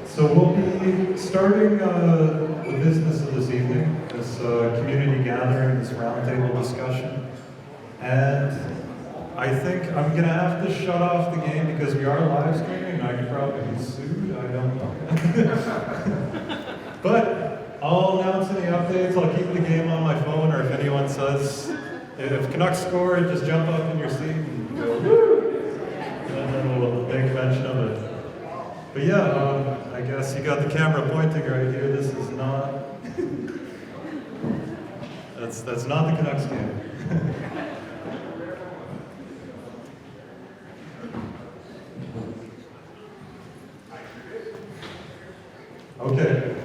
So we'll be starting the business of this evening, this community gathering, this roundtable discussion. And I think I'm going to have to shut off the game because we are live streaming. I could probably be sued, I don't know. But I'll announce any updates. I'll keep the game on my phone, or if anyone says, if Canucks score, just jump up in your seat and go, woo! And then we'll make mention of it. But yeah, I guess you got the camera pointing right here. This is not, that's not the Canucks game. Okay.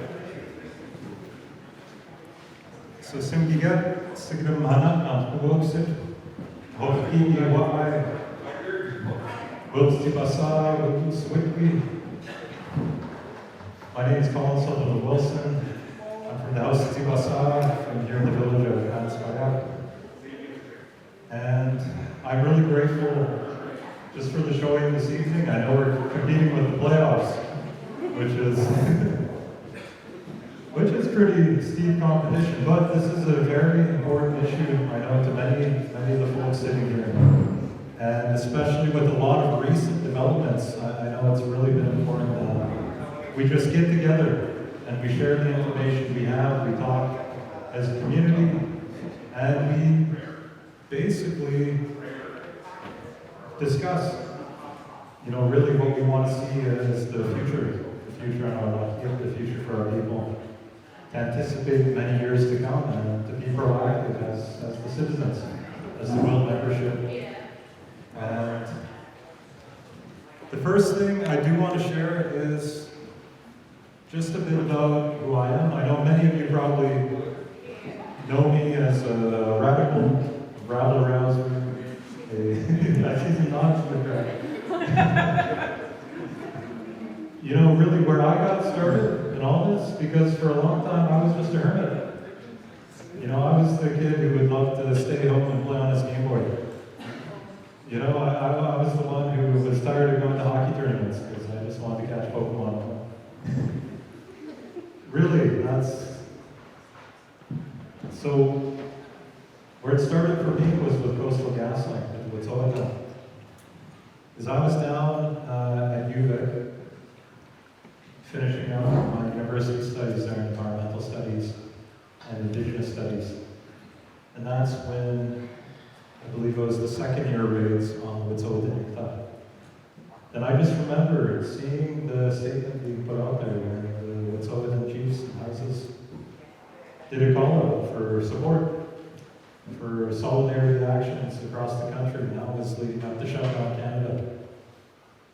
So Simgiga, Sigrim Hana, Wobsit, Hoki, Wai, Wilstibasa, Wilswitwi. My name is Kolin Sutherland-Wilson. I'm from the House of Tibasa, from here in the village of Anspaya. And I'm really grateful just for the showing this evening. I know we're competing with the playoffs, which is pretty steep competition, but this is a very important issue, I know, to many of the folks sitting here. And especially with a lot of recent developments, I know it's really been important that we just get together and we share the information we have, we talk as a community, and we basically discuss, really what we want to see as the future in our life, the future for our people, to anticipate many years to come and to be proactive as the citizens, as the Will membership. And the first thing I do want to share is just a bit about who I am. I know many of you probably know me as a radical, rabble-rouser, I see some nods in the crowd. Really where I got started in all this, because for a long time I was just a hermit. I was the kid who would love to stay home and play on his Game Boy. I was the one who was tired of going to hockey tournaments because I just wanted to catch Pokemon. Really, so where it started for me was with Coastal GasLink at the Wet'suwet'en. Because I was down at UVic, finishing up my university studies there in environmental studies and indigenous studies. And that's when, I believe it was the second year raids on Wet'suwet'en. And I just remember seeing the statement being put out there where the Wet'suwet'en chiefs and houses did a call out for support, for solidarity actions across the country. And that was leading up to Shutdown Canada.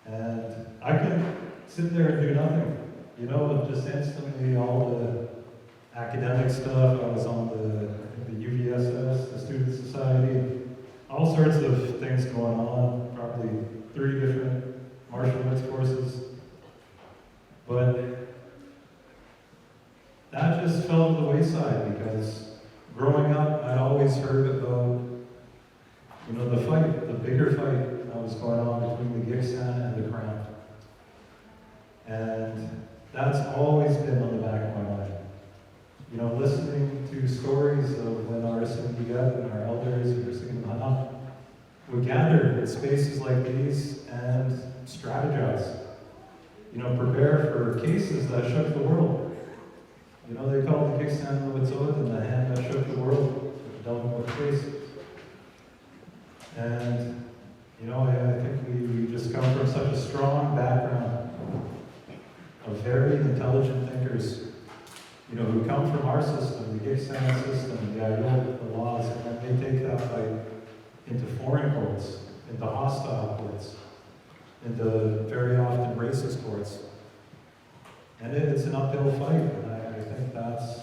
And I could sit there and do nothing. Just instantly all the academic stuff. I was on the UVSS, the Student Society, all sorts of things going on, probably 3 different martial arts courses. But that just fell to the wayside because growing up, I'd always heard about, the fight, the bigger fight that was going on between the Gitxsan and the Crown. And that's always been on the back of my mind. Listening to stories of when our Simgigat and our elders and our Sigimana would gather in spaces like these and strategize. Prepare for cases that shook the world. They called the Gitxsan the Wet'suwet'en the hand that shook the world, dealt with cases. And, I think we just come from such a strong background of very intelligent thinkers, who come from our system, the Gitxsan system, the IO, the laws, and then they take that fight into foreign courts, into hostile courts, into very often racist courts. And it's an uphill fight, and I think that's,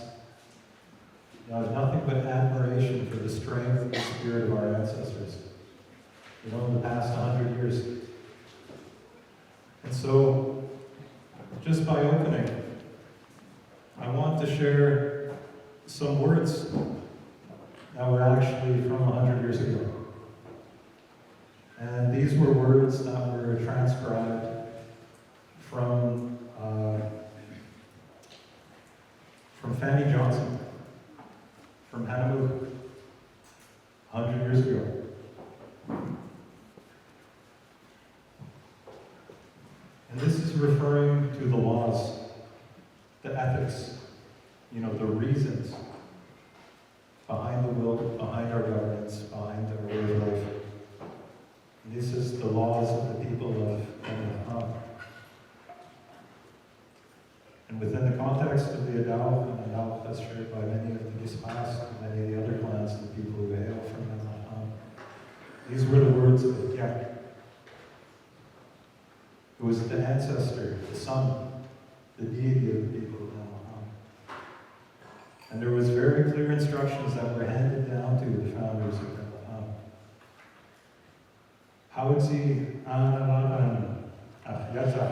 I have nothing but admiration for the strength and the spirit of our ancestors, in the past 100 years. And so, just by opening, I want to share some words that were actually from 100 years ago. And these these were words that were transcribed from Fanny Johnson, from Hanamu, 100 years ago. And this is referring to the laws, the ethics, the reasons behind the will, behind our governance, behind our way of life. And this is the laws of the people of Canada. And within the context of the Adao, and Adao that's shared by many of the Gitxsan and many of the other clans, the people who hail from Canada, these were the words of the Gitxsan, who was the ancestor, the son, the deity of the people of Canada. And there was very clear instructions that were handed down to the founders of Canada. Hawzi Analadan Yaza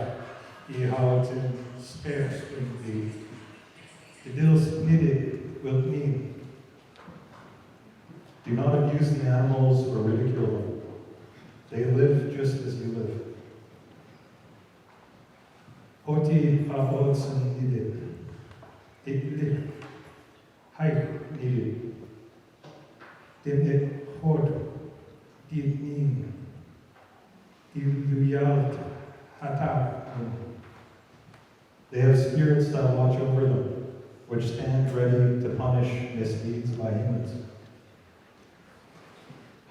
Ihawazin spares the Dils Nidid will need. Do not abuse the animals or ridicule them. They live just as you live. Hoti Hawazin Nidid. It Hike needed. Dem it hod did mean. Iluyalt hata. They have spirits that watch over them, which stand ready to punish misdeeds by humans.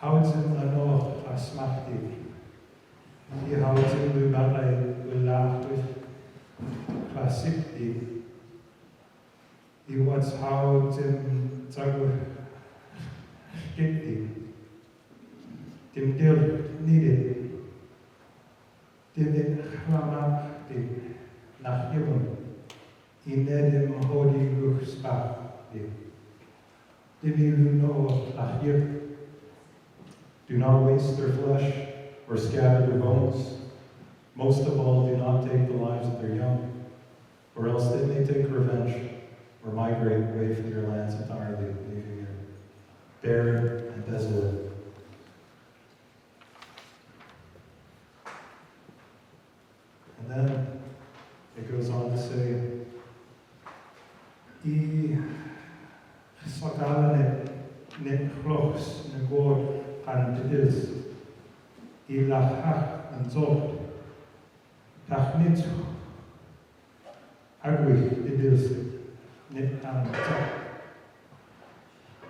Hawzin ano asmachti. Hawzin lubalai ulah with klasipti. He was how Tim Zagur Gitxsan. Tim Dil needed. Tim it Hramapti Nachibum. He nedim Hodi Ruchspa. Did you know Nachib? Do not waste their flesh or scatter their bones. Most of all, do not take the lives of their young, or else they may take revenge or migrate away from your lands entirely, leaving you barren and desolate. And then it goes on to say, I sakalanet netchlochs negod and is, I lachach and zot, tachnit agwi it is.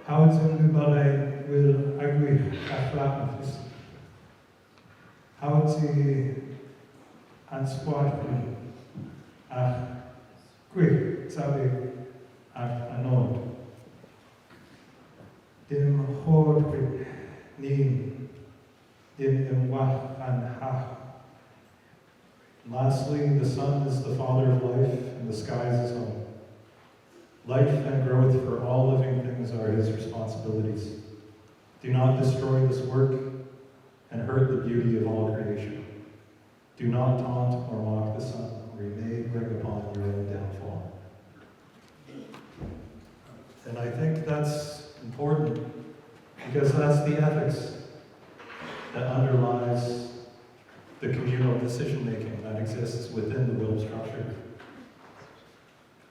Hawzin lubalai will agree aflapis. Hawzi ansquatni quick sabe anod. Dim hod with nin dim imwah an ha. Lastly, the sun is the father of life, and the sky is his home. Life and growth for all living things are his responsibilities. Do not destroy this work and hurt the beauty of all creation. Do not taunt or mock the sun, or you may bring upon your own downfall. And I think that's important, because that's the ethics that underlies the communal decision-making that exists within the will structure.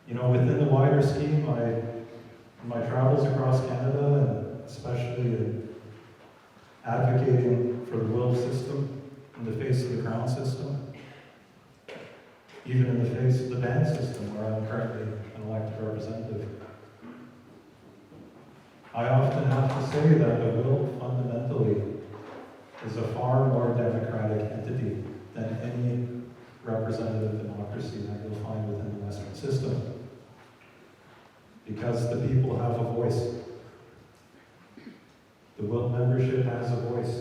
Within the wider scheme, in my travels across Canada, and especially in advocating for the will system in the face of the Crown system, even in the face of the band system, where I'm currently an elected representative, I often have to say that the will fundamentally is a far more democratic entity than any representative democracy that you'll find within the Western system. Because the people have a voice. The will membership has a voice.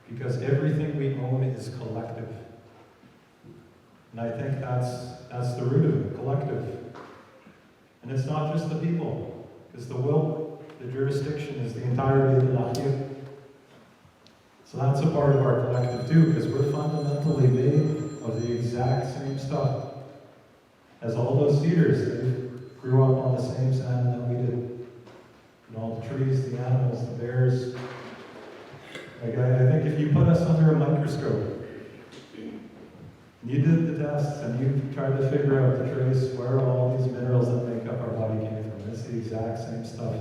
Because everything we own is collective. And I think that's the root of it, collective. And it's not just the people, because the will, the jurisdiction is the entirety of the Lahir. So that's a part of our collective too, because we're fundamentally made of the exact same stuff as all those cedars. They grew up on the same sand that we did. And all the trees, the animals, the bears, Like, I think if you put us under a microscope, and you did the tests and you tried to figure out the trace where all these minerals that make up our body came from, it's the exact same stuff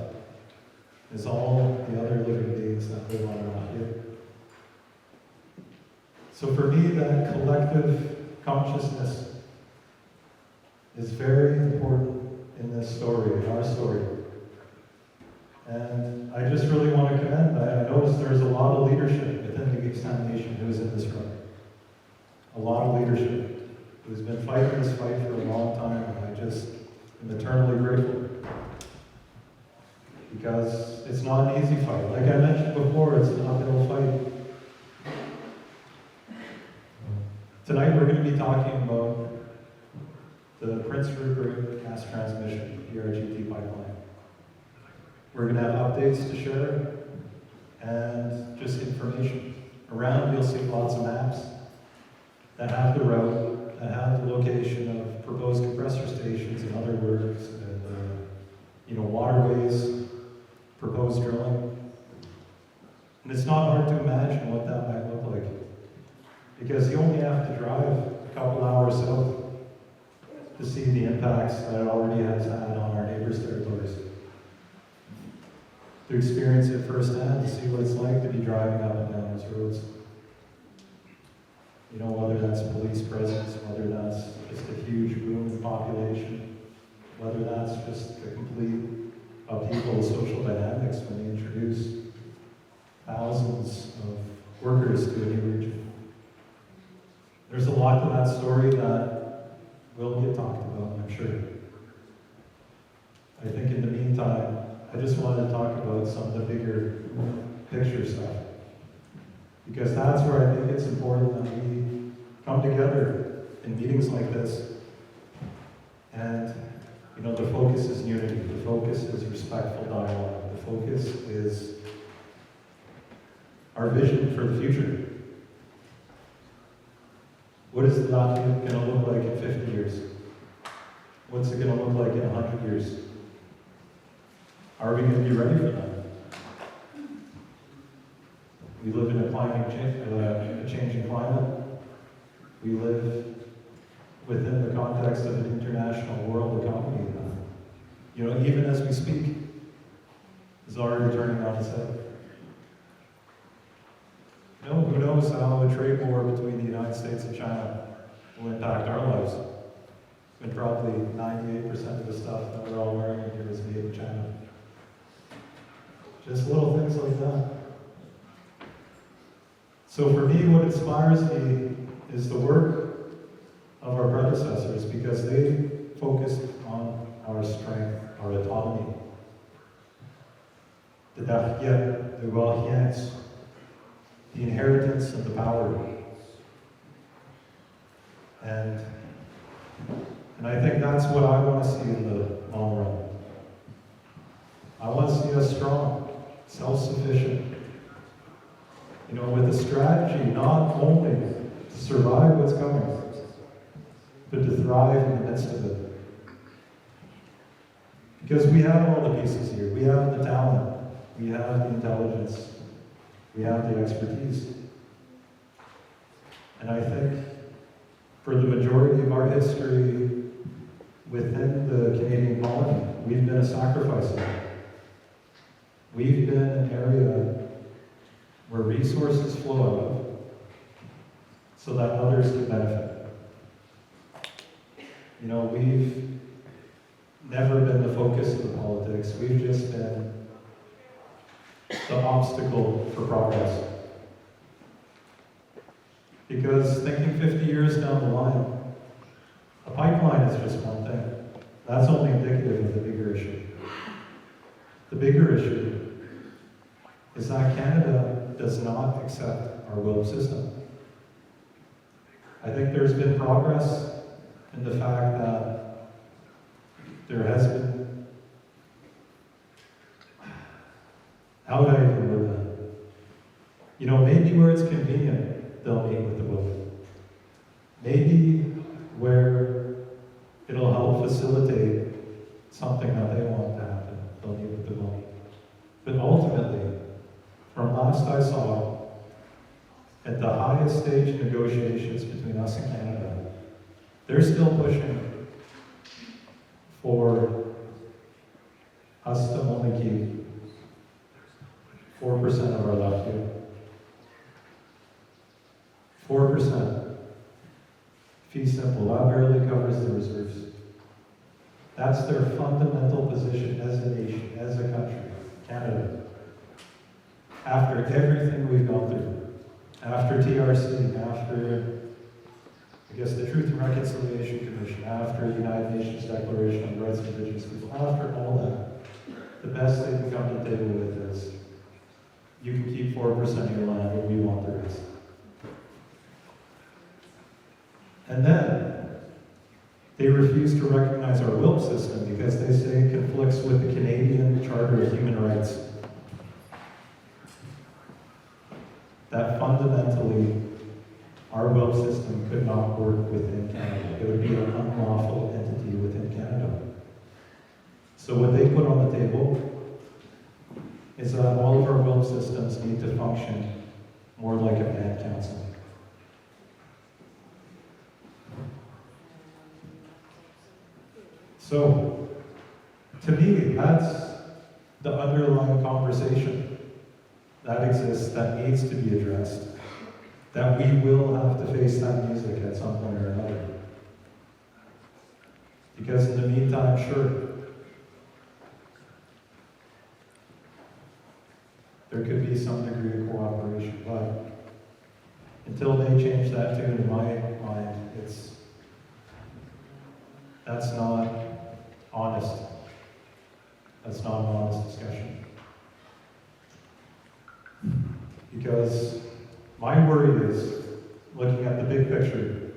as all the other living beings that live on our planet. So for me, that collective consciousness is very important in this story, in our story. And I just really want to commend, I noticed there's a lot of leadership within the Gitxsan Nation who's in this room. A lot of leadership who's been fighting this fight for a long time, and I just am eternally grateful. Because it's not an easy fight. Like I mentioned before, it's an uphill fight. Tonight we're going to be talking about the Prince Rupert gas transmission, PRGT pipeline. We're going to have updates to share and just information. Around you'll see lots of maps that have the route, that have the location of proposed compressor stations and other works, and waterways, proposed drilling. And it's not hard to imagine what that might look like, because you only have to drive a couple hours south to see the impacts that it already has had on our neighbors' territories. To experience it firsthand, to see what it's like to be driving up and down those roads. Whether that's police presence, whether that's just a huge boom in population, whether that's just the complete upheaval of social dynamics when they introduce thousands of workers to a new region. There's a lot to that story that will get talked about, I'm sure. I think in the meantime, I just wanted to talk about some of the bigger picture stuff. Because that's where I think it's important that we come together in meetings like this. And, the focus is unity. The focus is respectful dialogue. The focus is our vision for the future. What is the document going to look like in 50 years? What's it going to look like in 100 years? Are we going to be ready for that? We live in a changing climate. We live within the context of an international world economy. Even as we speak, is already turning on its head. Who knows how a trade war between the United States and China will impact our lives? When probably 98% of the stuff that we're all wearing here is made in China. Just little things like that. So for me, what inspires me is the work of our predecessors, because they focused on our strength, our autonomy. The derrière, the reliance, the inheritance and the power. And I think that's what I want to see in the long run. I want to see us strong, self-sufficient, with a strategy not only to survive what's coming, but to thrive in the midst of it. Because we have all the pieces here. We have the talent, we have the intelligence, we have the expertise. And I think for the majority of our history within the Canadian colony, we've been a sacrifice line. We've been an area where resources flow out of so that others can benefit. We've never been the focus of the politics. We've just been the obstacle for progress. Because thinking 50 years down the line, a pipeline is just one thing. That's only indicative of the bigger issue. The bigger issue is that Canada does not accept our wheel system. I think there's been progress in the fact that there has been, how would I even word that? Maybe where it's convenient, they'll meet with the women. Maybe where it'll help facilitate something that they want to happen, they'll meet with the women. But ultimately, from last I saw, stage negotiations between us and Canada, they're still pushing for us to only keep 4% of our left here. 4%. Fee simple, that barely covers the reserves. That's their fundamental position as a nation, as a country, Canada. After everything we've gone through, after TRC, after, I guess, the Truth and Reconciliation Commission, after the United Nations Declaration on the Rights of Indigenous People, after all that, the best they can come to the table with is, you can keep 4% of your land, but we want the rest. And then, they refuse to recognize our WILP system because they say it conflicts with the Canadian Charter of Human Rights. That fundamentally, our WILP system could not work within Canada. It would be an unlawful entity within Canada. So what they put on the table is that all of our WILP systems need to function more like a band council. So, to me, that's the underlying conversation that exists, that needs to be addressed, that we will have to face that music at some point or another. Because in the meantime, sure, there could be some degree of cooperation, but until they change that tune, in my mind, that's not honest. That's not an honest discussion. Because my worry is, looking at the big picture,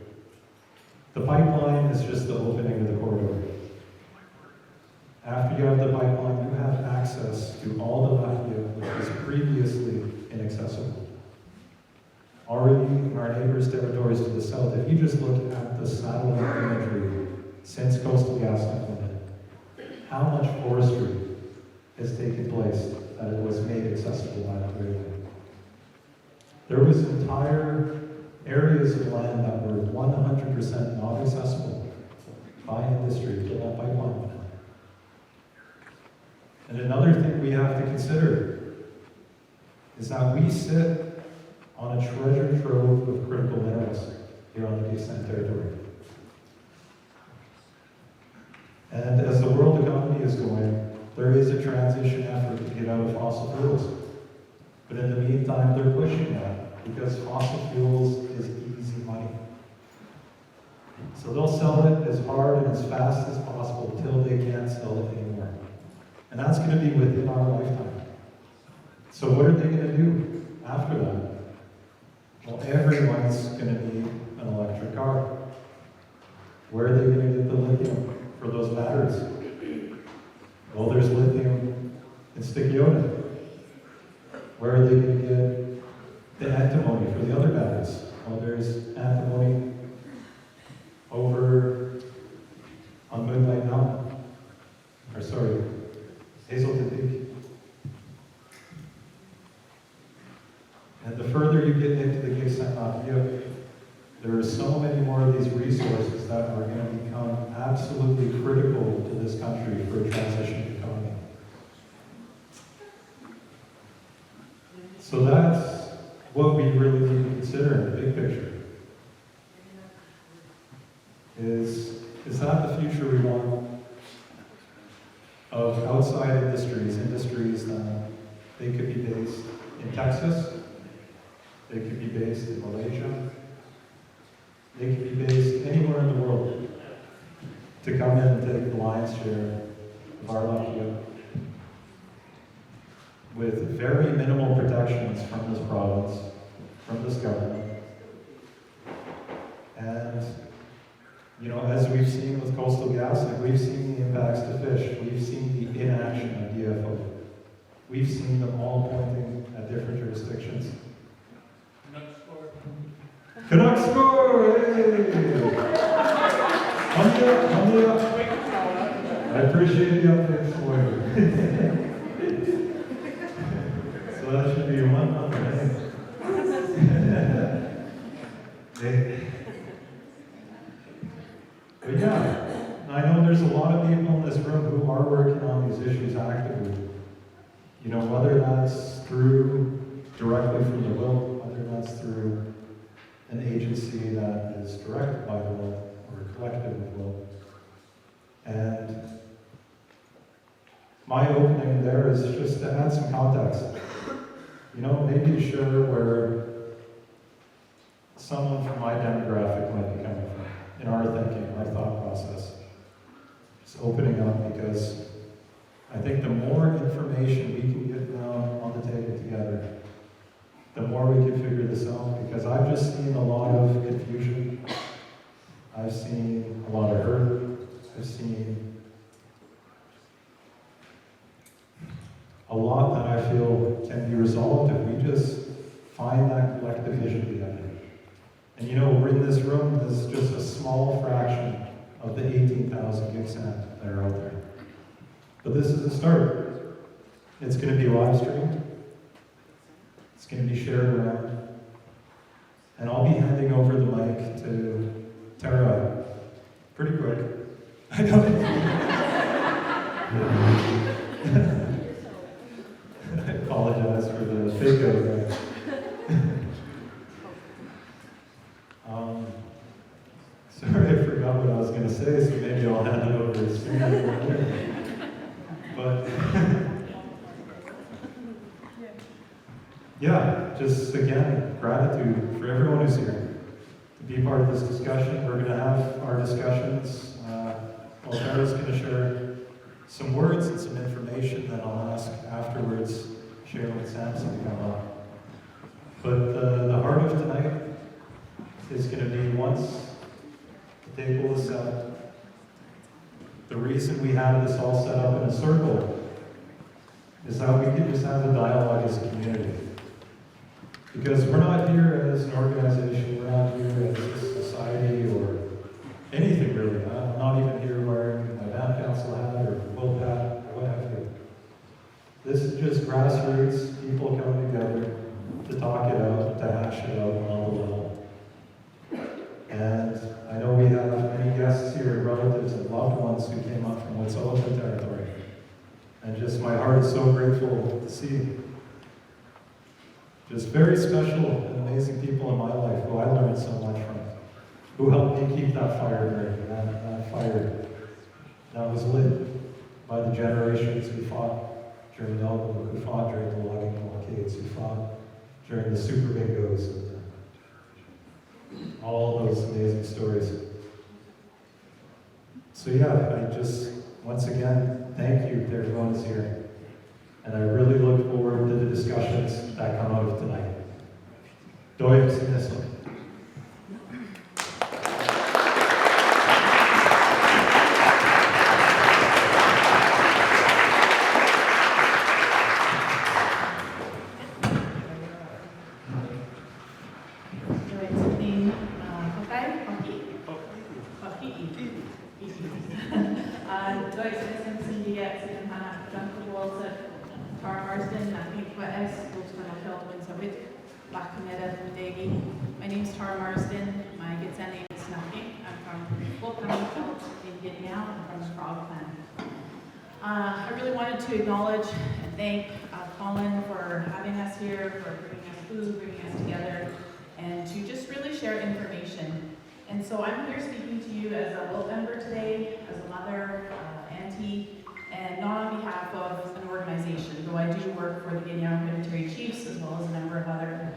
the pipeline is just the opening of the corridor. After you have the pipeline, you have access to all the Latvia which was previously inaccessible. Already in our neighbors' territories to the south, if you just look at the satellite imagery since Coastal GasLink went in, how much forestry has taken place that it was made accessible by that railway? There was entire areas of land that were 100% not accessible by industry until that pipeline went in. And another thing we have to consider is that we sit on a treasure trove of critical minerals here on the Gitxsan territory. And as the world economy is going, there is a transition effort to get out of fossil fuels. But in the meantime, they're pushing that because fossil fuels is easy money. So they'll sell it as hard and as fast as possible until they can't sell it anymore. And that's going to be within our lifetime. So what are they going to do after that? Well, everyone's going to need an electric car. Where are they going to get the lithium for those batteries? Well, there's lithium in Stikiota. Where are they going to get the antimony for the other batteries? Well, there's antimony over on Moonlight Mountain. Or sorry, Hazelton Peak. And the further you get into the Gitxsan Latvia, there are so many more of these resources that are going to become absolutely critical to this country for a transition economy. So that's what we really need to consider in the big picture. Is that the future we want of outside industries that they could be based in Texas, they could be based in Malaysia, they could be based anywhere in the world to come in and take the lion's share of our Latvia with very minimal protections from this province, from this government. And, you know, as we've seen with Coastal GasLink, we've seen the impacts to fish, we've seen the inaction of DFO. We've seen them all pointing at different jurisdictions. Canucks score! Hey! Hum up. I appreciate the updates for you. So that should be 100, eh? But yeah, I know there's a lot of people in this room who are working on these issues actively. You know, whether that's through directly from the will, whether that's through an agency that is directed by the will or a collective of will. And my opening there is just to add some context. You know, maybe to share where someone from my demographic might be coming from in our thinking, our thought process. Just opening up, because I think the more information we can get down on the table together, the more we can figure this out, because I've just seen a lot of confusion. I've seen a lot of hurt. I've seen a lot that I feel can be resolved if we just find that collective vision together. And you know, we're in this room, this is just a small fraction of the 18,000 Gitxsan that are out there. But this is a start. It's going to be live streamed. It's going to be shared around. And I'll be handing over the mic to Tara pretty quick. I know. I apologize for the fake out there. Sorry, I forgot what I was going to say, so maybe I'll hand it over to Sue. But yeah, just again, gratitude for everyone who's here to be part of this discussion. We're going to have our discussions. Tara's going to share some words and some information that I'll ask afterwards Shay Lynn Sampson to come up. But the heart of tonight is going to be, once the table is set, the reason we have this all set up in a circle is that we can just have a dialogue as a community. Because we're not here as an organization, we're not here as a society or anything really. I'm not even here wearing my band council hat or quilt hat or what have you. This is just grassroots people coming together to talk it out, to hash it out on all the level. And I know we have many guests here, relatives and loved ones who came up from Wet'suwet'en territory. And just my heart is so grateful to see just very special and amazing people in my life who I learned so much from, who helped me keep that fire burning, that fire that was lit by the generations who fought during the Elbow, who fought during the logging blockades, who fought during the super bingos, and all those amazing stories. So yeah, I just, once again, thank you to everyone who's here. And I really look forward to the discussions that come out of tonight. Doig Sinislo. My name is Marsden. My Gitxsan name is Snufking. I'm from in Gitxsan. I'm from the Frog Clan. I really wanted to acknowledge and thank Kolin for having us here, for bringing us food, bringing us together, and to just really share information. And so I'm here speaking to you as a WILT member today, as a mother, auntie, and not on behalf of an organization, though I do work for the Gitxsan Hereditary Chiefs as well as a number of other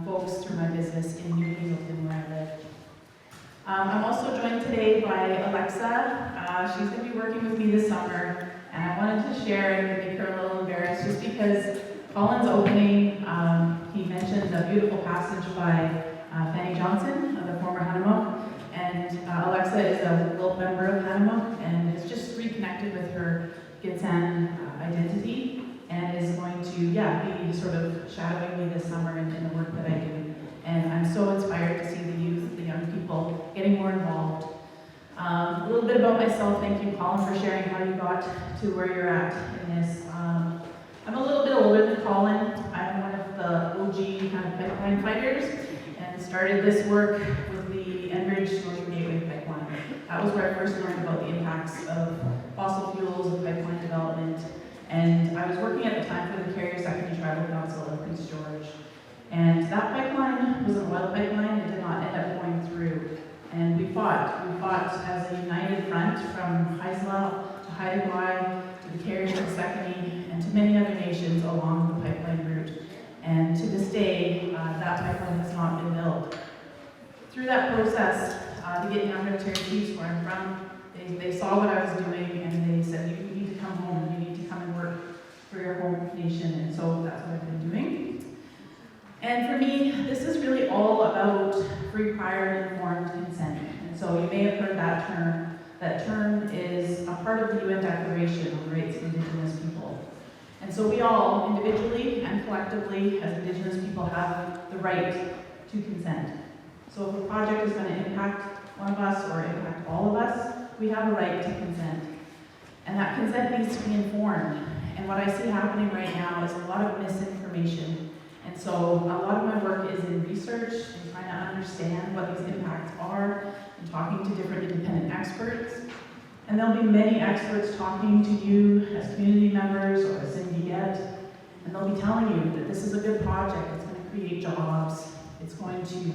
folks through my business in New England where I live. I'm also joined today by Alexa. She's going to be working with me this summer, and I wanted to share and make her a little embarrassed just because Colin's opening, he mentioned a beautiful passage by Fanny Johnson, the former Hanamok, and Alexa is a WILT member of Hanamok and has just reconnected with her Gitxsan identity, and is going to, be sort of shadowing me this summer in the work that I do. And I'm so inspired to see the youth, the young people, getting more involved. A little bit about myself. Thank you, Kolin, for sharing how you got to where you're at in this. I'm a little bit older than Kolin. I'm one of the OG kind of pipeline fighters, and started this work with Enbridge Northern Gateway Pipeline. That was where I first learned about the impacts of fossil fuels and pipeline development. And I was working at the time for the Carrier Secondary Tribal Council in Prince George. And that pipeline was an oil pipeline. It did not end up going through. And we fought. We fought as a united front from Haisla to Haida Gwaii to the Carrier Secondary and to many other nations along the pipeline route. And to this day, that pipeline has not been built. Through that process, the Gitxsan military chiefs where I'm from, they saw what I was doing and they said, you need to come home, you need to come and work for your home nation, and so that's what I've been doing. And for me, this is really all about free, prior, and informed consent. And so you may have heard that term. That term is a part of the UN Declaration on the Rights of Indigenous People. And so we all, individually and collectively, as Indigenous people, have the right to consent. So if a project is going to impact one of us or impact all of us, we have a right to consent. And that consent needs to be informed. And what I see happening right now is a lot of misinformation. And so a lot of my work is in research and trying to understand what these impacts are and talking to different independent experts. And there'll be many experts talking to you as community members or as Cindy Get, and they'll be telling you that this is a good project, it's going to create jobs, it's going to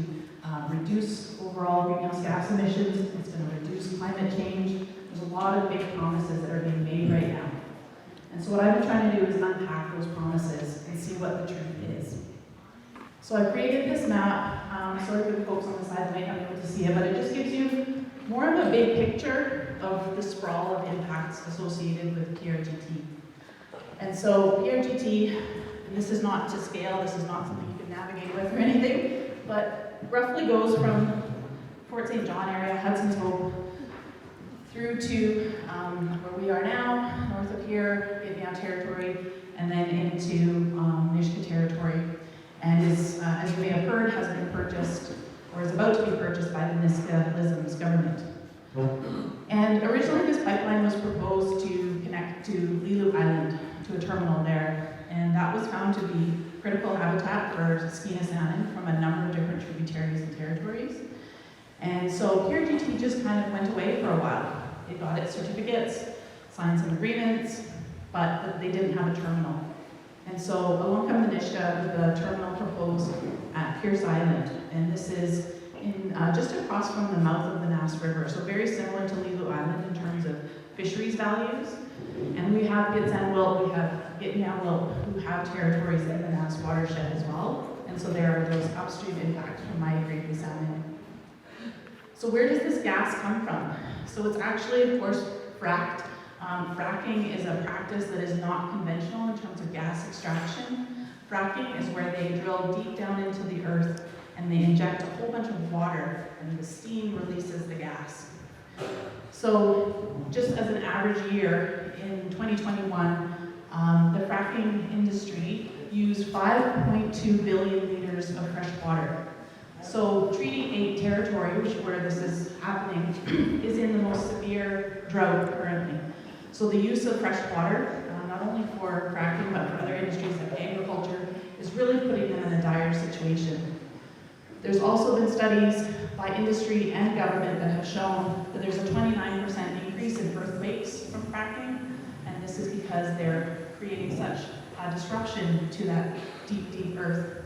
reduce overall greenhouse gas emissions, it's going to reduce climate change. There's a lot of big promises that are being made right now. And so what I've been trying to do is unpack those promises and see what the truth is. So I created this map, sorry for the folks on the side might not be able to see it, but it just gives you more of a big picture of the sprawl of impacts associated with PRGT. And so PRGT, and this is not to scale, this is not something you can navigate with or anything, but roughly goes from Fort St. John area, Hudson's Hope, through to where we are now, north of here, Gitxsan territory, and then into Nisga'a territory. And is, as you may have heard, has been purchased, or is about to be purchased by the Nisga'a government. And originally this pipeline was proposed to connect to Lilu Island, to a terminal there, and that was found to be critical habitat for skeena salmon from a number of different tributaries and territories. And so PRGT just kind of went away for a while. It got its certificates, signed some agreements, but they didn't have a terminal. And so along come the Nisga'a with a terminal proposed at Pierce Island, and this is in, just across from the mouth of the Nass River, so very similar to Lilu Island in terms of fisheries values. And we have Gitxsan-Wilt, we have Gitxsan-Wilt, who have territories in the Nass watershed as well, and so there are those upstream impacts from migrating salmon. So where does this gas come from? So it's actually, of course, fracked. Fracking is a practice that is not conventional in terms of gas extraction. Fracking is where they drill deep down into the earth and they inject a whole bunch of water and the steam releases the gas. So just as an average year in 2021, the fracking industry used 5.2 billion liters of fresh water. So Treaty 8 territory, which where this is happening, is in the most severe drought currently. So the use of fresh water, not only for fracking but for other industries like agriculture, is really putting them in a dire situation. There's also been studies by industry and government that have shown that there's a 29% increase in earthquakes from fracking, and this is because they're creating such disruption to that deep, deep earth.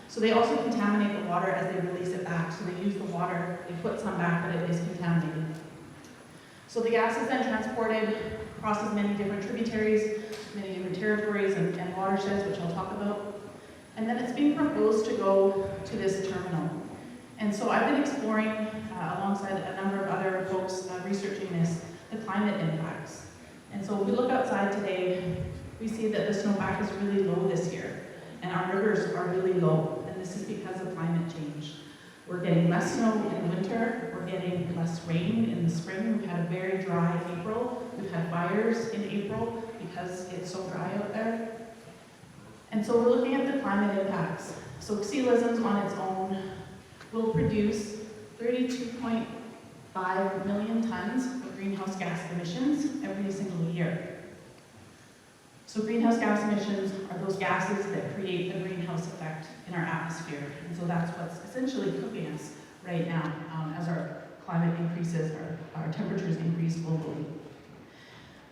So they also contaminate the water as they release it back. So they use the water, they put some back, but it is contaminated. So the gas is then transported, crosses many different tributaries, many different territories and watersheds, which I'll talk about. And then it's being proposed to go to this terminal. And so I've been exploring, alongside a number of other folks researching this, the climate impacts. And so if we look outside today, we see that the snowpack is really low this year, and our rivers are really low, and this is because of climate change. We're getting less snow in the winter, we're getting less rain in the spring. We've had a very dry April. We've had fires in April because it's so dry out there. And so we're looking at the climate impacts. So Gitxsan on its own will produce 32.5 million tons of greenhouse gas emissions every single year. So greenhouse gas emissions are those gases that create the greenhouse effect in our atmosphere. And so that's what's essentially cooking us right now as our our temperatures increase globally.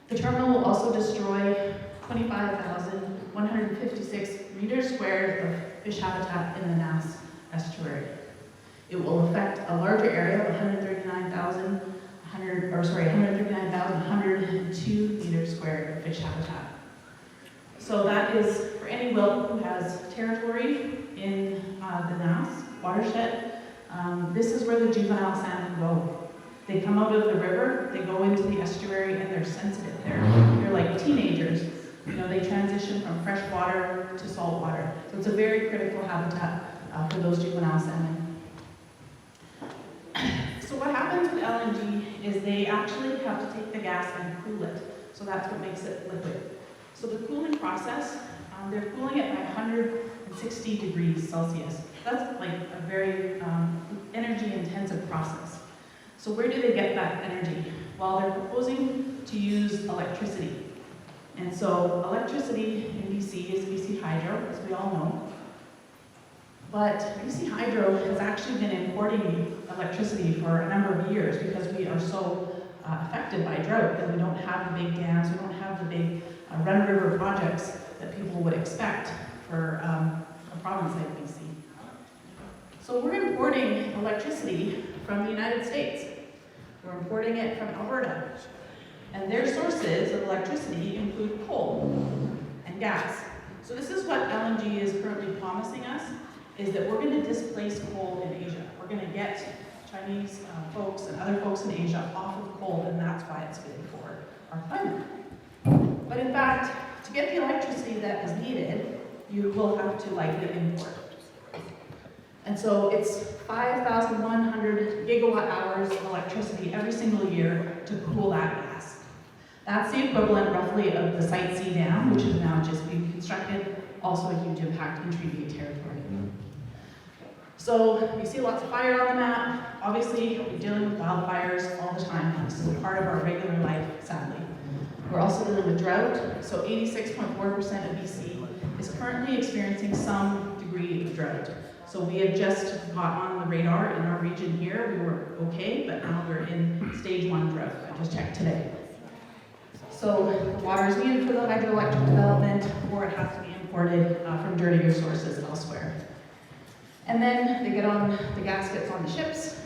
The terminal will also destroy 25,156 meters squared of fish habitat in the Nass estuary. It will affect a larger area of 139,102 meters squared of fish habitat. So that is for any whelk who has territory in the Nass watershed. This is where the juvenile salmon go. They come out of the river, they go into the estuary, and they're sensitive. They're like teenagers. You know, they transition from fresh water to salt water. So it's a very critical habitat for those juvenile salmon. So what happens with LNG is they actually have to take the gas and cool it. So that's what makes it liquid. So the cooling process, they're cooling it by 160 degrees Celsius. That's like a very energy-intensive process. So where do they get that energy? Well, they're proposing to use electricity. And so electricity in BC is BC Hydro, as we all know. But BC Hydro has actually been importing electricity for a number of years because we are so affected by drought that we don't have the big dams, we don't have the big run-of-river projects that people would expect for a province like BC. So we're importing electricity from the United States. We're importing it from Alberta. And their sources of electricity include coal and gas. So this is what LNG is currently promising us, is that we're going to displace coal in Asia. We're going to get Chinese folks and other folks in Asia off of coal, and that's why it's good for our climate. But in fact, to get the electricity that is needed, you will have to likely import. And so it's 5,100 gigawatt hours of electricity every single year to cool that gas. That's the equivalent roughly of the Site C dam, which is now just being constructed, also a huge impact in Treaty 8 territory. So you see lots of fire on the map. Obviously, we're dealing with wildfires all the time. This is a part of our regular life, sadly. We're also dealing with drought. So 86.4% of BC is currently experiencing some degree of drought. So we have just got on the radar in our region here. We were okay, but now we're in stage 1 drought. I just checked today. So the water is needed for the hydroelectric development, or it has to be imported from dirtier sources elsewhere. And then they get on, the gas gets on the ships,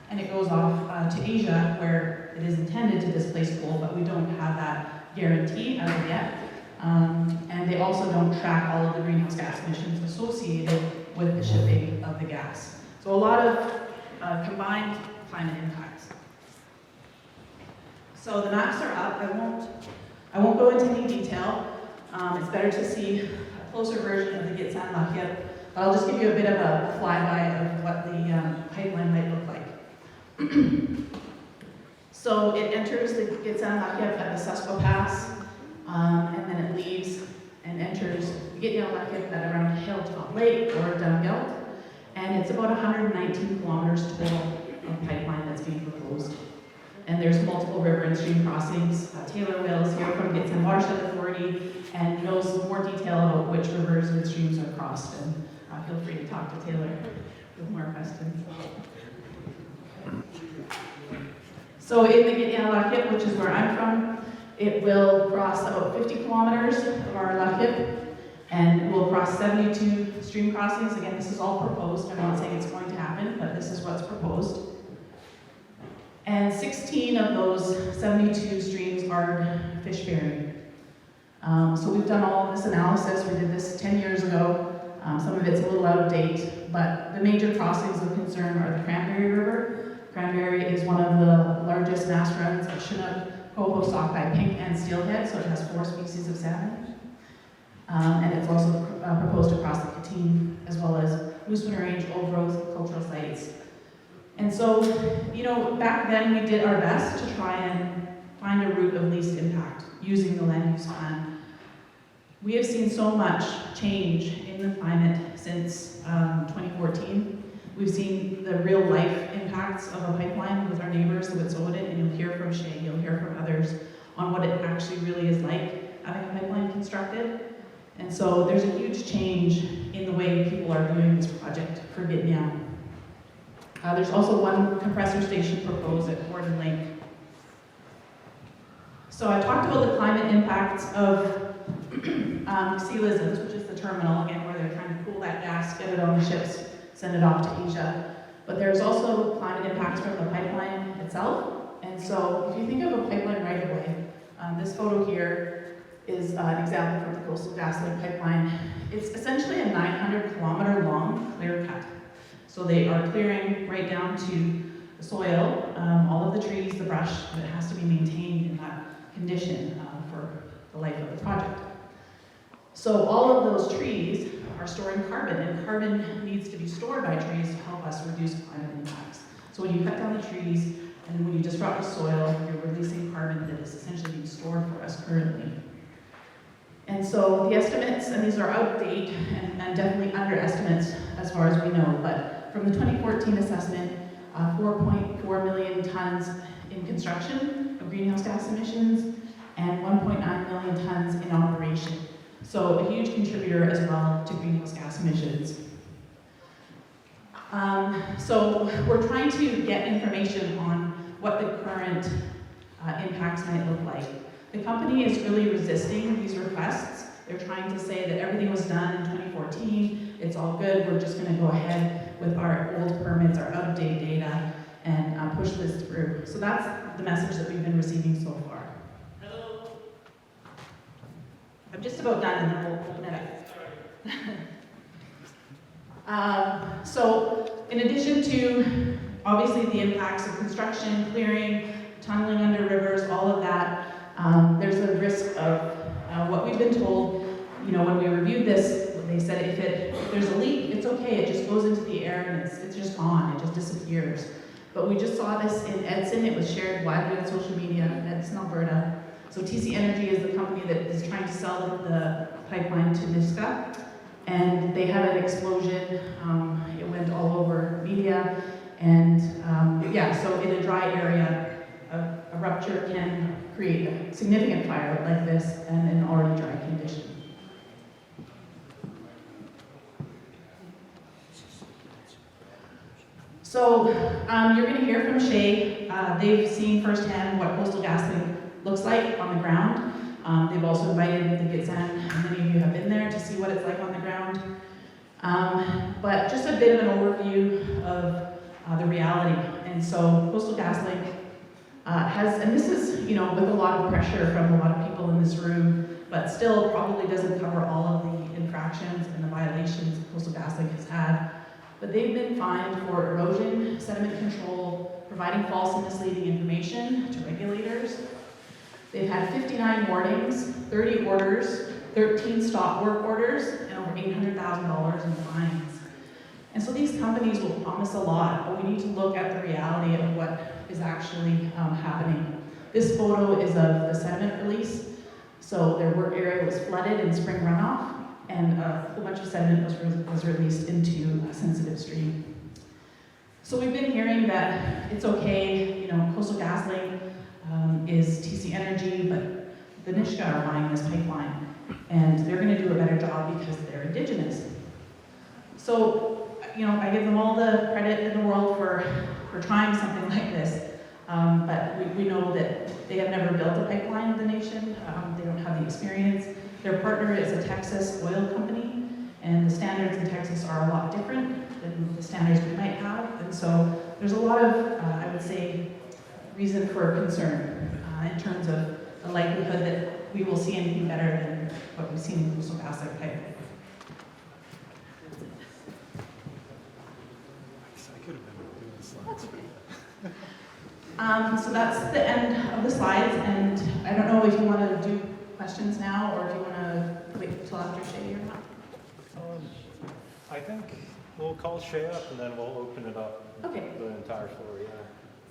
and it goes off to Asia, where it is intended to displace coal, but we don't have that guarantee as of yet. And they also don't track all of the greenhouse gas emissions associated with the shipping of the gas. So a lot of combined climate impacts. So the maps are up. I won't go into any detail. It's better to see a closer version of the Gitxsan Lakiat, but I'll just give you a bit of a flyby of what the pipeline might look like. So it enters the Gitxsan Lakiat at the Sasko Pass, and then it leaves and enters Gitxsan Lakiat at around Hilltop Lake or Dungelt, and it's about 119 kilometers total of pipeline that's being proposed. And there's multiple river and stream crossings. Taylor Wills here from Gitxsan Watershed Authority and knows more detail about which rivers and streams are crossed. And feel free to talk to Taylor with more questions. So in the Gitxsan Lakiat, which is where I'm from, it will cross about 50 kilometers of our Lakiat, and we'll cross 72 stream crossings. Again, this is all proposed. I'm not saying it's going to happen, but this is what's proposed. And 16 of those 72 streams are fish-bearing. So we've done all of this analysis. We did this 10 years ago. Some of it's a little out of date, but the major crossings of concern are the Cranberry River. Cranberry is one of the largest mass runs of Chinook, coho, sockeye, pink, and steelhead, so it has 4 species of salmon. And it's also proposed across the Katine, as well as Moose Winter Range, old growth, cultural sites. And so, you know, back then we did our best to try and find a route of least impact using the land use plan. We have seen so much change in the climate since 2014. We've seen the real life impacts of a pipeline with our neighbors, the Wet'suwet'en, and you'll hear from Shay, you'll hear from others on what it actually really is like having a pipeline constructed. And so there's a huge change in the way people are viewing this project for Gitxsan. There's also one compressor station proposed at Gordon Lake. So I talked about the climate impacts of sea lizards, which is the terminal, again, where they're trying to cool that gas, get it on the ships, send it off to Asia. But there's also climate impacts from the pipeline itself. And so if you think of a pipeline right away, this photo here is an example from the Coastal GasLink pipeline. It's essentially a 900-kilometer long clear cut. So they are clearing right down to the soil, all of the trees, the brush, and it has to be maintained in that condition for the life of the project. So all of those trees are storing carbon, and carbon needs to be stored by trees to help us reduce climate impacts. So when you cut down the trees, and when you disrupt the soil, you're releasing carbon that is essentially being stored for us currently. And so the estimates, and these are outdated and definitely underestimates as far as we know, but from the 2014 assessment, 4.4 million tons in construction of greenhouse gas emissions and 1.9 million tons in operation. So a huge contributor as well to greenhouse gas emissions. So we're trying to get information on what the current impacts might look like. The company is really resisting these requests. They're trying to say that everything was done in 2014, it's all good, we're just gonna go ahead with our old permits, our out-of-date data, and push this through. So that's the message that we've been receiving so far. Hello. I'm just about done and then we'll open it up. So in addition to obviously the impacts of construction, clearing, tunneling under rivers, all of that, there's a risk of what we've been told, you know, when we reviewed this, they said if there's a leak, it's okay, it just goes into the air and it's just gone, it just disappears. But we just saw this in Edson, it was shared widely on social media, Edson, Alberta. So TC Energy is the company that is trying to sell the pipeline to Niska, and they had an explosion, it went all over media, and yeah, so in a dry area, a rupture can create a significant fire like this and in an already dry condition. So you're going to hear from Shay. They've seen firsthand what Coastal GasLink looks like on the ground. They've also invited the Gitxsan, and many of you have been there to see what it's like on the ground. But just a bit of an overview of the reality. And so Coastal GasLink has, and this is, you know, with a lot of pressure from a lot of people in this room, but still probably doesn't cover all of the infractions and the violations Coastal GasLink has had. But they've been fined for erosion, sediment control, providing false and misleading information to regulators. They've had 59 warnings, 30 orders, 13 stop work orders, and over $800,000 in fines. And so these companies will promise a lot, but we need to look at the reality of what is actually happening. This photo is of the sediment release. So their work area was flooded in spring runoff, and a whole bunch of sediment was released into a sensitive stream. So we've been hearing that it's okay, you know, Coastal GasLink is TC Energy, but the Nisga'a are buying this pipeline, and they're going to do a better job because they're indigenous. So, you know, I give them all the credit in the world for trying something like this, but we know that they have never built a pipeline in the nation. They don't have the experience. Their partner is a Texas oil company, and the standards in Texas are a lot different than the standards we might have. And so there's a lot of, I would say, reason for concern in terms of the likelihood that we will see anything better than what we've seen in Coastal GasLink pipeline. That's okay. So that's the end of the slides, and I don't know if you want to do questions now, or if you want to wait until after Shay or not. I think we'll call Shay up and then we'll open it up. Okay. The entire floor, yeah.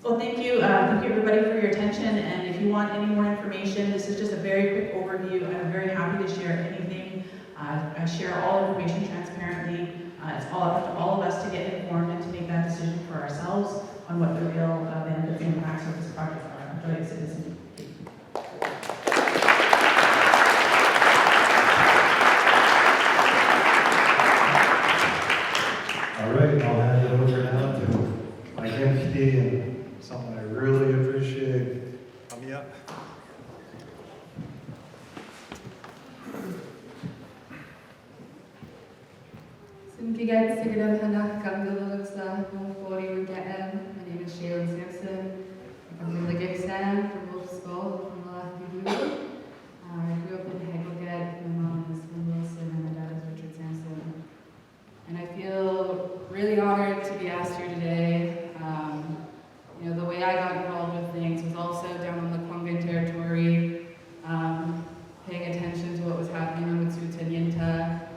Well, thank you everybody for your attention, and if you want any more information, this is just a very quick overview. I'm very happy to share anything. I share all information transparently. It's all up to all of us to get informed and to make that decision for ourselves on what the real benefits and impacts of this project are. I'm really excited to All right, I'll hand it over now to something I really appreciate. Amia. My name is Shay Lynn Sampson. I'm from the Gitxsan from Wolf Skull from Malachi. I grew up in Hagelget. My mom is Wilson and my dad is Richard Sampson. And I feel really honored to be asked here today. The way I got involved with things was also down on the Kwangin territory, paying attention to what was happening on Wet'suwet'en Yintah.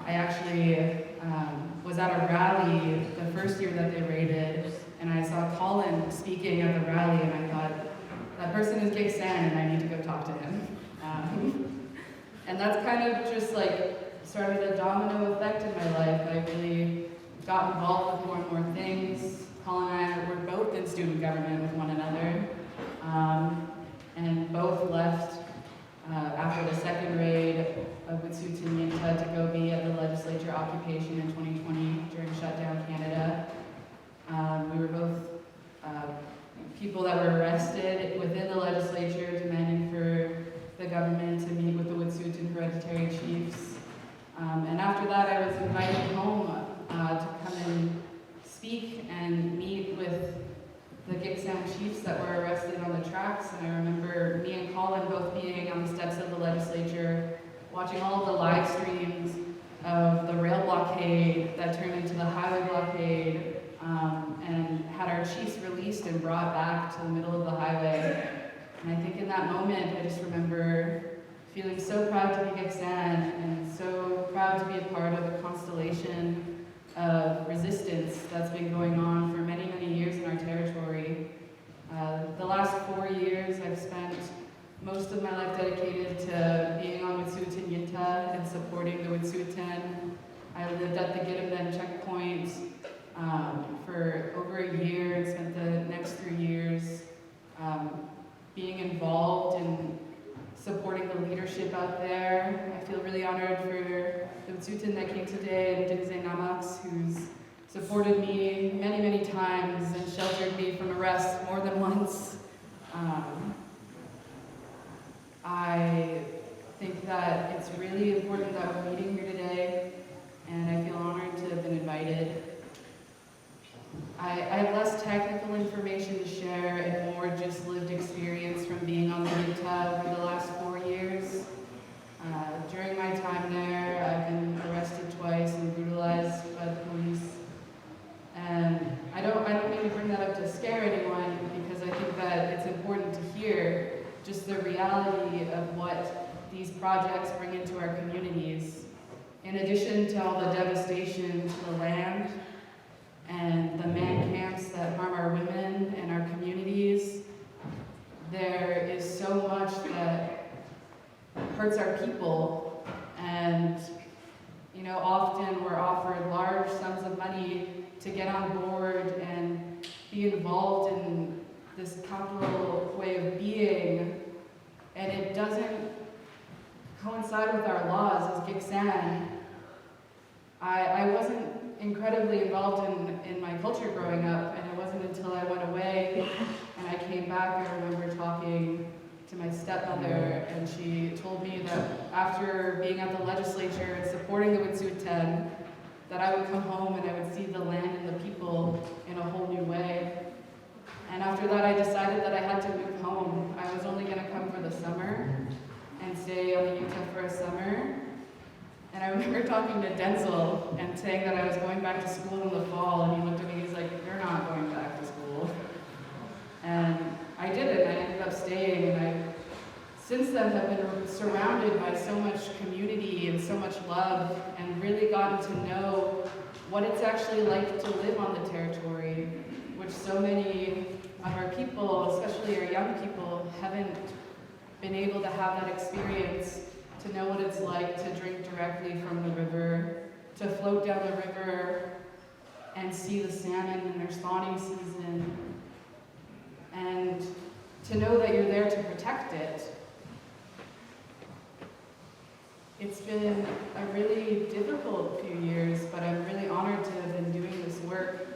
I actually was at a rally the first year that they raided, and I saw Kolin speaking at the rally, and I thought, that person is Gitxsan, and I need to go talk to him. And that's kind of just like started a domino effect in my life. I really got involved with more and more things. Kolin and I were both in student government with one another, and both left after the second raid of Wet'suwet'en Yintah to go be at the legislature occupation in 2020 during shutdown Canada. We were both people that were arrested within the legislature demanding for the government to meet with the Wet'suwet'en hereditary chiefs. And after that, I was invited home to come and speak and meet with the Gitxsan chiefs that were arrested on the tracks. And I remember me and Kolin both being on the steps of the legislature, watching all of the live streams of the rail blockade that turned into the highway blockade, and had our chiefs released and brought back to the middle of the highway. And I think in that moment, I just remember feeling so proud to be Gitxsan and so proud to be a part of a constellation of resistance that's been going on for many, many years in our territory. The last 4 years, I've spent most of my life dedicated to being on Wet'suwet'en Yintah and supporting the Wet'suwet'en. I lived at the Gitxsan checkpoint for over a year and spent the next 3 years being involved in supporting the leadership out there. I feel really honored for the Wet'suwet'en that came today and Gitxsan, who's supported me many, many times and sheltered me from arrest more than once. I think that it's really important that we're meeting here today, and I feel honored to have been invited. I have less technical information to share and more just lived experience from being on the Yintah over the last 4 years. During my time there, I've been arrested twice and brutalized by the police. And I don't mean to bring that up to scare anyone, because I think that it's important to hear just the reality of what these projects bring into our communities. In addition to all the devastation to the land and the man camps that harm our women and our communities, there is so much that hurts our people. And often we're offered large sums of money to get on board and be involved in this capital way of being, and it doesn't coincide with our laws as Gitxsan. I wasn't incredibly involved in my culture growing up, and it wasn't until I went away and I came back, I remember talking to my stepmother, and she told me that after being at the legislature and supporting the Wet'suwet'en, that I would come home and I would see the land and the people in a whole new way. And after that, I decided that I had to move home. I was only going to come for the summer and stay on the Yintah for a summer. And I remember talking to Denzel and saying that I was going back to school in the fall, and he looked at me, he's like, "You're not going back to school." And I did it, and I ended up staying, and I, since then, have been surrounded by so much community and so much love, and really gotten to know what it's actually like to live on the territory, which so many of our people, especially our young people, haven't been able to have that experience, to know what it's like to drink directly from the river, to float down the river and see the salmon in their spawning season, and to know that you're there to protect it. It's been a really difficult few years, but I'm really honored to have been doing this work.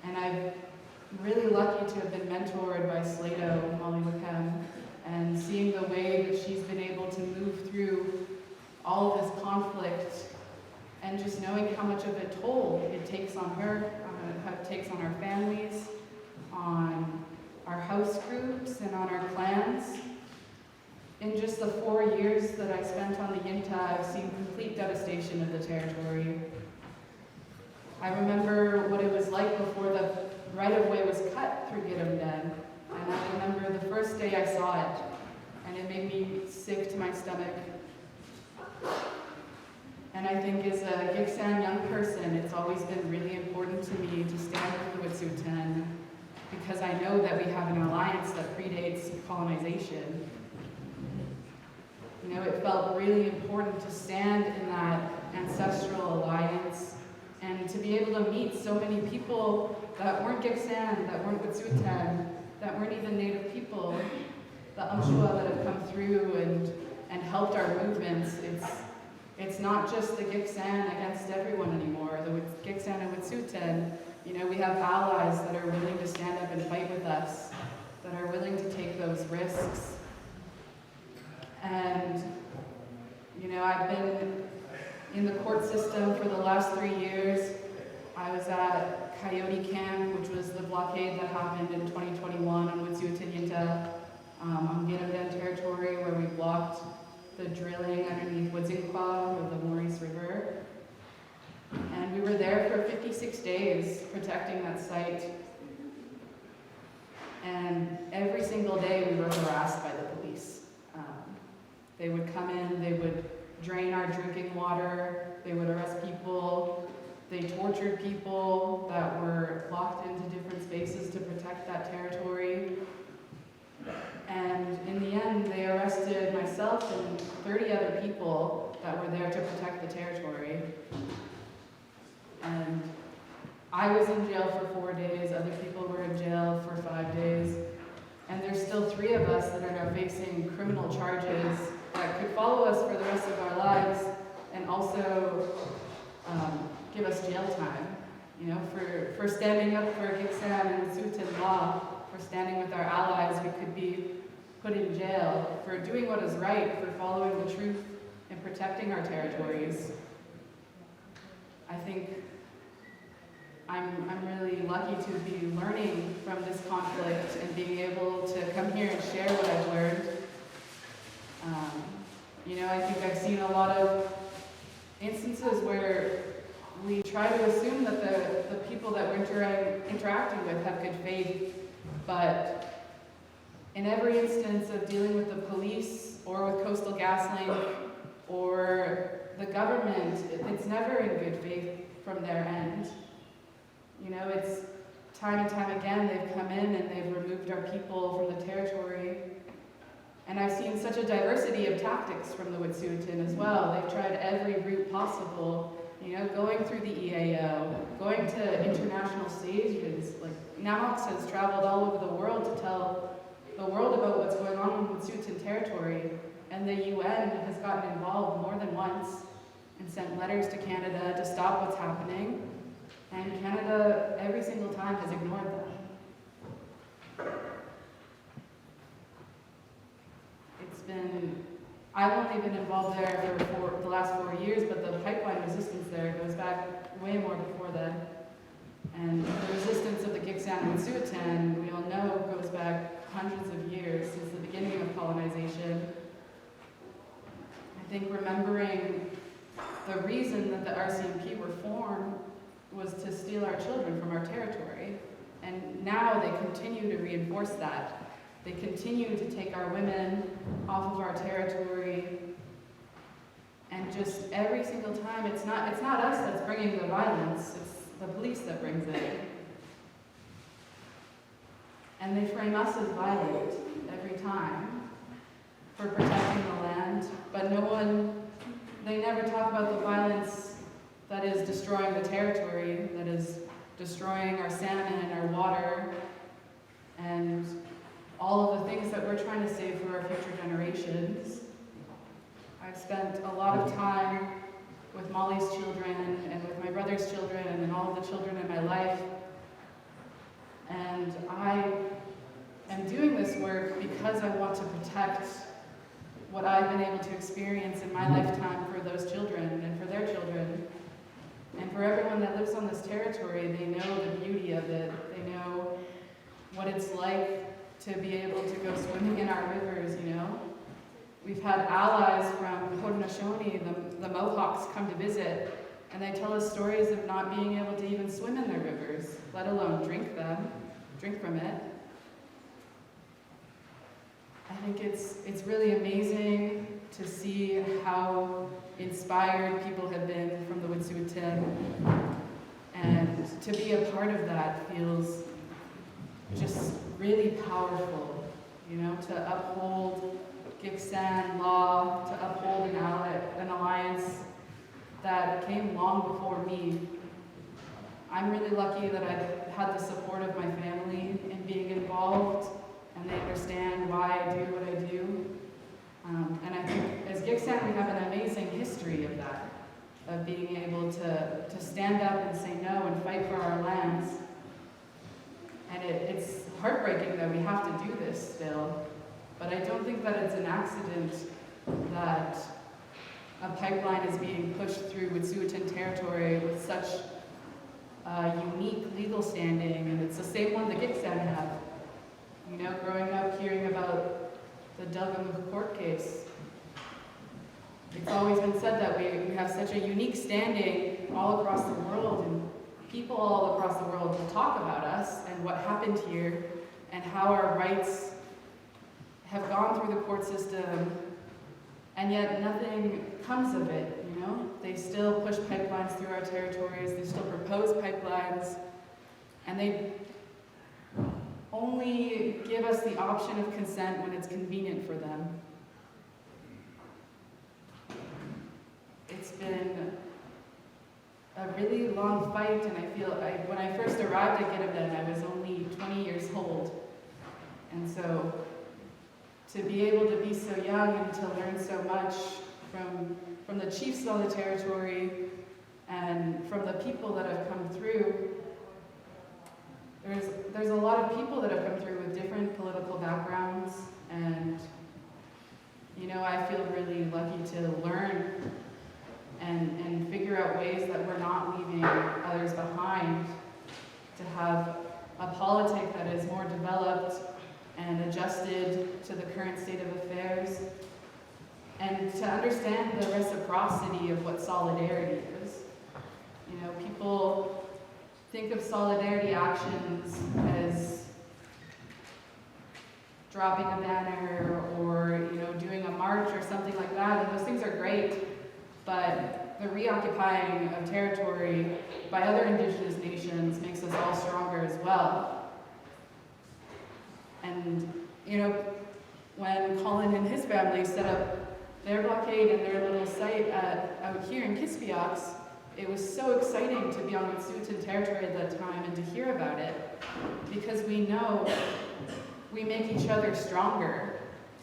And I've really lucky to have been mentored by Slato, Molly Wickham, and seeing the way that she's been able to move through all of this conflict, and just knowing how much of a toll it takes on her, how it takes on our families, on our house groups, and on our clans. In just the 4 years that I spent on the Yinta, I've seen complete devastation of the territory. I remember what it was like before the right-of-way was cut through Gitxsan, and I remember the first day I saw it, and it made me sick to my stomach. And I think as a Gitxsan young person, it's always been really important to me to stand with the Wet'suwet'en, because I know that we have an alliance that predates colonization. You know, it felt really important to stand in that ancestral alliance and to be able to meet so many people that weren't Gitxsan, that weren't Wet'suwet'en, that weren't even Native people, the Umshua that have come through and helped our movements. It's not just the Gitxsan against everyone anymore. The Gitxsan and Wet'suwet'en, you know, we have allies that are willing to stand up and fight with us, that are willing to take those risks. And, you know, I've been in the court system for the last 3 years. I was at Coyote Camp, which was the blockade that happened in 2021 on Wet'suwet'en Yinta, on Gitxsan territory, where we blocked the drilling underneath Wet'suwet'en of the Maurice River. And we were there for 56 days protecting that site. And every single day we were harassed by the police. They would come in, they would drain our drinking water, they would arrest people, they tortured people that were locked into different spaces to protect that territory. And in the end, they arrested myself and 30 other people that were there to protect the territory. And I was in jail for 4 days, other people were in jail for 5 days. And there's still 3 of us that are now facing criminal charges that could follow us for the rest of our lives and also give us jail time, you know, for standing up for Gitxsan and Wet'suwet'en law, for standing with our allies. We could be put in jail for doing what is right, for following the truth and protecting our territories. I think I'm really lucky to be learning from this conflict and being able to come here and share what I've learned. You know, I think I've seen a lot of instances where we try to assume that the people that we're interacting with have good faith, but in every instance of dealing with the police or with Coastal GasLink or the government, it's never in good faith from their end. You know, it's time and time again they've come in and they've removed our people from the territory. And I've seen such a diversity of tactics from the Wet'suwet'en as well. They've tried every route possible, you know, going through the EAO, going to international stages. Like, Namox has traveled all over the world to tell the world about what's going on in Wet'suwet'en territory. And the UN has gotten involved more than once and sent letters to Canada to stop what's happening. And Canada, every single time, has ignored them. I've only been involved there for the last 4 years, but the pipeline resistance there goes back way more before then. And the resistance of the Gitxsan and Wet'suwet'en, we all know, goes back hundreds of years, since the beginning of colonization. I think remembering the reason that the RCMP were formed was to steal our children from our territory. And now they continue to reinforce that. They continue to take our women off of our territory. And just every single time, it's not us that's bringing the violence, it's the police that brings it. And they frame us as violent every time for protecting the land, but they never talk about the violence that is destroying the territory, that is destroying our salmon and our water, and all of the things that we're trying to save for our future generations. I've spent a lot of time with Molly's children and with my brother's children and all of the children in my life. And I am doing this work because I want to protect what I've been able to experience in my lifetime for those children and for their children. And for everyone that lives on this territory, they know the beauty of it. They know what it's like to be able to go swimming in our rivers, you know? We've had allies from Haudenosaunee, the Mohawks, come to visit, and they tell us stories of not being able to even swim in their rivers, let alone drink from it. I think it's really amazing to see how inspired people have been from the Wet'suwet'en, and to be a part of that feels just really powerful, you know, to uphold Gitxsan law, to uphold an alliance that came long before me. I'm really lucky that I've had the support of my family in being involved, and they understand why I do what I do. And I think as Gitxsan, we have an amazing history of that, of being able to stand up and say no and fight for our lands. And it's heartbreaking that we have to do this still, but I don't think that it's an accident that a pipeline is being pushed through Wet'suwet'en territory with such a unique legal standing, and it's the same one the Gitxsan have. You know, growing up hearing about the Duggan court case, it's always been said that we have such a unique standing all across the world, and people all across the world will talk about us and what happened here and how our rights have gone through the court system, and yet nothing comes of it, you know? They still push pipelines through our territories, they still propose pipelines, and they only give us the option of consent when it's convenient for them. It's been a really long fight, and I feel when I first arrived at Gitxsan, I was only 20 years old. And so to be able to be so young and to learn so much from the chiefs on the territory and from the people that have come through, there's a lot of people that have come through with different political backgrounds, and you know, I feel really lucky to learn and figure out ways that we're not leaving others behind, to have a politic that is more developed and adjusted to the current state of affairs, and to understand the reciprocity of what solidarity is. You know, people think of solidarity actions as dropping a banner or, you know, doing a march or something like that, and those things are great, but the reoccupying of territory by other indigenous nations makes us all stronger as well. And, you know, when Kolin and his family set up their blockade and their little site out here in Kispiox, it was so exciting to be on Wet'suwet'en territory at that time and to hear about it, because we know we make each other stronger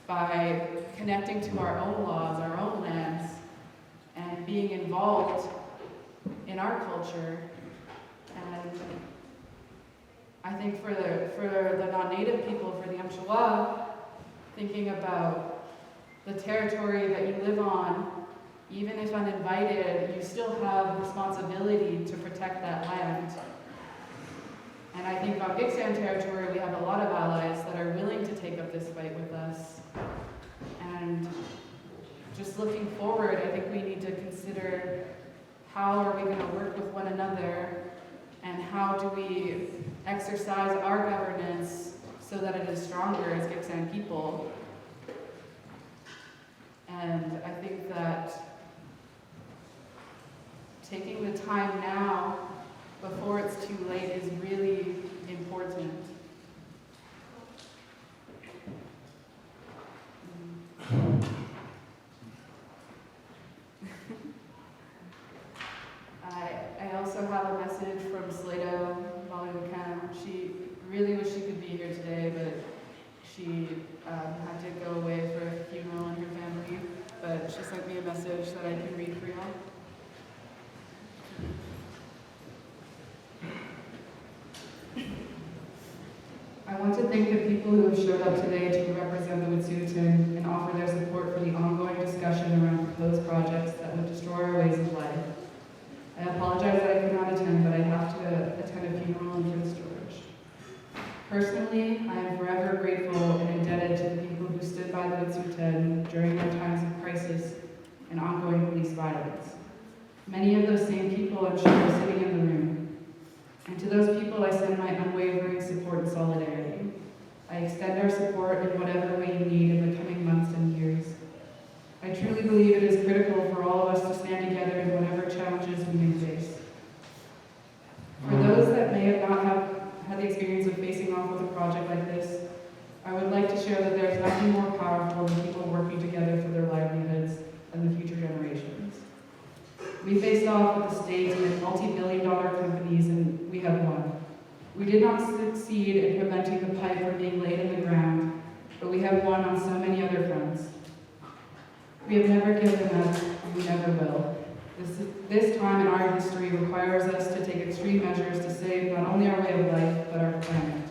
by connecting to our own laws, our own lands, and being involved in our culture. And I think for the non-native people, for the Amchawa, thinking about the territory that you live on, even if uninvited, you still have responsibility to protect that land. And I think on Gitxsan territory, we have a lot of allies that are willing to take up this fight with us. And just looking forward, I think we need to consider how are we going to work with one another, and how do we exercise our governance so that it is stronger as Gitxsan people. And I think that taking the time now, before it's too late, is really important. I also have a message from Slato Malukan. She really wished she could be here today, but she had to go away for a funeral in her family. But she sent me a message that I can read for y'all. to thank the people who have showed up today to represent the Wet'suwet'en and offer their support for the ongoing discussion around proposed projects that would destroy our ways of life. I apologize that I could not attend, but I have to attend a funeral in Prince George. Personally, I am forever grateful and indebted to the people who stood by the Wet'suwet'en during their times of crisis and ongoing police violence. Many of those same people I'm sure are sitting in the room. And to those people, I send my unwavering support and solidarity. I extend our support in whatever way you need in the coming months and years. I truly believe it is critical for all of us to stand together in whatever challenges we may face. For those that may have not had the experience of facing off with a project like this, I would like to share that there is nothing more powerful than people working together for their livelihoods and the future generations. We faced off with the state and multi-billion-dollar companies, and we have won. We did not succeed in preventing the pipe from being laid in the ground, but we have won on so many other fronts. We have never given up, and we never will. This time in our history requires us to take extreme measures to save not only our way of life, but our planet,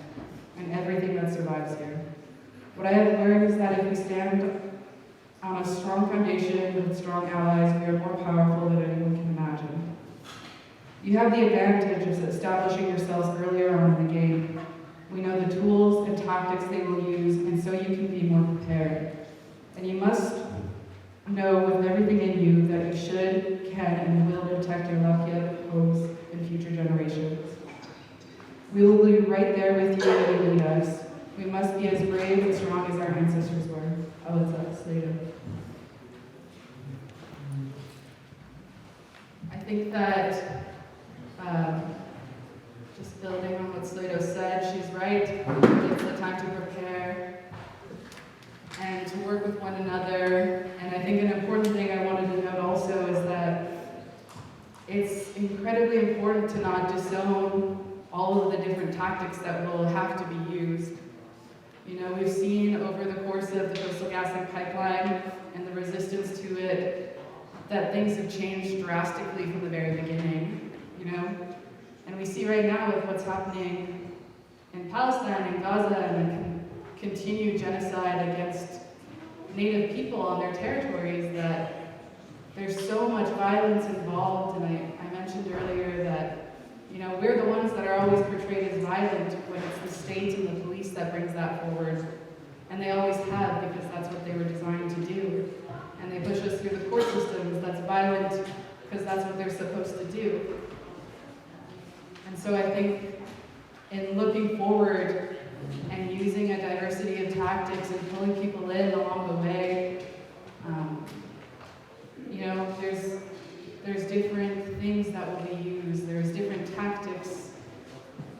and everything that survives here. What I have learned is that if we stand on a strong foundation with strong allies, we are more powerful than anyone can imagine. You have the advantage of establishing yourselves earlier on in the game. We know the tools and tactics they will use, and so you can be more prepared. And you must know with everything in you that you should, can, and will protect your Lafayette homes in future generations. We will be right there with you when you lead us. We must be as brave and strong as our ancestors were. I will tell us later. I think that just building on what Slato said, she's right. It's the time to prepare and to work with one another. And I think an important thing I wanted to note also is that it's incredibly important to not disown all of the different tactics that will have to be used. You know, we've seen over the course of the Coastal GasLink pipeline and the resistance to it that things have changed drastically from the very beginning, you know? And we see right now with what's happening in Palestine and Gaza and the continued genocide against Native people on their territories that there's so much violence involved. And I mentioned earlier that, you know, we're the ones that are always portrayed as violent when it's the state and the police that brings that forward. And they always have, because that's what they were designed to do. And they push us through the court systems that's violent because that's what they're supposed to do. And so I think in looking forward and using a diversity of tactics and pulling people in along the way, you know, there's different things that will be used. There's different tactics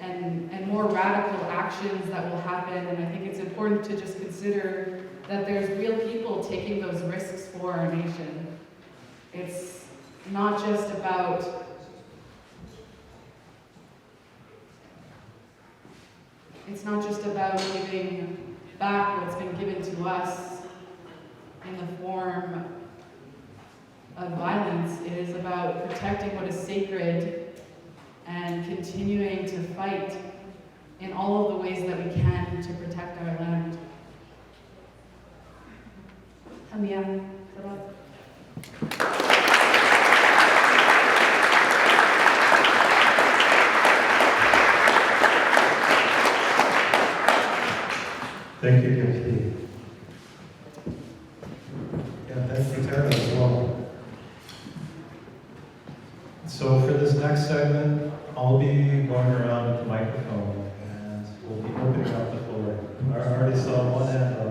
and more radical actions that will happen. And I think it's important to just consider that there's real people taking those risks for our nation. It's not just about giving back what's been given to us in the form of violence. It is about protecting what is sacred and continuing to fight in all of the ways that we can to protect our land. Thank you, Gitxsan. Yeah, thank you, Tara, as well. So for this next segment, I'll be going around with the microphone and we'll be opening up the floor. I already saw one hand up.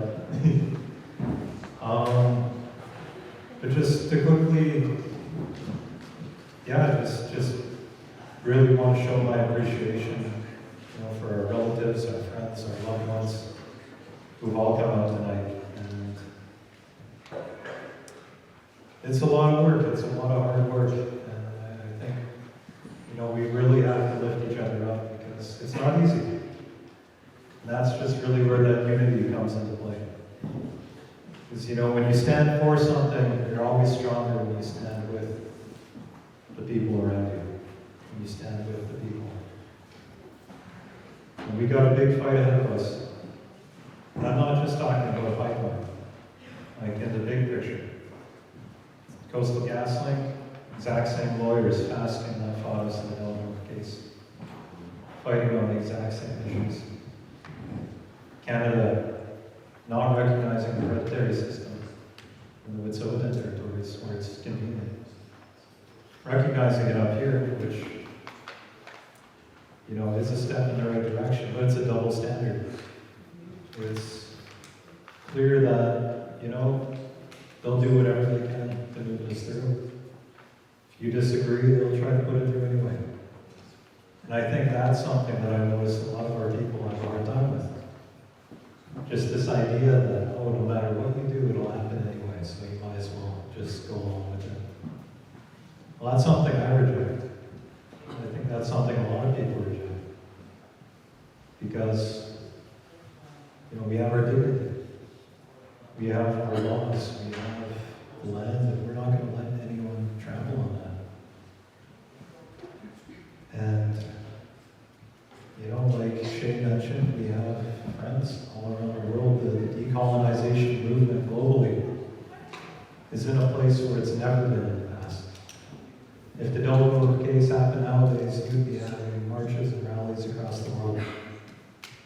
But just to quickly, just really want to show my appreciation, you know, for our relatives, our friends, our loved ones who've all come out tonight. And it's a lot of work. It's a lot of hard work. And I think, you know, we really have to lift each other up because it's not easy. And that's just really where that unity comes into play. Because, you know, when you stand for something, you're always stronger when you stand with the people around you. When you stand with the people. And we got a big fight ahead of us. exact same lawyers fasting that fought us in the Delaware case, fighting on the exact same issues. Canada not recognizing the hereditary system in the Wet'suwet'en territories where it's convenient. Recognizing it up here, which, you know, is a step in the right direction, but it's a double standard. It's clear that, you know, they'll do whatever they can to move this through. If you disagree, they'll try to put it through anyway. And I think that's something that I noticed a lot of our people have a hard time with. Just this idea that, oh, no matter what you do, it'll happen anyway, so you might as well just go along with it. Well, that's something I reject. I think that's something a lot of people reject. Because, you know, we have our dignity. We have our laws. We have the land, and we're not going to let anyone trample on that. And, you know, like Shay mentioned, we have friends all around the world. The decolonization movement globally is in a place where it's never been in the past. If the Delaware case happened nowadays, you'd be having marches and rallies across the world.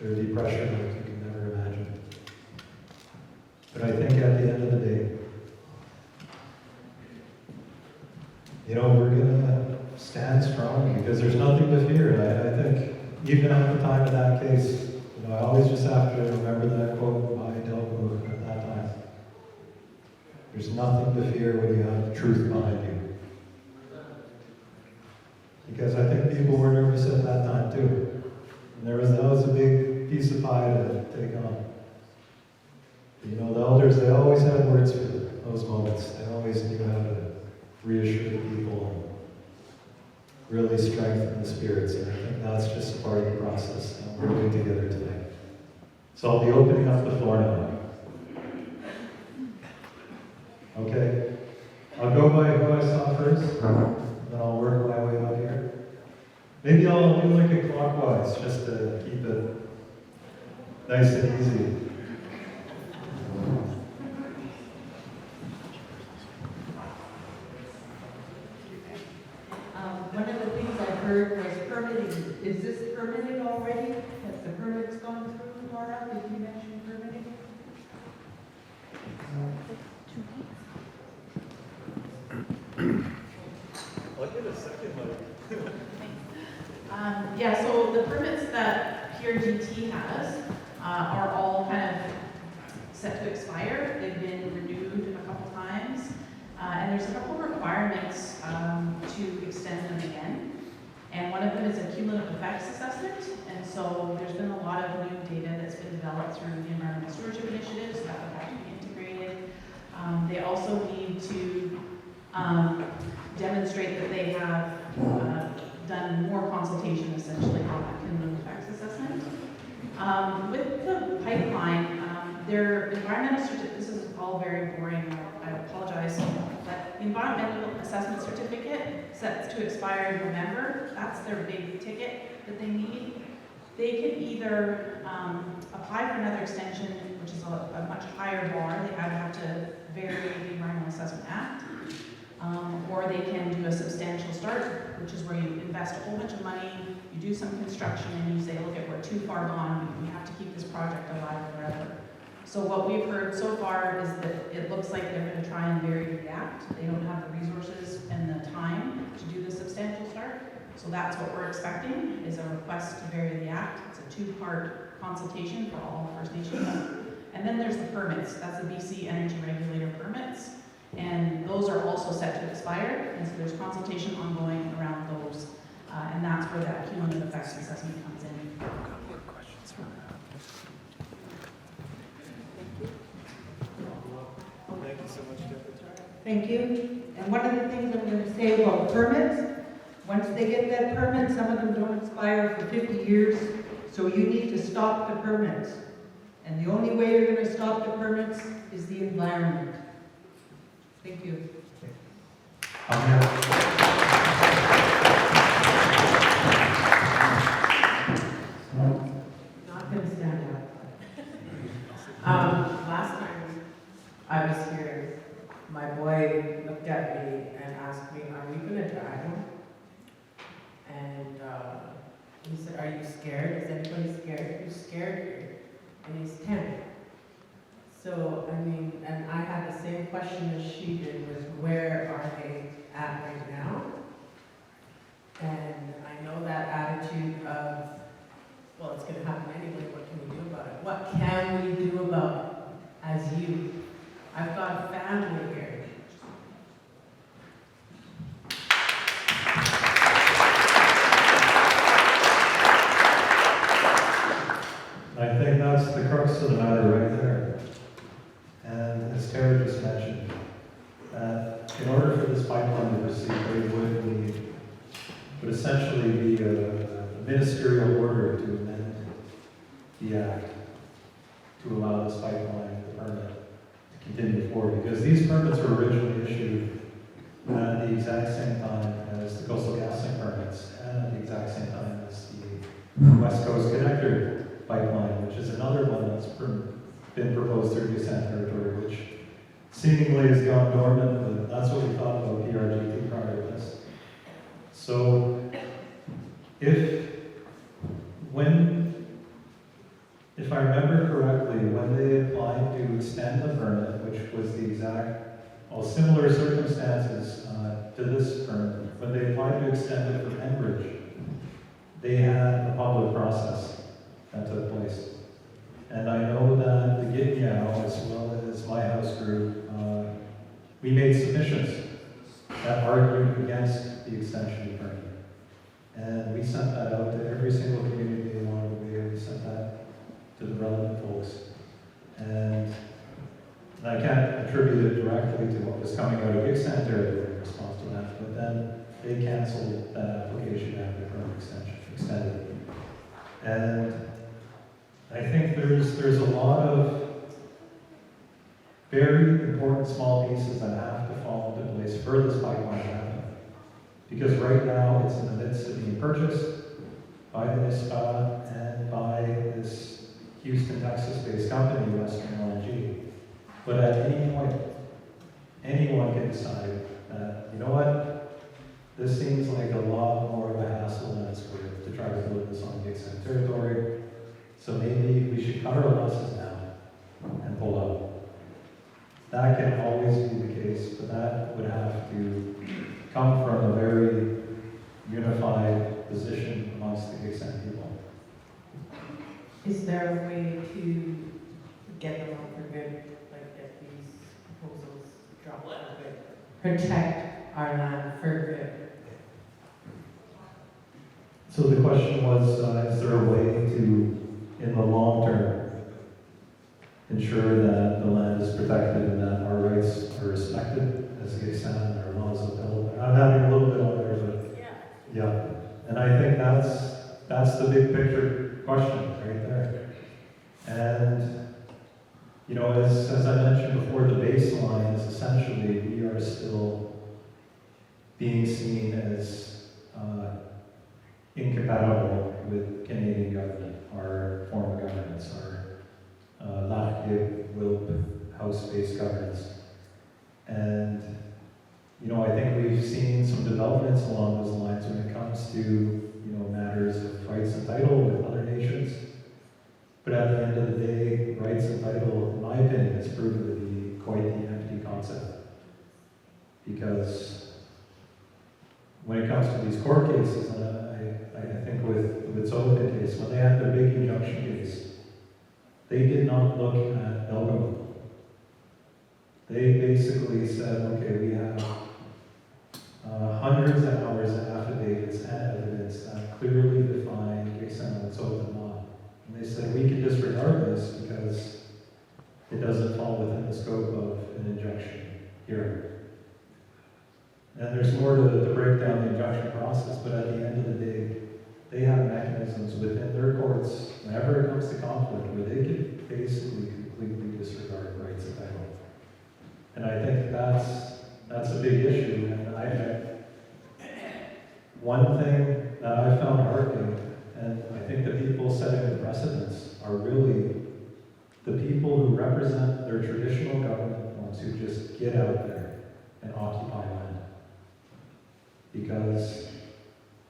There'd be pressure like you can never imagine. But I think at the end of the day, you know, we're going to stand strong because there's nothing to fear. And I think even at the time of that case, you know, I always just have to remember that quote by Delaware at that time. There's nothing to fear when you have the truth behind you. Because I think people were nervous at that time too. And that was a big piece of pie to take on. You know, the elders, they always had words for those moments. They always knew how to reassure the people and really strengthen the spirits. And I think that's just a part of the process that we're doing together today. So I'll be opening up the floor now. Okay. I'll go by who I saw first, and then I'll work my way up here. Maybe I'll do like a clockwise, just to keep it nice and easy. One of the things I heard was permitting. Is this permitted already? Has the permits gone through, Laura? Did you mention permitting? I'll get a second mic. Yeah, so the permits that PRGT has are all kind of set to expire. They've been renewed a couple times. And there's a couple of requirements to extend them again. And one of them is a cumulative effects assessment. And so there's been a lot of new data that's been developed through the environmental stewardship initiatives that would have to be integrated. They also need to demonstrate that they have done more consultation essentially on that cumulative effects assessment. With the pipeline, their environmental certificate, this is all very boring, I apologize, but the environmental assessment certificate sets to expire in November. That's their big ticket that they need. They can either apply for another extension, which is a much higher bar. They either have to vary the Environmental Assessment Act, or they can do a substantial start, which is where you invest a whole bunch of money, you do some construction, and you say, look, we're too far gone, we have to keep this project alive forever. So what we've heard so far is that it looks like they're going to try and vary the act. They don't have the resources and the time to do the substantial start. So that's what we're expecting, is a request to vary the act. It's a two-part consultation for all First Nations. And then there's the permits. That's the BC Energy Regulator permits. And those are also set to expire. And so there's consultation ongoing around those. And that's where that cumulative effects assessment comes in. Thank you so much, Jeff. Thank you. And one of the things I'm going to say about permits, once they get that permit, some of them don't expire for 50 years, so you need to stop the permits. And the only way you're going to stop the permits is the environment. Thank you. Not going to stand up. Last time I was here, my boy looked at me and asked me, "Are we gonna drag him?" And he said, "Are you scared? Is anybody scared? Who's scared here?" And he's 10. So, I mean, and I had the same question as she did, was where are they at right now? And I know that attitude of, well, it's gonna happen anyway, what can we do about it? What can we do about it as youth? I've got a family here. I think that's the crux of the matter right there. And as Tara just mentioned, that in order for this pipeline to proceed, they would essentially be a ministerial order to amend the act to allow this pipeline, the permit, to continue forward. Because these permits were originally issued at the exact same time as the coastal gasing permits and at the exact same time as the West Coast Connector pipeline, which is another one that's been proposed through Gitxsan territory, which seemingly has gone dormant, but that's what we thought about PRGT prior to this. So, if I remember correctly, when they applied to extend the permit, which was the exact, similar circumstances to this permit, when they applied to extend it for Enbridge, they had a public process that took place. And I know that the Gitxsan, as well as my house group, we made submissions that argued against the extension of permit. And we sent that out to every single community along the way. We sent that to the relevant folks. And I can't attribute it directly to what was coming out of Gitxsan territory in response to that, but then they canceled that application after the permit extension extended. And I think there's a lot of very important small pieces that have to fall into place for this pipeline to happen. Because right now it's in the midst of being purchased by the NISPA and by this Houston, Texas-based company, Western LNG. But at any point, anyone can decide that, you know what, this seems like a lot more of a hassle than it's worth to try to build this on Gitxsan territory. So maybe we should cut our losses now and pull out. That can always be the case, but that would have to come from a very unified position amongst the Gitxsan people. Is there a way to get them on for good, like get these proposals dropped for good? Protect our land for good. So the question was, is there a way to, in the long term, ensure that the land is protected and that our rights are respected as Gitxsan, our laws upheld? I'm having a little bit on there, but yeah. And I think that's the big picture question right there. And, you know, as I mentioned before, the baseline is essentially we are still being seen as incompatible with Canadian government, our form of governance, our Lac-Gib, WILP, house-based governance. And, you know, I think we've seen some developments along those lines when it comes to, you know, matters of rights and title with other nations. But at the end of the day, rights and title, in my opinion, has proven to be quite the empty concept. Because when it comes to these court cases, and I think with Sullivan case, when they had their big injunction case, they did not look at Belgium. They basically said, okay, we have hundreds of hours of affidavits and evidence that clearly define Gitxsan and Sullivan law. And they said, we can disregard this because it doesn't fall within the scope of an injunction hearing. And there's more to break down the injunction process, but at the end of the day, they have mechanisms within their courts, whenever it comes to conflict, where they can basically completely disregard rights and title. And I think that's a big issue. And one thing that I found heartening, and I think the people setting the precedents are really the people who represent their traditional government ones who just get out there occupy land. Because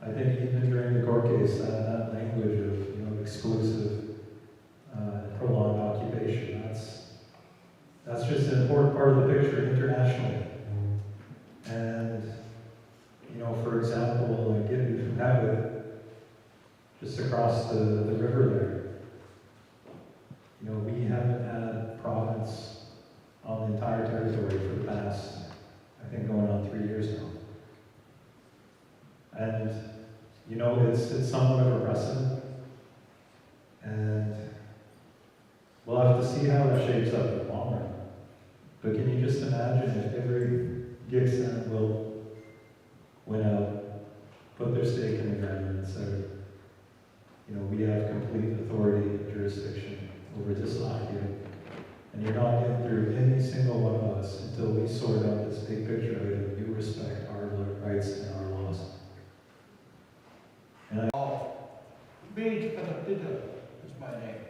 I think even during the court case, that language of, exclusive, prolonged occupation, that's just an important part of the picture internationally. And, for example, like in Newfoundland, just across the river there, we haven't had province on the entire territory for the past, I think, going on 3 years now. And, it's somewhat of a precedent. And we'll have to see how that shapes up in the long run. But can you just imagine if every Gitxsan went out, put their stake in the ground and said, we have complete authority and jurisdiction over this lot here. And you're not getting through any single one of us until we sort out this big picture of it, and you respect our rights and our laws. Beach Pedapita is my name.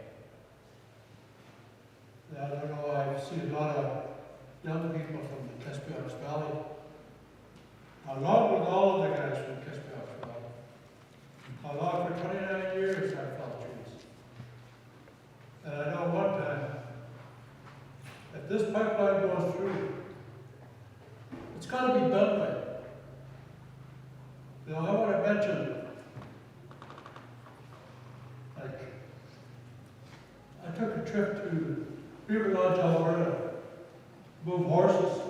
I don't know, I've seen a lot of young people from the Kispiox Valley, along with all of the guys from Kispiox Valley. Along for 29 years I felt trees. And I know one time, if this pipeline goes through, it's got to be done right. I want to mention, I took a trip to Beaver Lodge, Alberta, move horses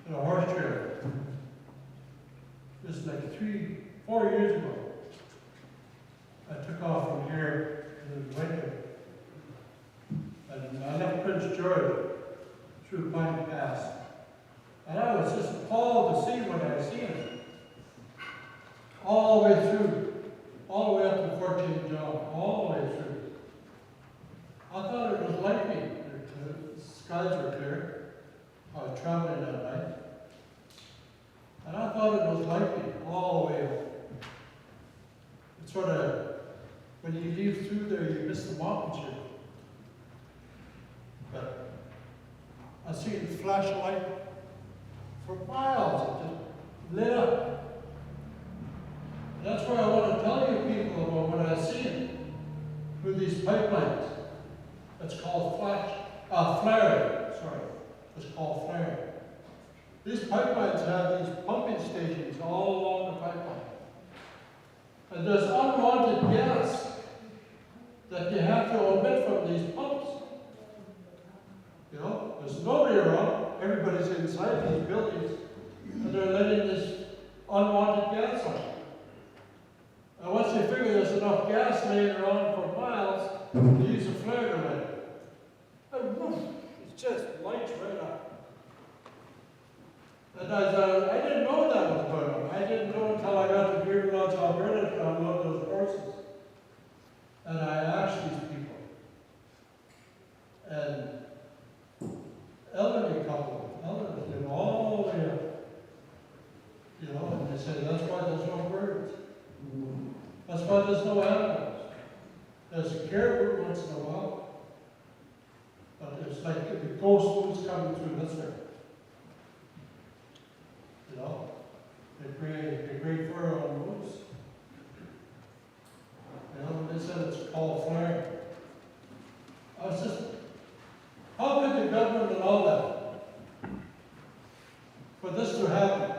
in a horse trailer. This is like 4 years ago. I took off from here in the winter. And I left Prince George through Pine Pass. And I was just appalled to see what I seen it. All the way through, all the way up to 14 John, all the way through. I thought it was lightning. The skies were clear. I was traveling that night. And I thought it was lightning all the way up. It's sort of, when you leave through there, you miss the mountains here. But I seen flashlight for miles. It just lit up. That's why I want to tell you people about what I seen through these pipelines. It's called flaring. Sorry, it's called flaring. These pipelines have these pumping stations all along the pipeline. And there's unwanted gas that you have to omit from these pumps. There's nobody around. Everybody's inside these buildings, and they're letting this unwanted gas on. And once you figure there's enough gas laying around for miles, you use a flare to light it. And woof, it just lights right up. And I didn't know that was going on. I didn't know until I got to Beaver Lodge, Alberta, to unload those horses. And I asked these people. And elderly couple, live all the way up. And they say, that's why there's no birds. That's why there's no animals. There's a caribou once in a while. But it's like the ghost moves coming through this way. They great fur on the moose. They said it's called flaring. I was just, how could the government allow that? For this to happen?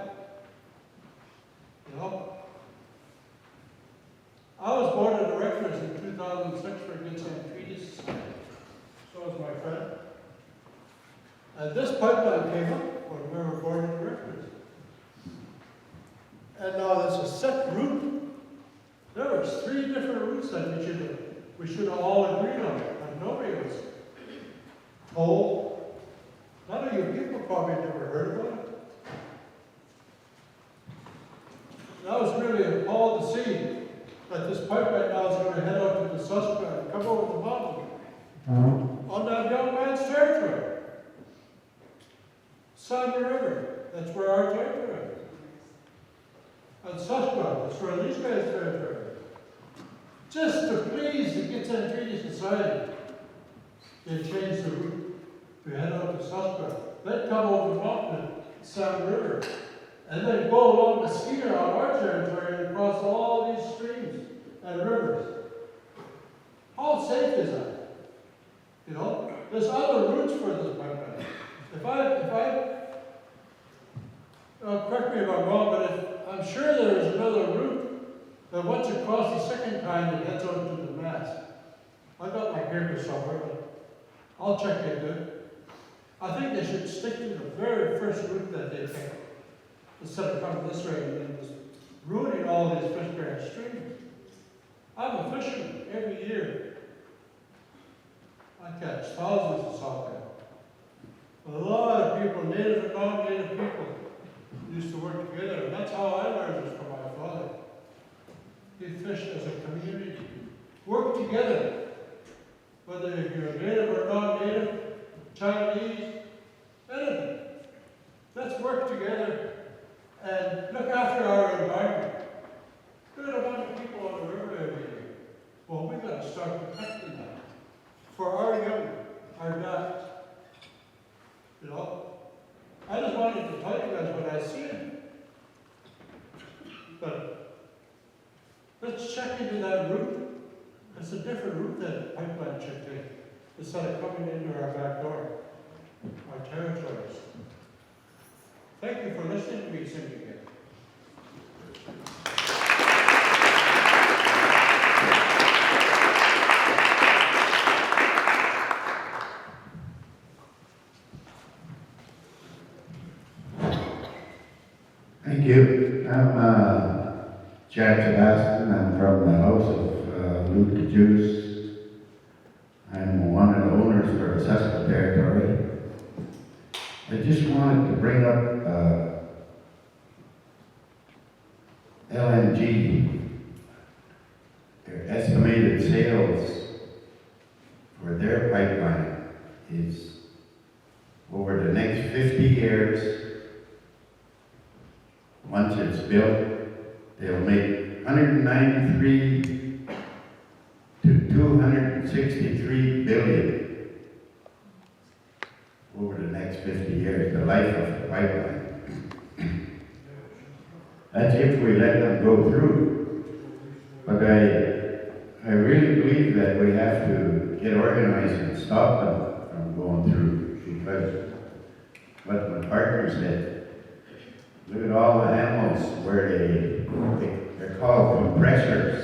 I was board of directors in 2006 for Gitxsan Treaty Society. So was my friend. And this pipeline came up when we were board of directors. And now there's a set route. There was 3 different routes that we should have all agreed on, but nobody was told. None of you people probably never heard about it. And I was really appalled to see that this pipeline now is going to head out to the Susquehanna and come over the mountain on that young man's territory. Samuel River, that's where our territory is. And Susquehanna, that's where these guys' territory is. Just to please the Gitxsan Treaty Society, they changed the route to head out to Susquehanna. they'd come over the mountain at Sam River, and they'd go along the ski on our territory and cross all these streams and rivers. How safe is that? You know, there's other routes for this pipeline. Correct me if I'm wrong, but I'm sure there's another route that once you cross the second time, it heads out to the Mass. I got my papers somewhere, but I'll check into it. I think they should stick to the very first route that they take, instead of coming this way and then just ruining all these fish-bearing streams. I'm a fisherman every year. I catch thousands of saltwater. A lot of people, native and non-native people, used to work together, and that's how I learned this from my father. He fished as a community. Work together. Whether you're native or non-native, Chinese, anything. Let's work together and look after our environment. Look at the amount of people on the river every year. Well, we've got to start protecting that for our young, our dads. You know? I just wanted to tell you guys what I seen. But let's check into that route. It's a different route that pipeline should take, instead of coming into our back door, our territories. Thank you for listening to me sing again. Thank you. I'm Jack Sebastian. I'm from the house of Luke the Juice. I'm one of the owners for the Saskatchewan territory. I just wanted to bring up LNG. Their estimated sales for their pipeline is over the next 50 years. Once it's built, they'll make 193 to 263 billion over the next 50 years, the life of the pipeline. That's if we let them go through. But I really believe that we have to get organized and stop them from going through, because what my partner said, look at all the animals where they're called compressors,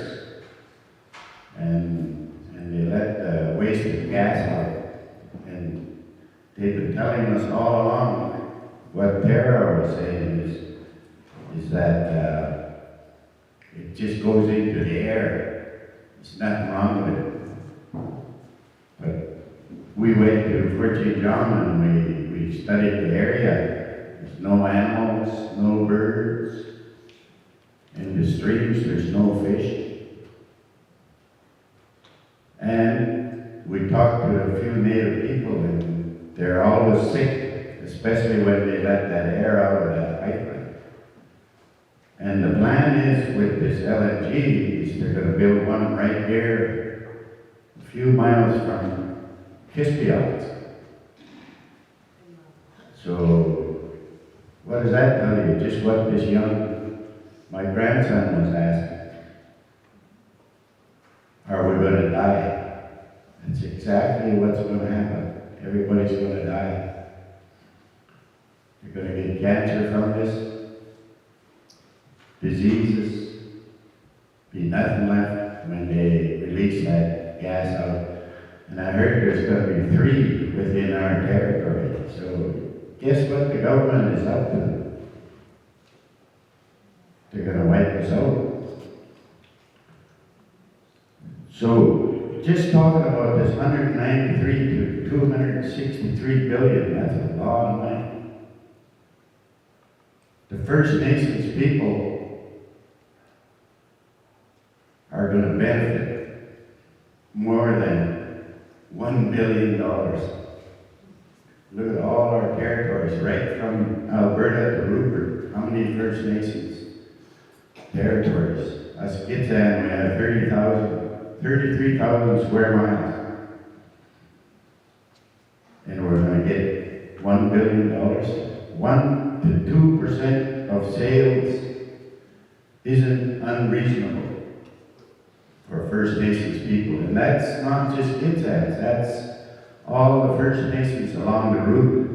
and they let the waste of gas out. And they've been telling us all along, what Tara was saying is that it just goes into the air. There's nothing wrong with it. But we went to Fort St. John and we studied the area. There's no animals, no birds. In the streams, there's no fish. And we talked to a few native people, and they're always sick, especially when they let that air out of that pipeline. And the plan is, with this LNG, is they're going to build one right here, a few miles from Kispiox. So, what does that tell you? Just what this my grandson was asking. Are we going to die? That's exactly what's going to happen. Everybody's going to die. You're going to get cancer from this, diseases, be nothing left when they release that gas out. And I heard there's going to be 3 within our territory. So guess what the government is up to? They're going to wipe us out. So, just talking about this 193 to 263 billion, that's a lot of money. The First Nations people are going to benefit more than $1 billion. Look at all our territories, right from Alberta to Rupert. How many First Nations territories? Us Gitxsan, we have 33,000 square miles. And we're going to get $1 $1 billion. 1 to 2% of sales isn't unreasonable for First Nations people. And that's not just Gitxsan, that's all the First Nations along the route.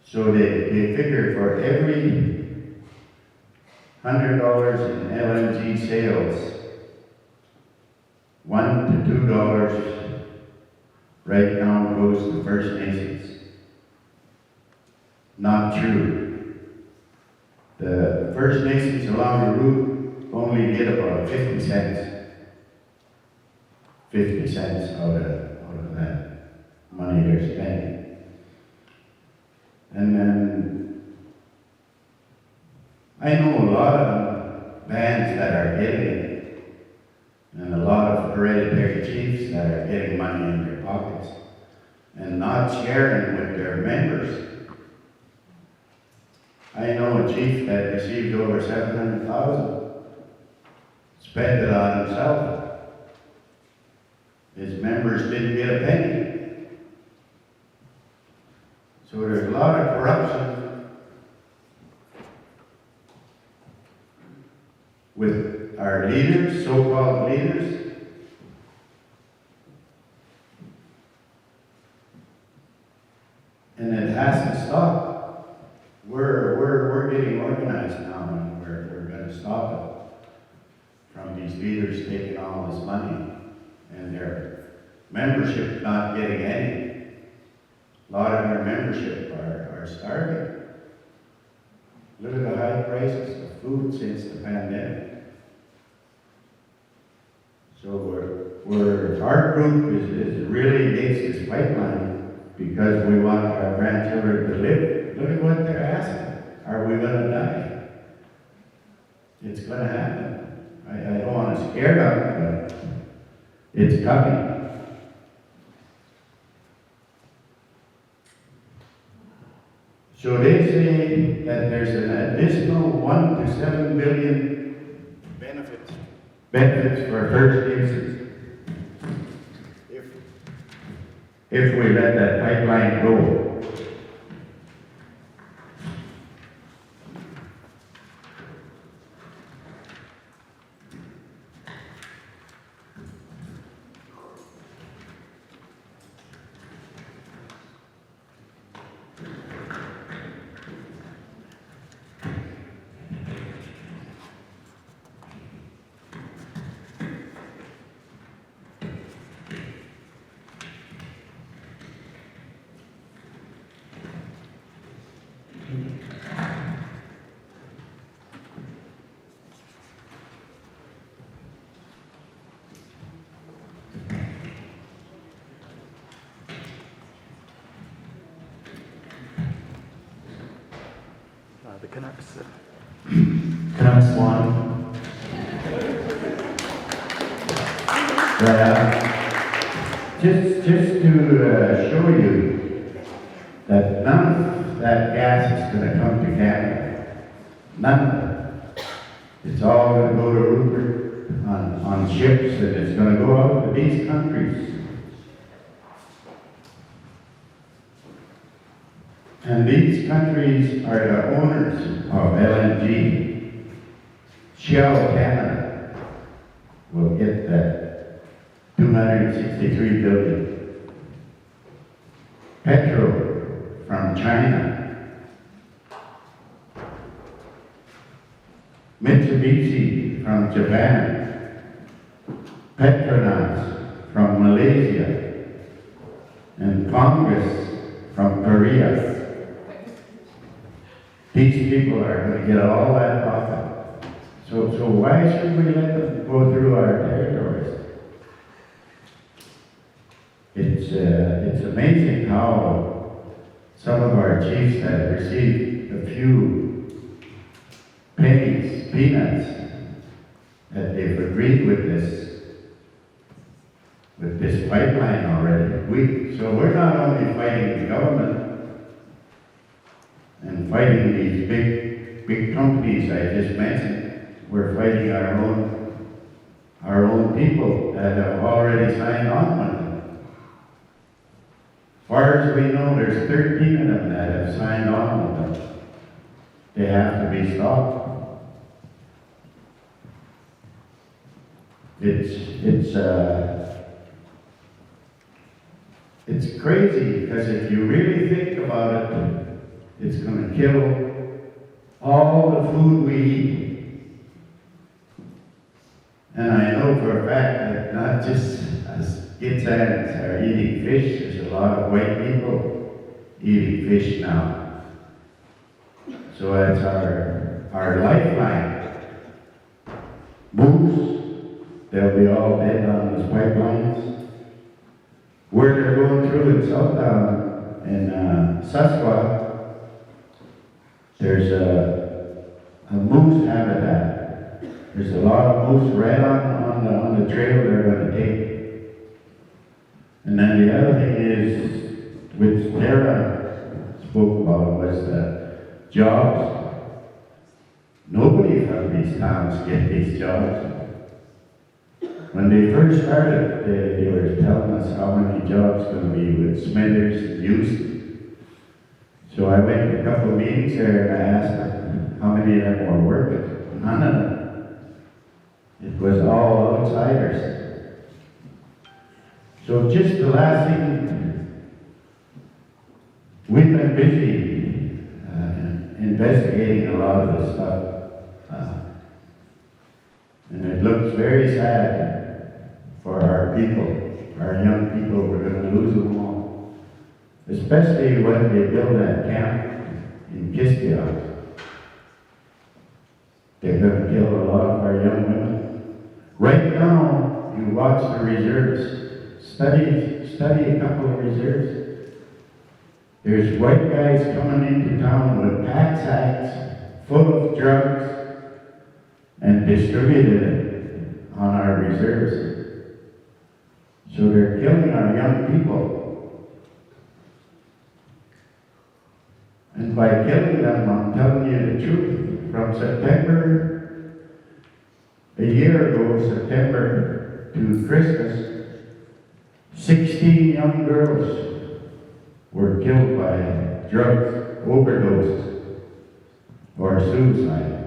So they figure for every $100 in LNG sales, $1 to $2 right now goes to First Nations. Not true. The First Nations along the route only get about 50 cents. 50 cents out of that money they're spending. And then I know a lot of bands that are getting it, and a lot of hereditary chiefs that are getting money in their pockets and not sharing with their members. I know a chief that received over $700,000, spent it on himself. His members didn't get a penny. So there's a lot of corruption with our leaders, so-called leaders. And it has to stop. We're getting organized now, and we're going to stop it from these leaders taking all this money and their membership not getting any. A lot of our membership are starving. Look at the high prices of food since the pandemic. So our group is really against this pipeline because we want our grandchildren to live. Look at what they're asking. Are we going to die? It's going to happen. I don't want to scare them, but it's coming. So they say that there's an additional 1 to 7 billion benefits for First Nations if we let that pipeline go. The Canucks won. Just to show you that none of that gas is going to come to Canada. None of it. It's all going to go to Rupert on ships, and it's going to go out to these countries. And these countries are the owners of LNG. Shell Canada will get that $263 billion. Petro from China. Mitsubishi from Japan. Petronas from Malaysia. And Congress from Korea. These people are going to get all that profit. So why should we let them go through our territories? It's amazing how some of our chiefs have received a few pennies, peanuts, that they've agreed with this pipeline already. So we're not only fighting the government and fighting these big companies I just mentioned, we're fighting our own our own people that have already signed on with them. As far as we know, there's 13 of them that have signed on with them. They have to be stopped. It's crazy, because if you really think about it, it's going to kill all the food we eat. And I know for a fact that not just us Gitxsans are eating fish, there's a lot of white people eating fish now. So that's our lifeline. Moose, they'll be all dead on these pipelines. Where they're going through in Southdown, in Saskwa, there's a moose habitat. There's a lot of moose right on the trail they're going to take. And then the other thing is, which Tara spoke about, was the jobs. Nobody from these towns get these jobs. When they first started, they were telling us how many jobs going to be with Smithers and Houston. So I went to a couple of meetings there and I asked them how many of them were working. None of them. It was all outsiders. So just the last thing, we've been busy investigating a lot of this stuff. And it looks very sad for our people, our young people. We're going to lose them all. Especially when they build that camp in Kispiox. They're going to kill a lot of our young women. Right now, you watch the reserves. Study a couple of reserves. There's white guys coming into town with pack sacks full of drugs and distributed it on our reserves. So they're killing our young people. And by killing them, I'm telling you the truth. From September, a year ago, September to Christmas, 16 young girls were killed by drug overdoses or suicide.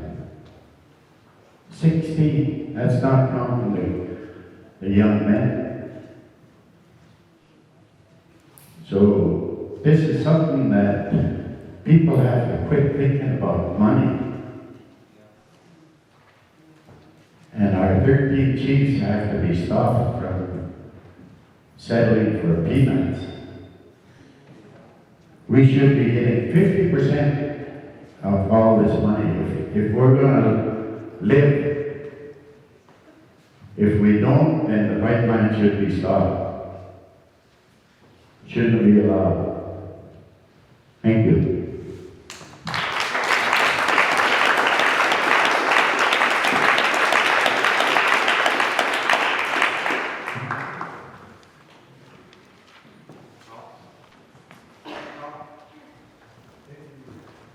16. That's not counting the young men. So this is something that people have to quit thinking about money. And our 13 chiefs have to be stopped from settling for peanuts. We should be getting 50% of all this money. If we're going to live. If we don't, then the pipeline should be stopped. Shouldn't be allowed. Thank you.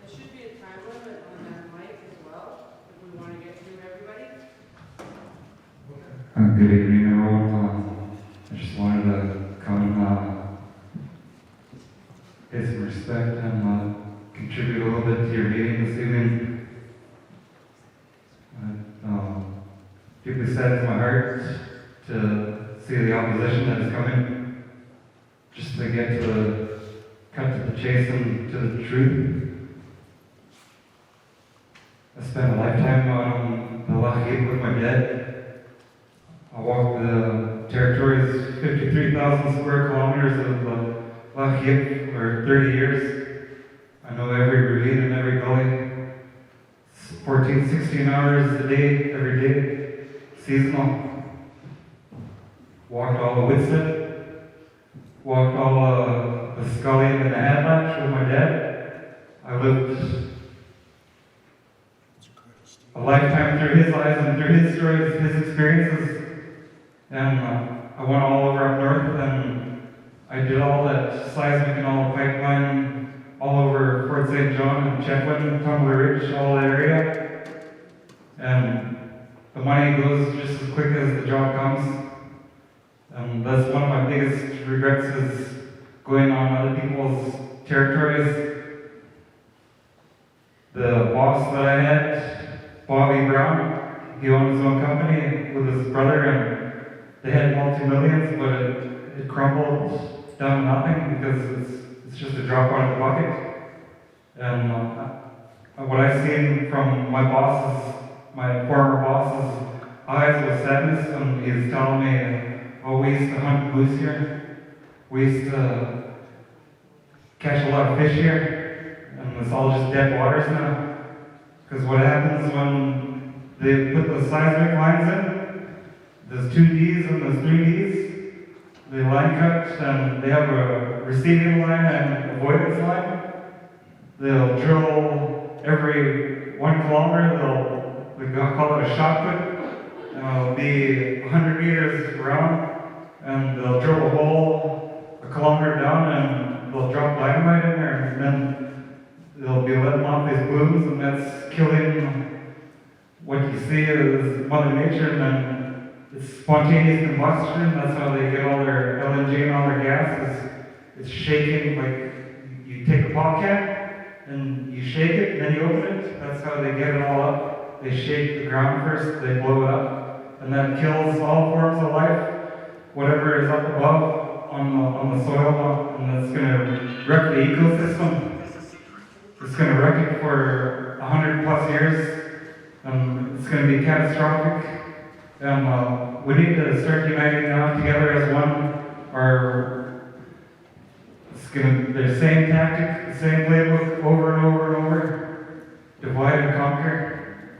There should be a time limit on that mic as well, if we want to get through everybody. Good evening, everyone. I just wanted to come and pay some respect and contribute a little bit to your meeting this evening. Deeply saddens my heart to see the opposition that is coming, just to get to the cut to the chase and to the truth. I spent a lifetime on the Loch Heap with my dad. I walked the territories, 53,000 square kilometers of Loch Heap for 30 years. I know every ravine and every gully. 14, 16 hours a day, every day, seasonal. Walked all the Whitstead. Walked all the Scullion and the Hadlatch with my dad. I lived a lifetime through his eyes and through his stories, his experiences. And I went all over up north and I did all that seismic and all the pipeline all over Fort St. John and Chetwynd, Tumbler Ridge, all that area. And the money goes just as quick as the job comes. And that's one of my biggest regrets is going on other people's territories. The boss that I had, Bobby Brown, he owned his own company with his brother, and they had multi-millions, but it crumbled down to nothing because it's just a drop out of the bucket. And what I've seen from my former boss's eyes was sadness, and he's telling me, oh, we used to hunt moose here. We used to catch a lot of fish here, and it's all just dead waters now. Because what happens when they put the seismic lines in, there's 2Ds and there's 3Ds. They line cut, and they have a receiving line and avoidance line. They'll drill every 1 kilometer, they call it a shot put, and it'll be 100 meters around, and they'll drill a hole 1 kilometer down, and they'll drop dynamite in there, and then they'll be letting off these blooms, and that's killing what you see as Mother Nature, and then it's spontaneous combustion. That's how they get all their LNG and all their gas. It's shaking, like you take a pop can and you shake it and then you open it. That's how they get it all up. They shake the ground first, they blow it up, and that kills all forms of life. Whatever is up above on the soil, and that's going to wreck the ecosystem. It's going to wreck it for 100 plus years, and it's going to be catastrophic. And we need to start uniting now together as one. The same tactic, the same playbook over and over and over. Divide and conquer.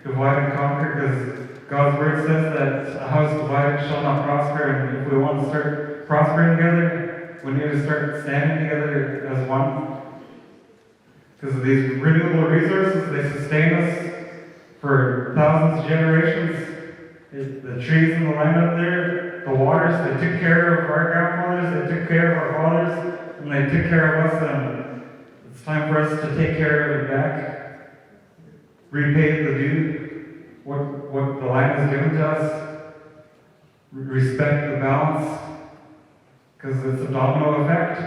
Divide and conquer, because God's word says that a house divided shall not prosper, and if we want to start prospering together, we need to start standing together as one. Because these renewable resources, they sustain us for thousands of generations. The trees in the land up there, the waters, they took care of our grandfathers, they took care of our fathers, and they took care of us, and it's time for us to take care of it back. Repay the due, what the land has given to us. Respect the balance, because it's a domino effect.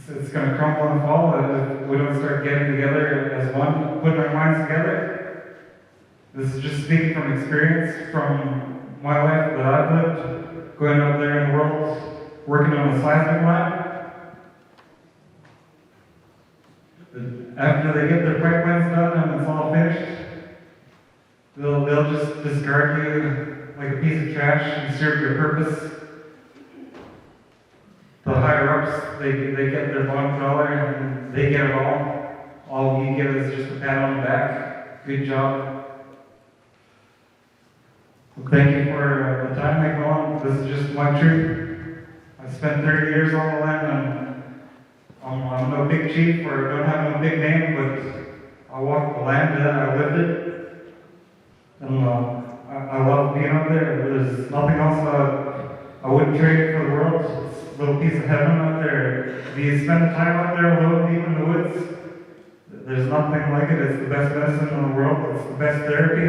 It's going to crumble and fall if we don't start getting together as one, putting our minds together. This is just speaking from experience, from my life that I've lived, going out there in the world, working on a seismic line. After they get their pipelines done and it's all finished, they'll just discard you like a piece of trash and serve your purpose. The higher-ups, they get their bottom dollar and they get it all. All you get is just a pat on the back. Good job. Thank you for the time they go on. This is just my truth. I spent 30 years on the land, and I'm no big chief or don't have no big name, but I walked the land and I lived it. And I love being up there. There's nothing else I wouldn't trade for the world. It's a little piece of heaven up there. If you spend the time up there alone, deep in the woods, there's nothing like it. It's the best medicine in the world. It's the best therapy.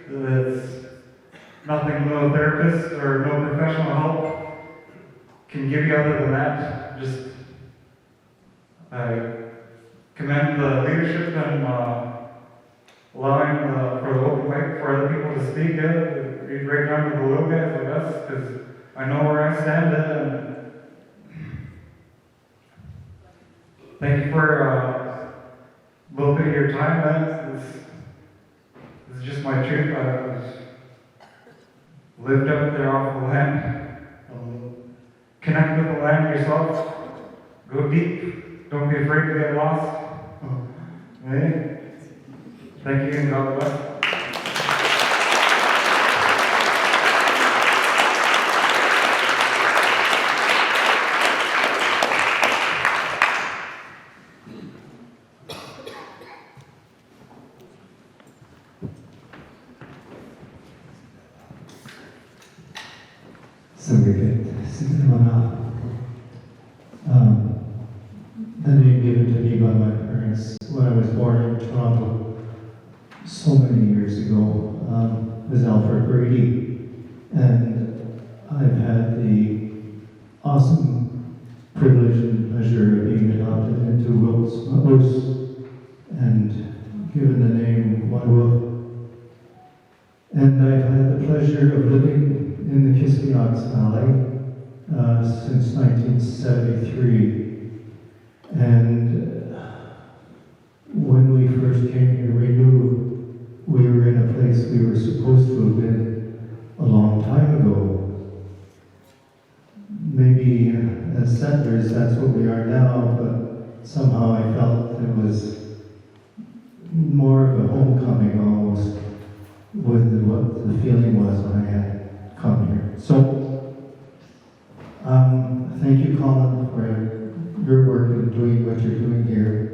It's nothing no therapist or no professional help can give you other than that. Just I commend the leadership and allowing for the open mic for other people to speak. Right down to the little guys like us, because I know where I stand. And thank you for a little bit of your time. This is just my truth. Lived up there off the land. Connect with the land yourself. Go deep. Don't be afraid to get lost. Okay? Thank you and God bless. The name given to me by my parents when I was born in Toronto so many years ago. This Alfred Brady, and I've had the awesome privilege and pleasure of being adopted into Wilkes House and given the name Wawa. And I've had the pleasure of living in the Kispiox Valley since 1973. And when we first came here, we knew we were in a place we were supposed to have been a long time ago. Maybe as settlers, that's what we are now, but somehow I felt it was more of a homecoming almost with what the feeling was when I had come here. So, thank you, Colin, for your work and doing what you're doing here.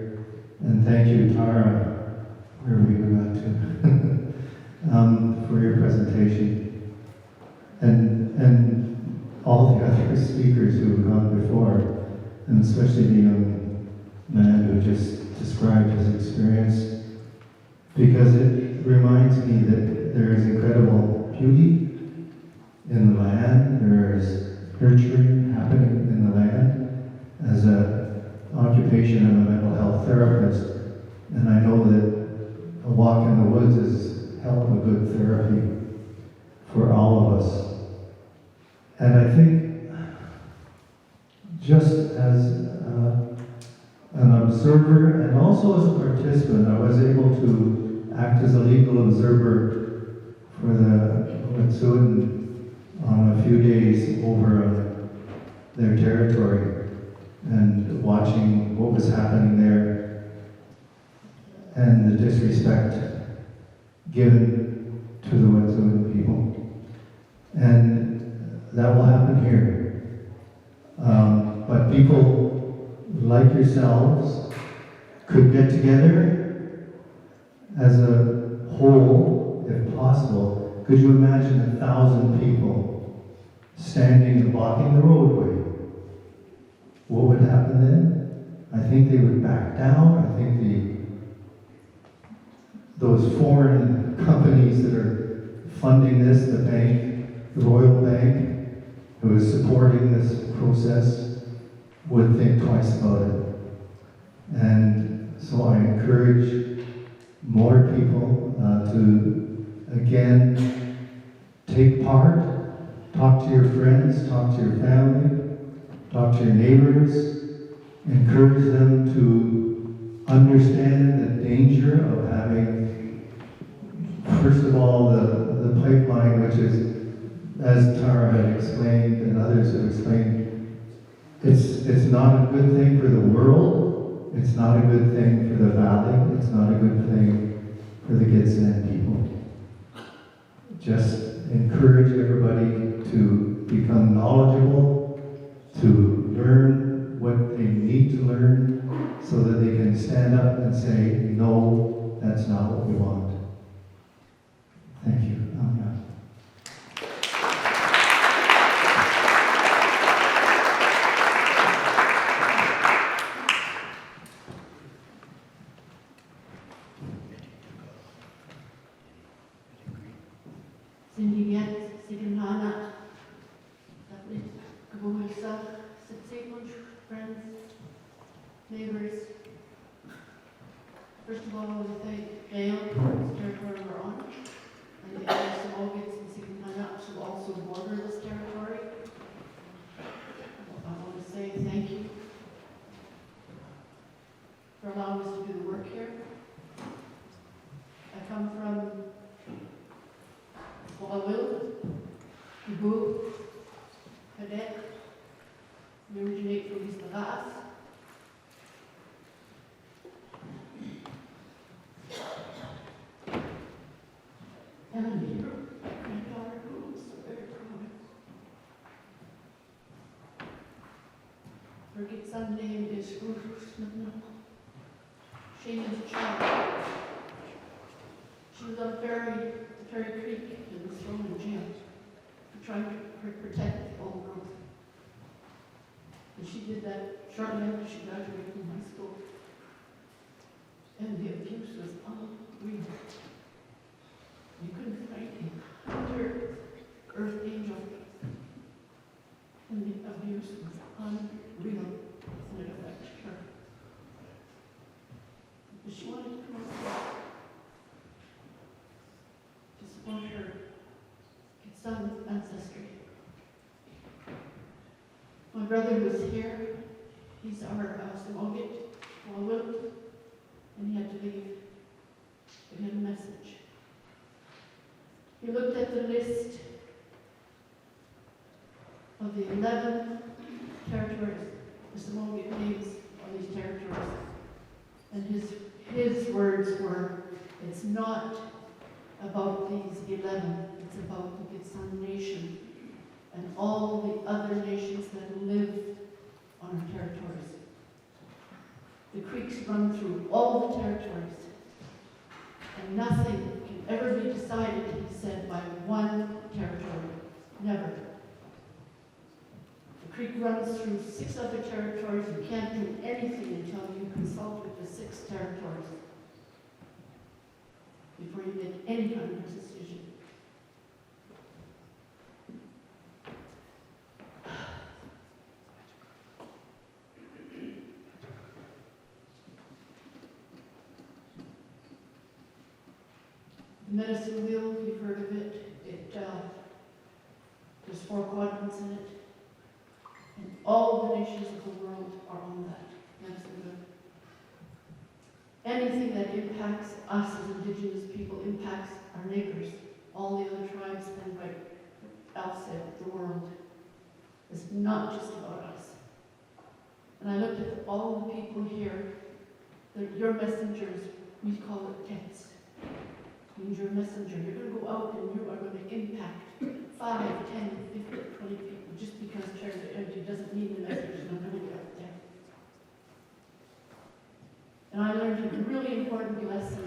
And thank you, Tara, wherever you got to, for your presentation. And all the other speakers who have gone before, and especially the young man who just described his experience, because it reminds me that there is incredible beauty in the land, there is nurturing happening in the land. As an occupation, I'm a mental health therapist, and I know that a walk in the woods is hell of a good therapy for all of us. And I think just as an observer and also as a participant, I was able to act as a legal observer for the Wet'suwet'en on a few days over their territory and watching what was happening there and the disrespect given to the Wet'suwet'en people. And that will happen here. But people like yourselves could get together as a whole, if possible. Could you imagine 1,000 people standing and blocking the roadway? What would happen then? I think they would back down. I think those foreign companies that are funding this, the bank, the Royal Bank, who is supporting this process, would think twice about it. And so I encourage more people to, again, take part, talk to your friends, talk to your family, talk to your neighbors, encourage them to understand the danger of having, first of all, the pipeline, which is, as Tara had explained and others have explained, it's not a good thing for the world, it's not a good thing for the valley, it's not a good thing for the Gitxsan people. Just encourage everybody to become knowledgeable, to learn what they need to learn, so that they can stand up and say, no, that's not what we want. Thank you. Neighbors, first of all, I want to thank Gail for this territory we're on, and the other small Gitxsan Sikanana who also border this territory. I want to say thank you for allowing us to do the work here. I come from Wawa, Ibu, Cadet. We originate from East Lagas. And my daughter who is so very proud. Her Gitxsan name is Shay Lynn Sampson. She was on Ferry Creek and was thrown in jail for trying to protect the old growth. And she did that shortly after she graduated from high school. And the abuse was unreal. You couldn't fight him. abuse was unreal, and it affected her. Because she wanted to come out to support her Gitxsan ancestry. My brother was here. He's our Samogit, and he had to leave. But he had a message. He looked at the list of the 11 territories, the Samogit names of these territories, and his words were, it's not about these 11, it's about the Gitxsan nation and all the other nations that live on our territories. The creeks run through all the territories, and nothing can ever be decided, he said, by one territory. Never. The creek runs through 6 other territories. You can't do anything until you consult with the 6 territories before you make any kind of decision. The medicine wheel, you've heard of it. There's 4 quadrants in it. And all the nations of the world are on that medicine wheel. Anything that impacts us as Indigenous people impacts our neighbors, all the other tribes, and like Al said, the world. It's not just about us. And I looked at all the people here, your messengers, we call it texts. Means you're a messenger. You're going to go out and you are going to impact 5, 10, 50, 20 people. Just because chairs are empty doesn't mean the message is not going to get out there. And I learned a really important lesson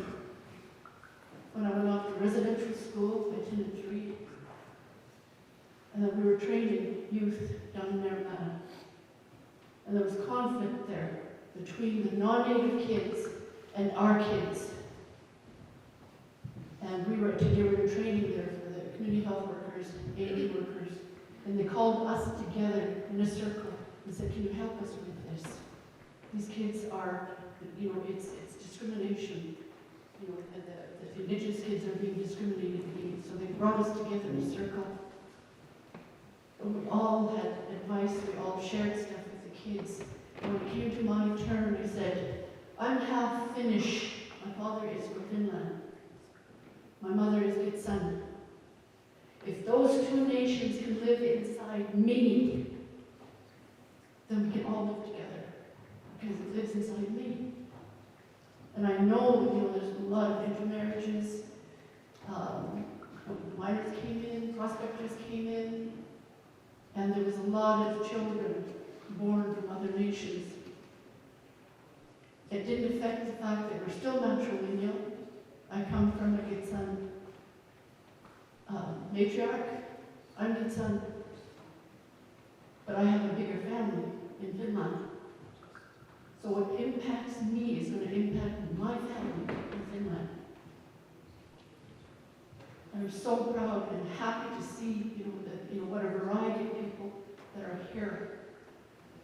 when I went off to residential school. I attended 3. And then we were training youth down in Marsden. And there was conflict there between the non-native kids and our kids. And we were training there for the community health workers, AD workers, and they called us together in a circle and said, can you help us with this? These kids are, it's discrimination. And the Indigenous kids are being discriminated against. So they brought us together in a circle. And we all had advice, we all shared stuff with the kids. And when it came to my turn, I said, I'm half Finnish. My father is from Finland. My mother is Gitxsan. If those 2 nations can live inside me, then we can all live together, because it lives inside me. And I know, there's a lot of intermarriages. Miners came in, prospectors came in, and there was a lot of children born from other nations. It didn't affect the fact that we're still matrilineal. I come from a Gitxsan matriarch. I'm Gitxsan, but I have a bigger family in Finland. So what impacts me is going to impact my family in Finland. I'm so proud and happy to see, what a variety of people that are here.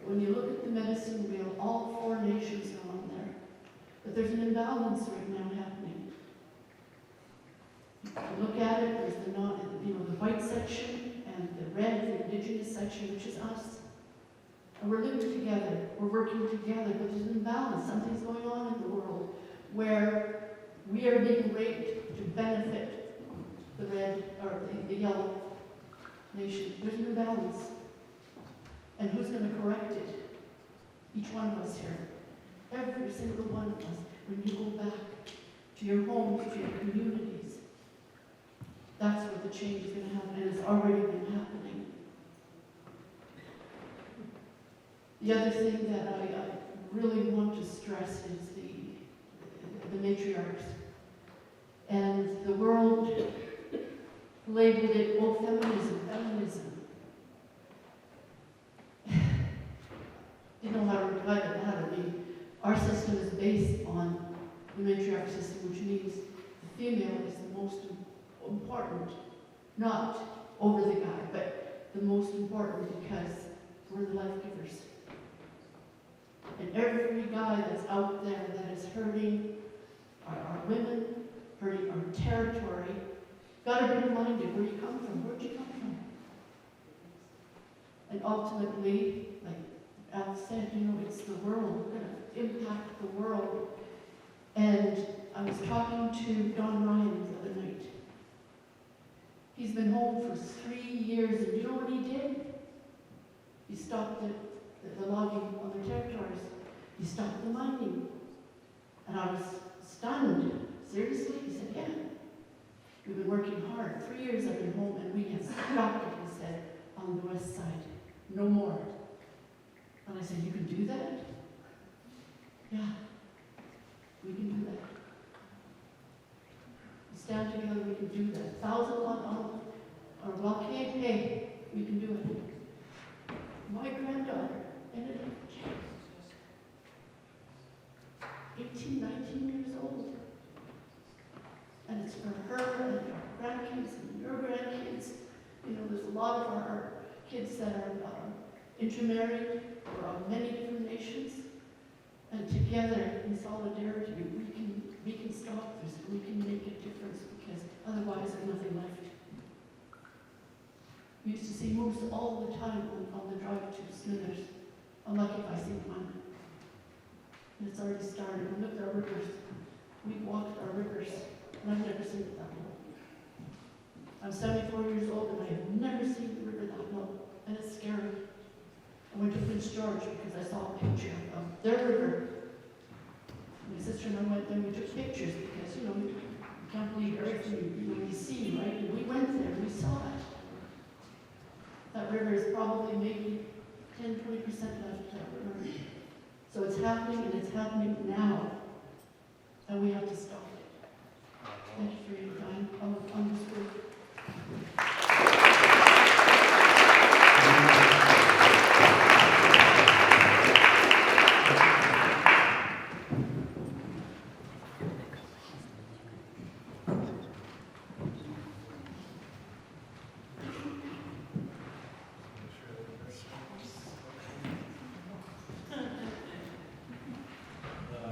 When you look at the medicine wheel, all 4 nations are on there. But there's an imbalance right now happening. You look at it, there's the white section and the red, the Indigenous section, which is us. And we're living together, we're working together, but there's an imbalance. Something's going on in the world where we are being raped to benefit the red or the yellow nation. There's an imbalance. And who's going to correct it? Each one of us here. Every single one of us. When you go back to your homes, to your communities, that's where the change is going to happen, and it's already been happening. The other thing that I really want to stress is the matriarchs. And the world labeled it, feminism. Didn't know how to reply to that. I mean, our system is based on the matriarch system, which means the female is the most important, not over the guy, but the most important, because we're the life givers. And every guy that's out there that is hurting our women, hurting our territory, gotta be reminded where you come from. Where'd you come from? And ultimately, like Al said, it's the world. We're gonna impact the world. And I was talking to Don Ryan the other night. He's been home for 3 years, and you know what he did? He stopped the logging on their territories. He stopped the mining. And I was stunned. Seriously? He said, yeah. We've been working hard. 3 years I've been home, and we have stopped it, he said, on the west side. No more. And I said, you can do that? Yeah. We can do that. We stand together, we can do that. 1,000 on our blockade, hey, we can do it. My granddaughter ended up 18, 19 years old. And it's for her and our grandkids and your grandkids. There's a lot of our kids that are intermarried or of many different nations. And together, in solidarity, we can stop this. We can make a difference, because otherwise there's nothing left. We used to see moose all the time on the drive to Smithers. I'm lucky if I see one. And it's already started. And look at our rivers. We've walked our rivers, and I've never seen it that low. I'm 74 years old, and I have never seen the river that low. And it's scary. I went to Prince George because I saw a picture of their river. My sister and I went there and we took pictures because, you can't believe everything you see, right? And we went there and we saw it. That river is probably maybe 10, 20% left that river. So it's happening, and it's happening now. And we have to stop it. Thank you for your time on this group.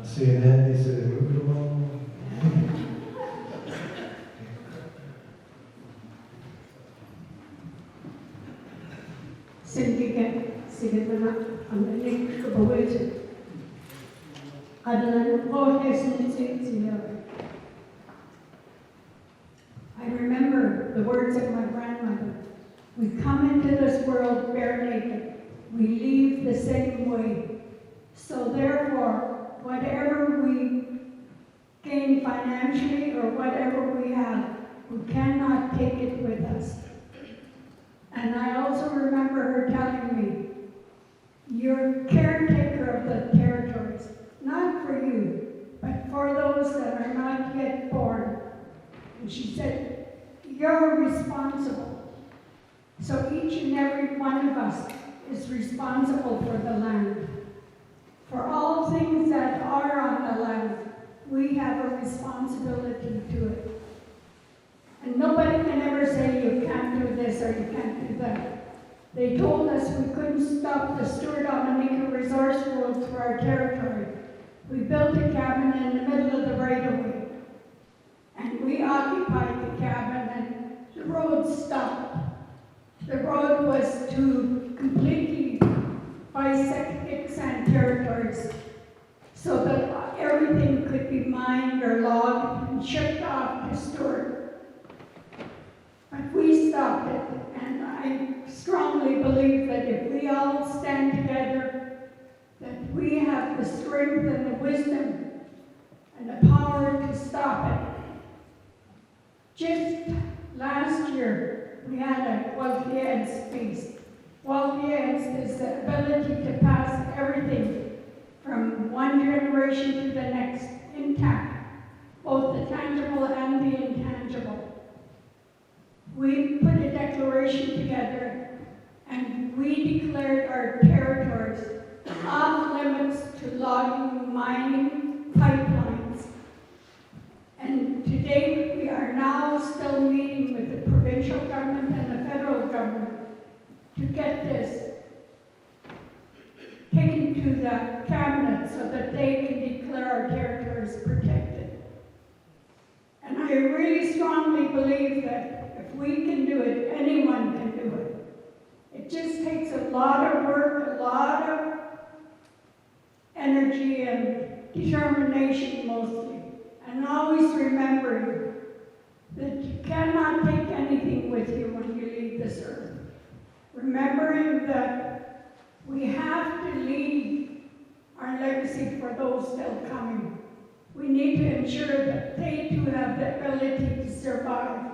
Seeing that, he said, move it along. I remember the words of my grandmother. We come into this world bare naked. We leave the same way. So therefore, whatever we gain financially or whatever we have, we cannot take it with us. And I also remember her telling me, you're caretaker of the territories, not for you, but for those that are not yet born. And she said, you're responsible. So each and every one of us is responsible for the land. For all things that are on the land, we have a responsibility to it. And nobody can ever say you can't do this or you can't do that. They told us we couldn't stop the Stewart Dominica Resource Road through our territory. We built a cabin in the middle of the right-of-way. And we occupied the cabin, and the road stopped. The road was to completely bisect Gitxsan territories so that everything could be mined or logged and shipped off to Stewart. But we stopped it, and I strongly believe that if we all stand together, that we have the strength and the wisdom and the power to stop it. Just last year, we had a Gualtiers feast. Gualtiers is the ability to pass everything from one generation to the next intact, both the tangible and the intangible. We put a declaration together, and we declared our territories off limits to logging, mining, pipelines. And today we are now still meeting with the provincial government and the federal government to get this. the cabinet so that they can declare our territories protected. And I really strongly believe that if we can do it, anyone can do it. It just takes a lot of work, a lot of energy and determination mostly. And always remembering that you cannot take anything with you when you leave this earth. Remembering that we have to leave our legacy for those still coming. We need to ensure that they too have the ability to survive.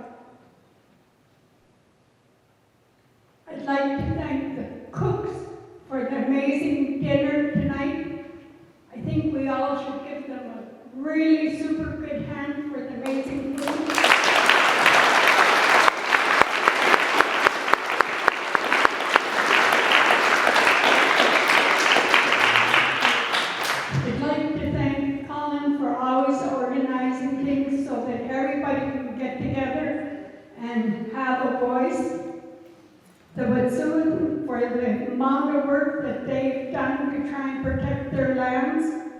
I'd like to thank the cooks for the amazing dinner tonight. I think we all should give them a really super good hand for the amazing food. I'd like to thank Kolin for always organizing things so that everybody can get together and have a voice. The Wet'suwet'en for the amount of work that they've done to try and protect their lands.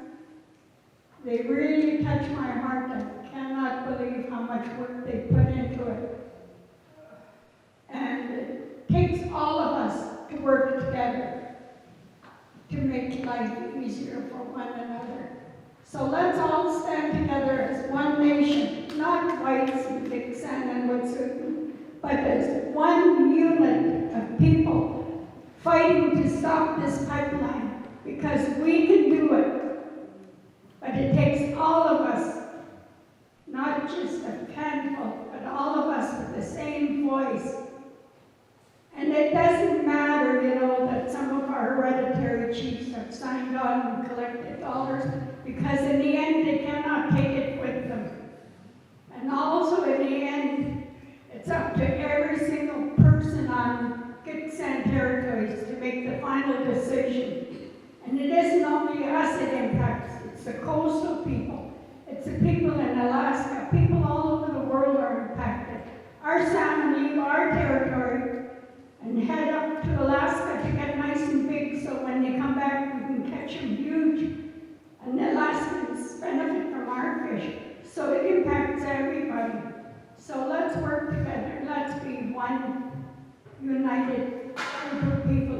They really touch my heart. I cannot believe how much work they put into it. And it takes all of us to work together to make life easier for one another. So let's all stand together as one nation, not whites and Gitxsan and Wet'suwet'en, but as one unit of people fighting to stop this pipeline, because we can do it. But it takes all of us, not just a handful, but all of us with the same voice. And it doesn't matter, you know, that some of our hereditary chiefs have signed on and collected dollars, because in the end they cannot take it with them. And also in the end, it's up to every single person on Gitxsan territories to make the final decision. And it isn't only us it impacts, it's the coastal people, it's the people in Alaska, people all over the world are impacted. Our salmon leave our territory and head up to Alaska to get nice and big, so when they come back we can catch them huge. And the Alaskans benefit from our fish, so it impacts everybody. So let's work together, let's be one united group of people.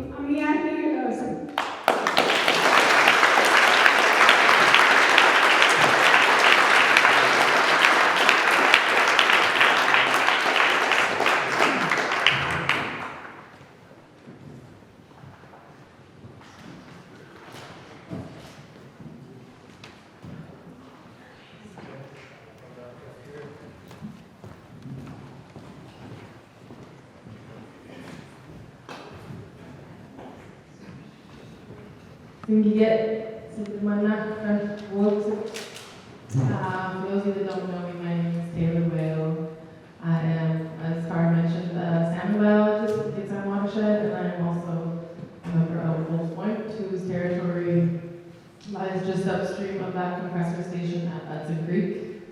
Gitxsan, for those of you that don't know me, my name is Taylor Whale. I am, as Cara mentioned, a salmon biologist at the Gitxsan watershed, and I am also a member of Wolf Point, whose territory lies just upstream of that compressor station at Hudson Creek.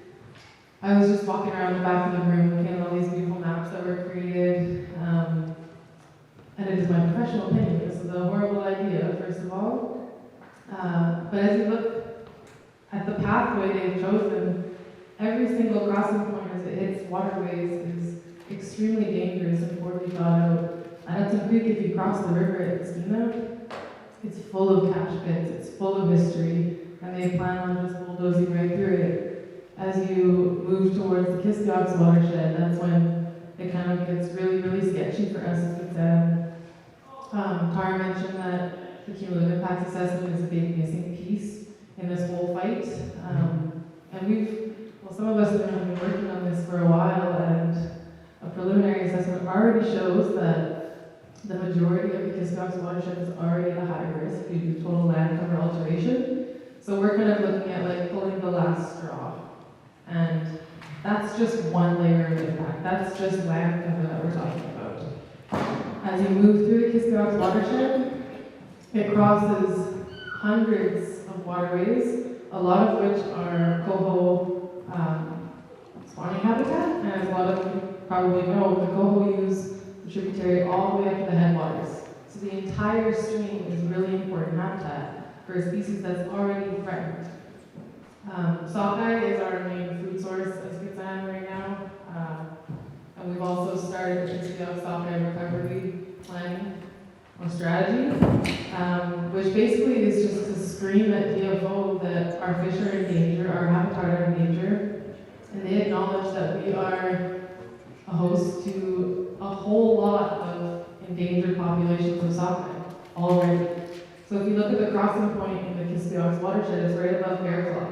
I was just walking around the back of the room looking at all these beautiful maps that were created, and it is my professional opinion. This is a horrible idea, first of all. But as you look at the pathway they've chosen, every single crossing point as it hits waterways is extremely dangerous and poorly thought out. At Hudson Creek, if you cross the river at Skeena, it's full of cache pits, it's full of history, and they plan on just bulldozing right through it. As you move towards the Kispiox watershed, that's when it kind of gets really, really sketchy for us as Gitxsan. Cara mentioned that the cumulative impact assessment is a big missing piece in this whole fight. And some of us have been working on this for a while, and a preliminary assessment already shows that the majority of the Kispiox watershed is already at high risk due to total land cover alteration. So we're kind of looking at like pulling the last straw. And that's just one layer of impact. That's just land cover that we're talking about. As you move through the Kispiox watershed, it crosses hundreds of waterways, a lot of which are coho spawning habitat, and as a lot of you probably know, the coho use the tributary all the way up to the headwaters. So the entire stream is really important habitat for a species that's already threatened. Sockeye is our main food source as Gitxsan right now, and we've also started the Kispiox sockeye recovery planning or strategy, which basically is just to scream at DFO that our fish are in danger, our habitat are in danger, and they acknowledge that we are a host to a whole lot of endangered populations of sockeye already. So if you look at the crossing point in the Kispiox watershed, it's right above Bear Claw.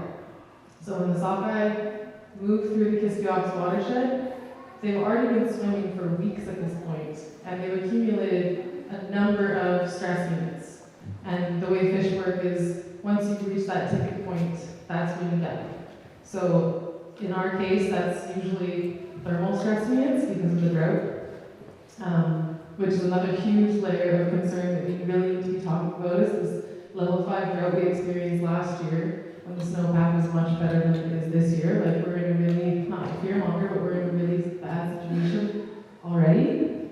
So when the sockeye move through the Kispiox watershed, they've already been swimming for weeks at this point, and they've accumulated a number of stress units. And the way fish work is, once you reach that tipping point, that's when you die. So in our case, that's usually thermal stress units because of the drought, which is another huge layer of concern that we really need to be talking about, is this level 5 drought we experienced last year, when the snowpack was much better than it is this year. Like, we're in a really, not fear monger, but we're in a really bad situation already.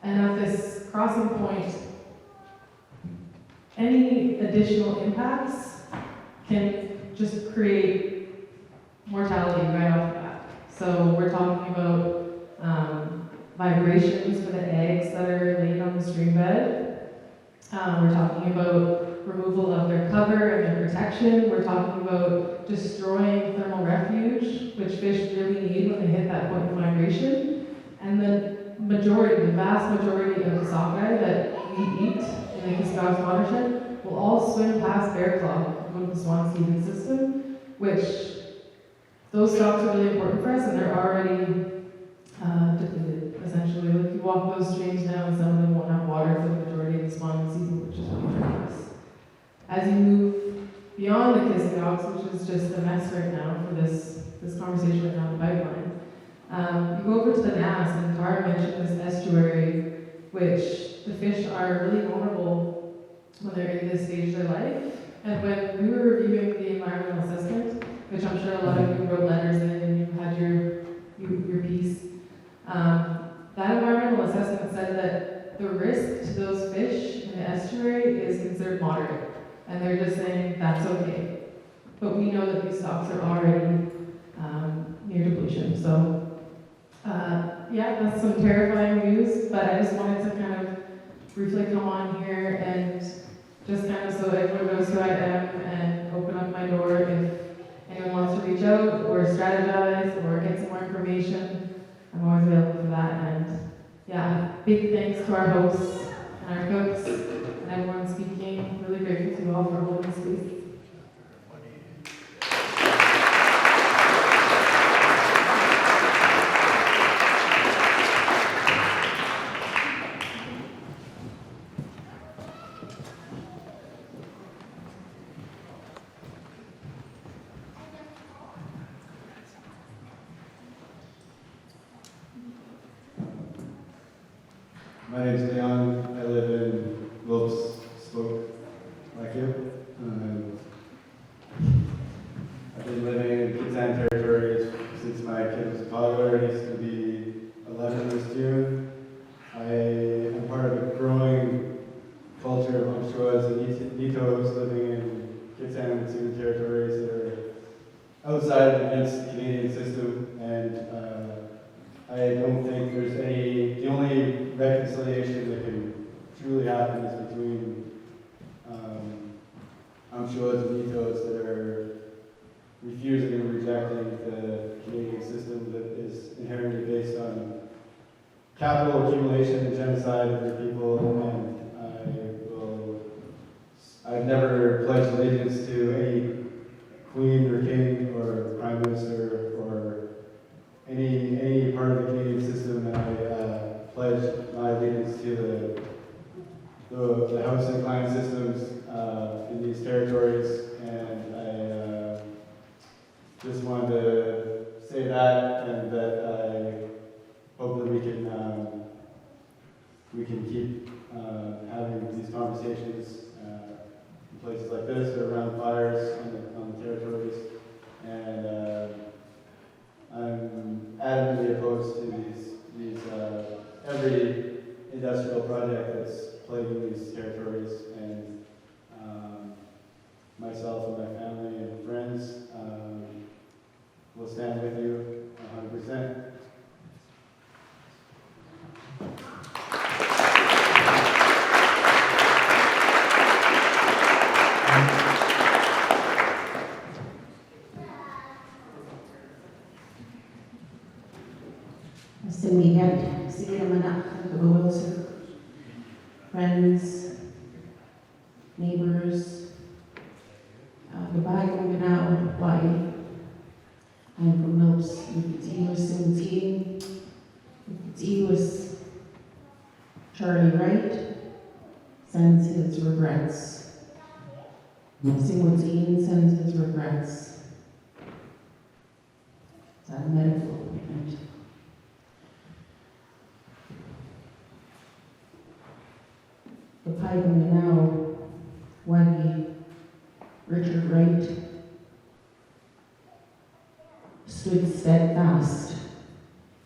And at this crossing point, any additional impacts can just create mortality right off the bat. So we're talking about vibrations for the eggs that are laid on the stream bed. We're talking about removal of their cover and their protection. We're talking about destroying thermal refuge, which fish really need when they hit that point of migration. And the vast majority of the sockeye that we eat in the Kispiox watershed will all swim past Bear Claw and go to the Swansea food system, which those stocks are really important for us, and they're already depleted, essentially. Like, you walk those streams now, and some of them won't have water for the majority of the spawning season, which is really nice. As you move beyond the Kispiox, which is just a mess right now for this conversation right now in the pipeline, you go over to the Nass, and Tara mentioned this estuary, which the fish are really vulnerable when they're in this stage of their life. And when we were reviewing the environmental assessment, which I'm sure a lot of you wrote letters in and you had your piece, that environmental assessment said that the risk to those fish in the estuary is considered moderate. And they're just saying that's okay. But we know that these stocks are already near depletion. So yeah, that's some terrifying news, but I just wanted to kind of briefly come on here and just kind of so everyone knows who I am and open up my door if anyone wants to reach out or strategize or get some more information. I'm always available for that. And yeah, big thanks to our hosts and our cooks and everyone speaking. Really grateful to you all for holding space. My name is Leon. I live in Wilkes, Spoke, like you. I've been living in Gitxsan territory since my kid was a toddler. He's going to be 11 this June. I am part of a growing culture of Anchoas and Nitos living in Gitxsan and Sioux territories that are outside of the Canadian system, and I don't think there's the only reconciliation that can truly happen is between Amshuas and Nitos that are refusing and rejecting the Canadian system that is inherently based on capital accumulation and genocide of their people, and I've never pledged allegiance to any queen or king or prime minister or any part of the Canadian system, and I pledge my allegiance to the House and Clan systems in these territories, and I just wanted to say that, and that I hope that we can keep having these conversations in places like this or around fires on the territories, and I'm adamantly opposed to these every industrial project that's plaguing these territories, and myself and my family and friends will stand with you 100%. Friends, neighbors, goodbye going now, bye. I'm from Milps, was Charlie Wright sends his regrets. Singleton sends his regrets. Is that a metaphor? The piping now, Waggy, Richard Wright, stood steadfast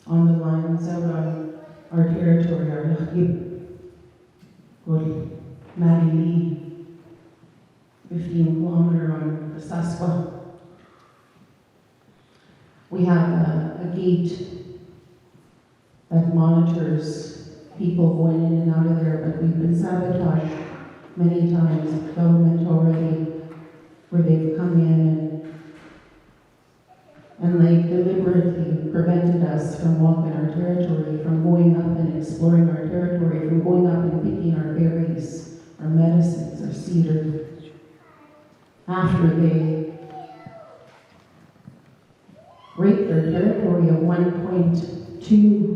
on the lines out on our territory, our Lachib, good Maddie Lee, 15-kilometer on the Sasqua. We have a gate that monitors people going in and out of there, but we've been sabotaged many times, government already, where they've come in and they deliberately prevented us from walking our territory, from going up and exploring our territory, from going up and picking our berries, our medicines, our cedar. After they raped our territory of 1.2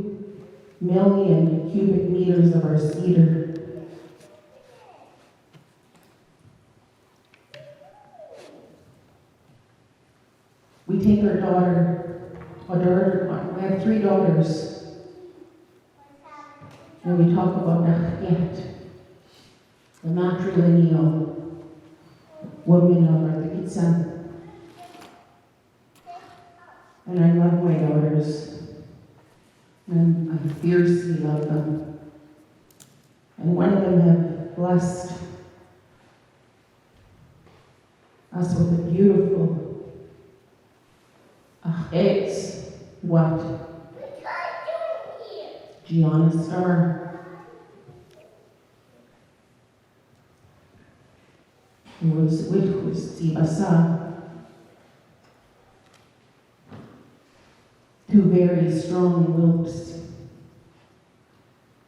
million cubic meters of our cedar. We take our daughter, we have 3 daughters, and we talk about the matrilineal woman of our Gitxsan. And I love my daughters. And I fiercely love them. And one of them have blessed us with a beautiful eggs, what? Gianna star. It was Tibasa. 2 very strong loops,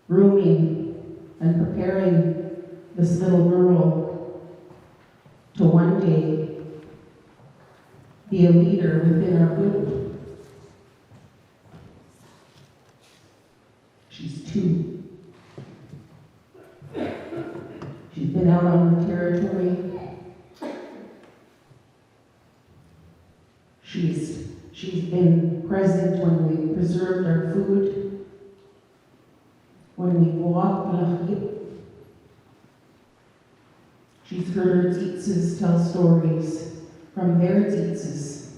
grooming and preparing this little girl to one day be a leader within our group. She's 2. She's been out on the territory. She's been present when we preserved our food, when we walked Lachib. She's heard her Gitxs tell stories from their Gitxs.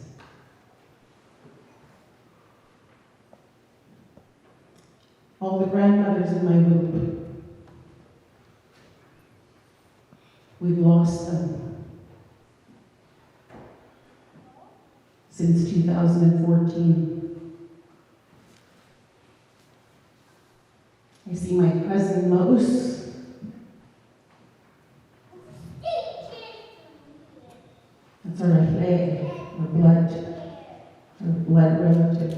All the grandmothers in my group, we've lost them. Since 2014. I see my cousin Mouse. That's our flag, our blood relative.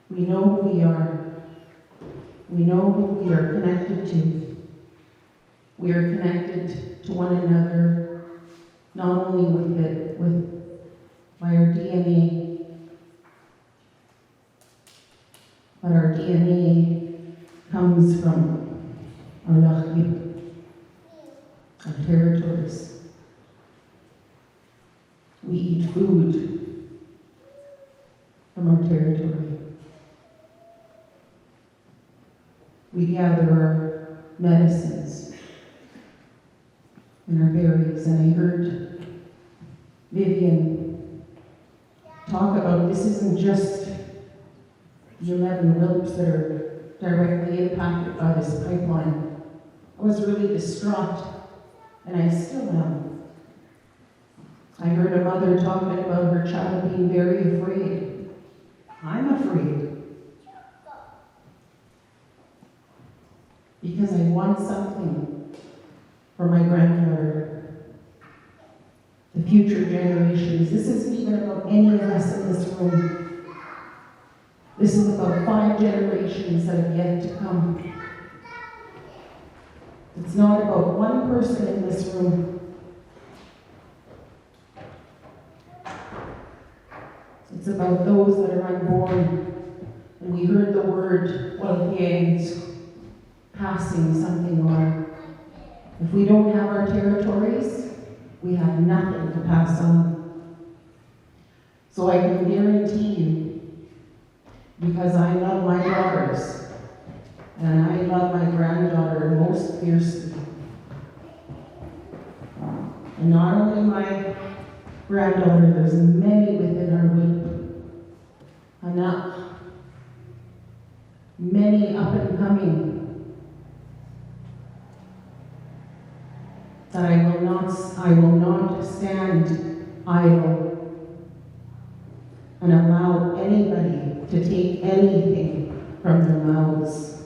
We know who we are. We know who we are connected to. We are connected to one another, not only by our DNA, but our DNA comes from our Lachib, our territories. We eat food from our territory. We gather our medicines and our berries, and I heard Vivian talk about this isn't just the 11 Wilps that are directly impacted by this pipeline. I was really distraught and I still am. I heard a mother talking about her child being very afraid. I'm afraid. Because I want something for my granddaughter, the future generations. This isn't even about any of us in this room. This is about 5 generations that have yet to come. It's not about one person in this room. It's about those that are unborn. And we heard the word, well, yangs, passing something on. If we don't have our territories, we have nothing to pass on. So I can guarantee you, because I love my daughters, and I love my granddaughter most fiercely. And not only my granddaughter, there's many within our group. Enough. Many up and coming. That I will not stand idle and allow anybody to take anything from their mouths.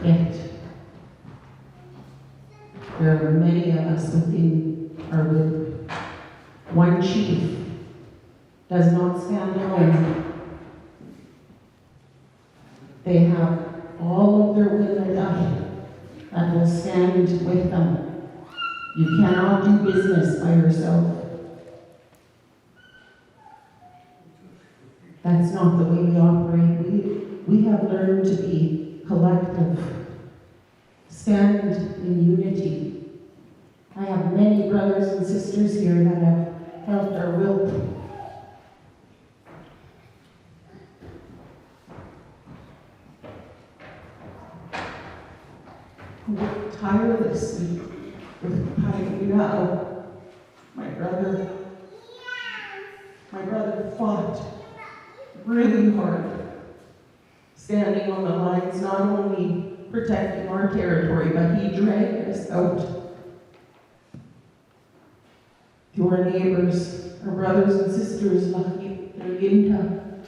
It. There are many of us within our group. One chief does not stand alone. They have all of their women up that will stand with them. You cannot do business by yourself. That's not the way we operate. We have learned to be collective, stand in unity. I have many brothers and sisters here that have helped our will. Who worked tirelessly with Pioneer. My brother fought really hard, standing on the lines, not only protecting our territory, but he dragged us out to our neighbors, our brothers and sisters, Yinta.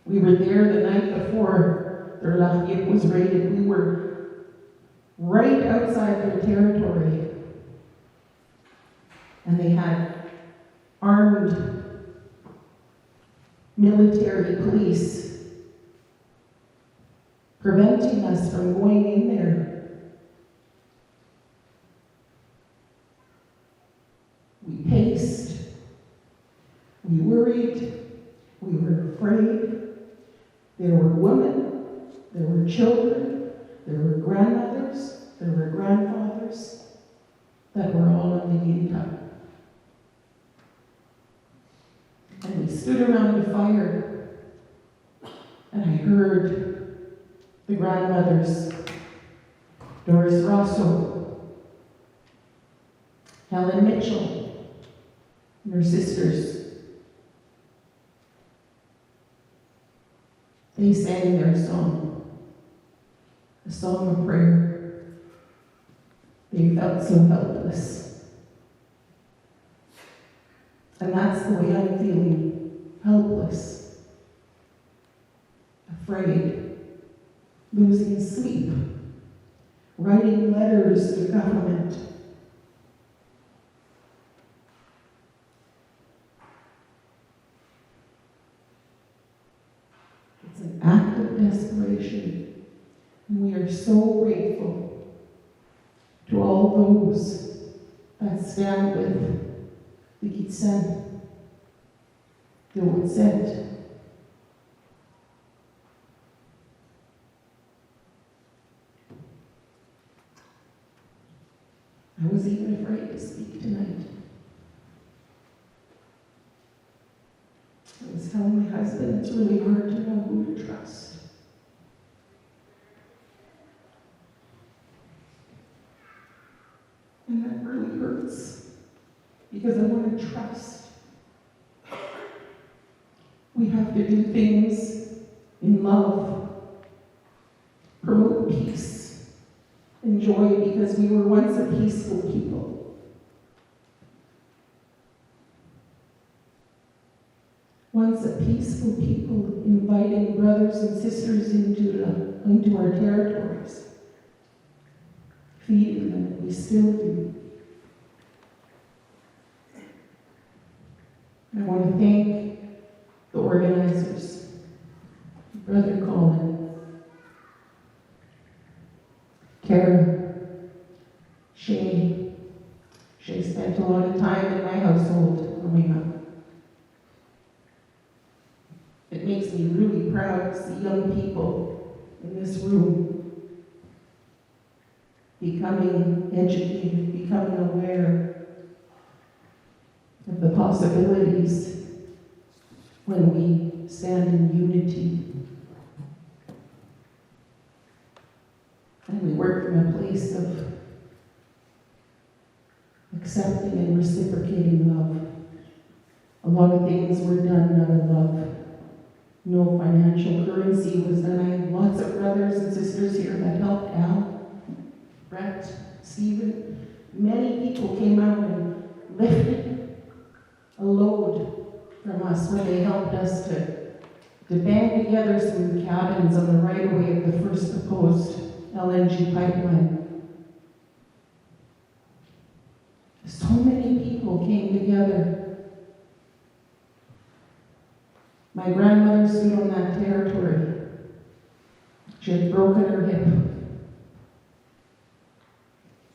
We were there the night before their Lahyip was raided. We were right outside their territory. And they had armed military police preventing us from going in there. We paced. We worried. We were afraid. There were women. There were children. There were grandmothers. There were grandfathers that were all on the Yinta. And we stood around the fire, and I heard the grandmothers, Doris Rosso, Helen Mitchell, and her sisters. They sang their song, a song of prayer. They felt so helpless. And that's the way I'm feeling, helpless, afraid, losing sleep, writing letters to government. It's an act of desperation, and we are so grateful to all those that stand with the Gitxsan, the Woodset. I was even afraid to speak tonight. I was telling my husband it's really hard to know who to trust. And that really hurts. Because I want to trust. We have to do things in love promote peace and joy because we were once a peaceful people. Once a peaceful people inviting brothers and sisters into our territories, feeding them, we still do. I want to thank the organizers, Brother Kolin, Kara, Shay. Shay spent a lot of time in my household growing up. It makes me really proud to see young people in this room becoming educated, becoming aware of the possibilities when we stand in unity. And we work from a place of accepting and reciprocating love. A lot of things were done out of love. No financial currency was done. I have lots of brothers and sisters here that helped Al, Brett, Stephen. Many people came out and lifted a load from us where they helped us to band together some cabins on the right of way of the first proposed LNG pipeline. So many people came together. My grandmother stood on that territory. She had broken her hip.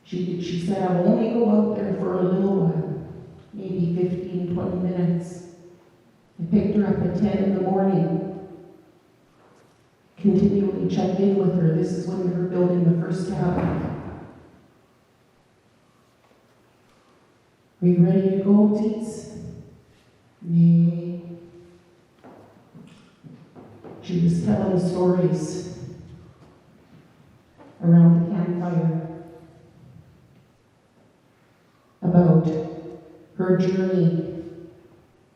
She said, I'll only go out there for a little while, maybe 15, 20 minutes. I picked her up at 10 in the morning, continually checked in with her. This is when we were building the first cabin. Are you ready to go, Teets? Nay. She was telling stories around the campfire about her journey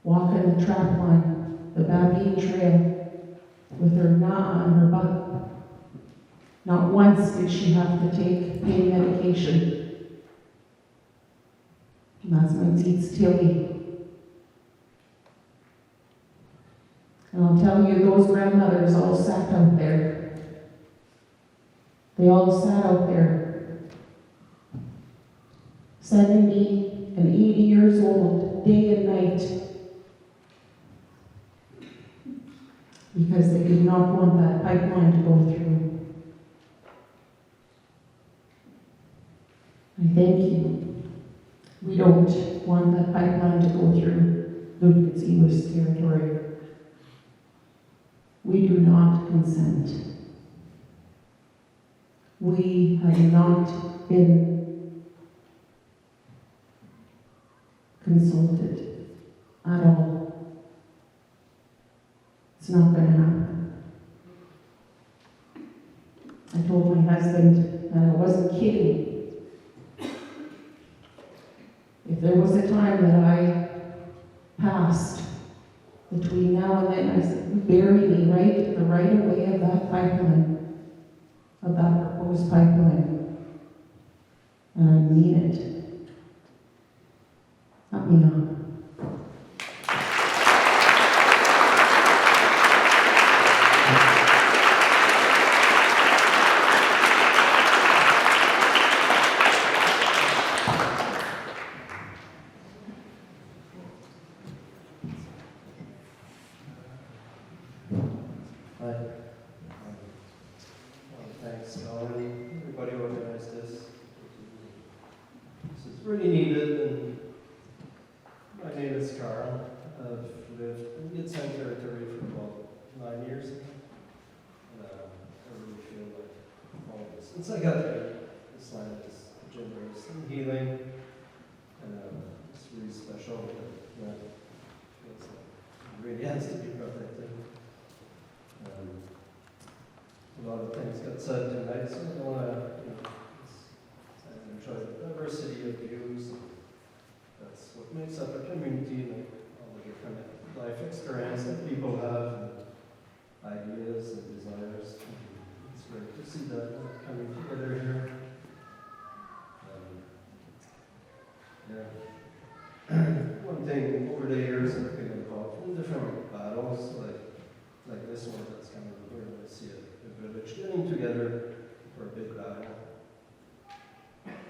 walking the trap line, the Babine Trail, with her knot on her butt. Not once did she have to take pain medication. And that's my Teets Tilly. And I'll tell you, those grandmothers all sat out there. They all sat out there, 70 and 80 years old, day and night, because they did not want that pipeline to go through. I thank you. We don't want that pipeline to go through Lucas territory. We do not consent. We have not been consulted at all. It's not going to happen. I told my husband, and I wasn't kidding, if there was a time that I passed between now and then, I said, bury me right at the right of way of that pipeline, of that proposed pipeline. And I mean it. Let me know. Thanks, Colin. Everybody organized this. This is really needed, and my name is Carl. I've lived in Gitxsan territory for about 9 years now. And I really feel like all this, since I got here, this land is generous and healing, and it's really special. That feels like it really has to be protected. A lot of things got said tonight, so I don't want to, I enjoy the diversity of views. That's what makes up our community, and all the different life experience that people have, and ideas and desires. It's great to see battles like this one that's coming. We're going to see a village getting together for a big battle.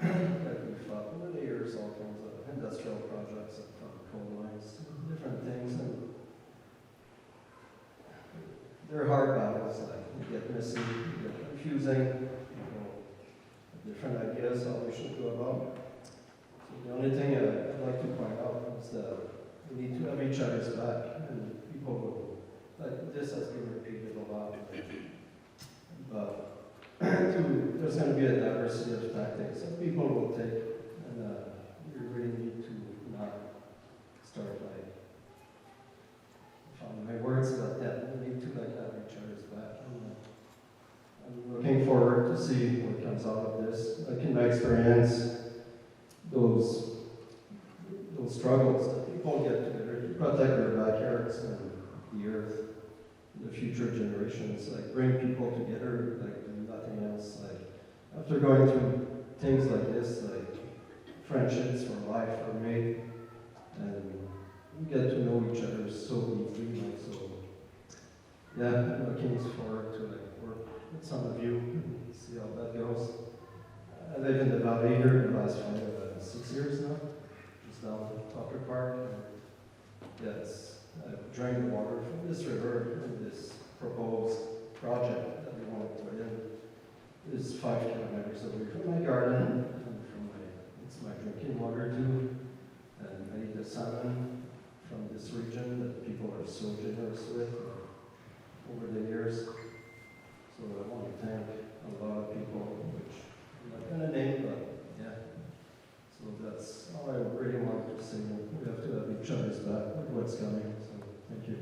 Like we fought over the years, all kinds of industrial projects and coal mines, different things, and they're hard battles. Like they get messy, they get confusing. Different ideas how we should go about. So the only thing I'd like to point out is that we need to have each other's back, and people will, like this has been repeated a lot, but there's going to be a diversity of tactics that people will take, and we really need to not start like, found my words about that, we need to like have each other's back. I'm looking forward to see what comes out of this. Like in my experience, those struggles that people get together to protect their backyards and the earth, the future generations, like bring people together, like do nothing else. Like after going through things like this, like friendships for life are made, and we get to know each other so deeply. Like so, yeah, I'm looking forward to like work with some of you and see how that goes. I live in the valley here the last 6 years now, just down at Tucker Park. Yes, I drank the water from this river, and this proposed project that we want to put in is 5 kilometers away from my garden and it's my drinking water too. And I eat the salmon from this region that people are so generous with over the years. So I want to thank a lot of people, which I'm not going to name, but yeah. So that's all I really wanted to say. We have to have each other's back with what's coming. So thank you.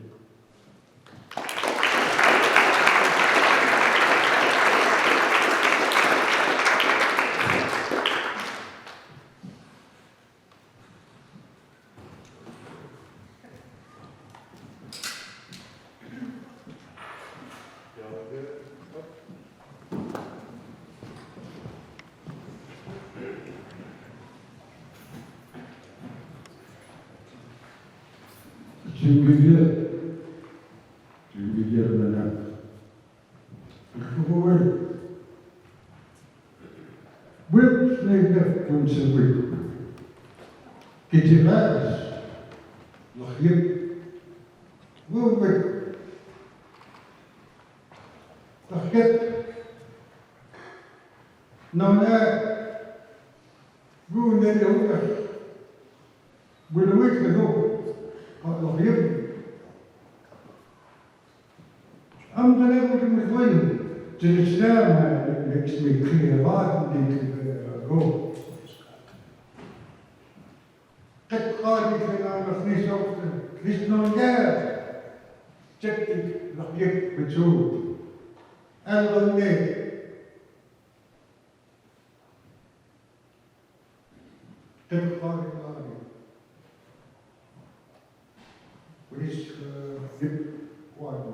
Gitxsan, nog hier, goed weg. Nog get. Nou nee, goed net ook. Willen we het nog? Nog hier. I'm gonna go to McLean. To the stand, next week, clean about and go. Kijk, ga ik nog niet op de niet nog jaar. Check ik nog je met zo. En dan nee. Kijk, ga ik nog niet. Wat is dit? Wat?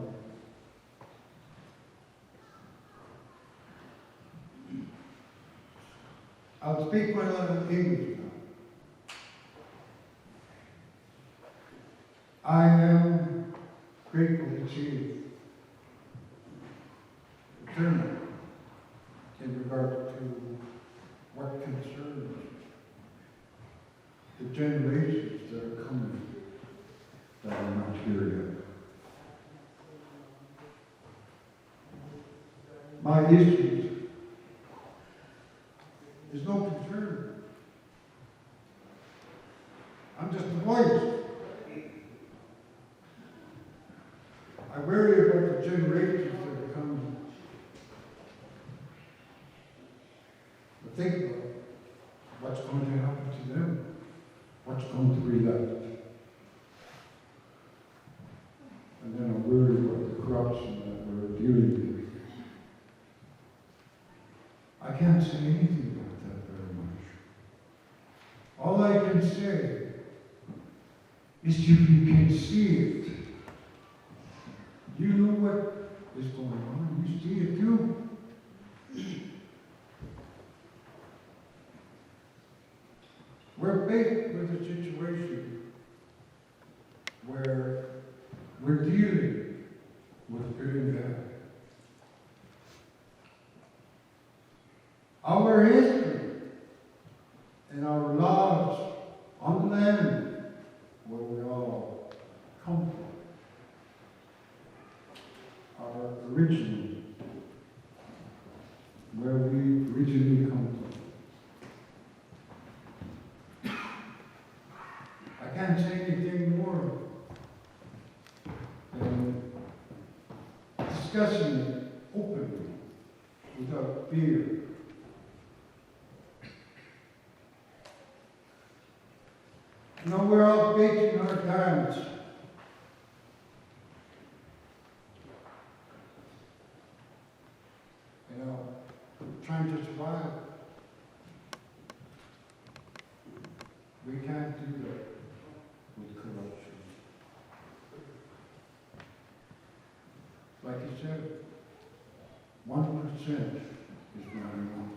I'll speak my English now. I am grateful to see German in regard to what concerns the generations that are coming that are not here yet. My issues is no concern. I'm just a voice. I worry about the generations that are coming. I think about what's going to happen to them, what's going to be left. And then I worry about the corruption that we're dealing with. I can't say anything about that very much. All I can say is if you can see it, you know what is going on, you see it too. We're faced with a situation where we're dealing original, where we originally come from. I can't say anything more than discussing it openly, without fear. You know, we're all facing our times. You know, trying to survive. We can't do that with corruption. Like you said, 1% is not enough.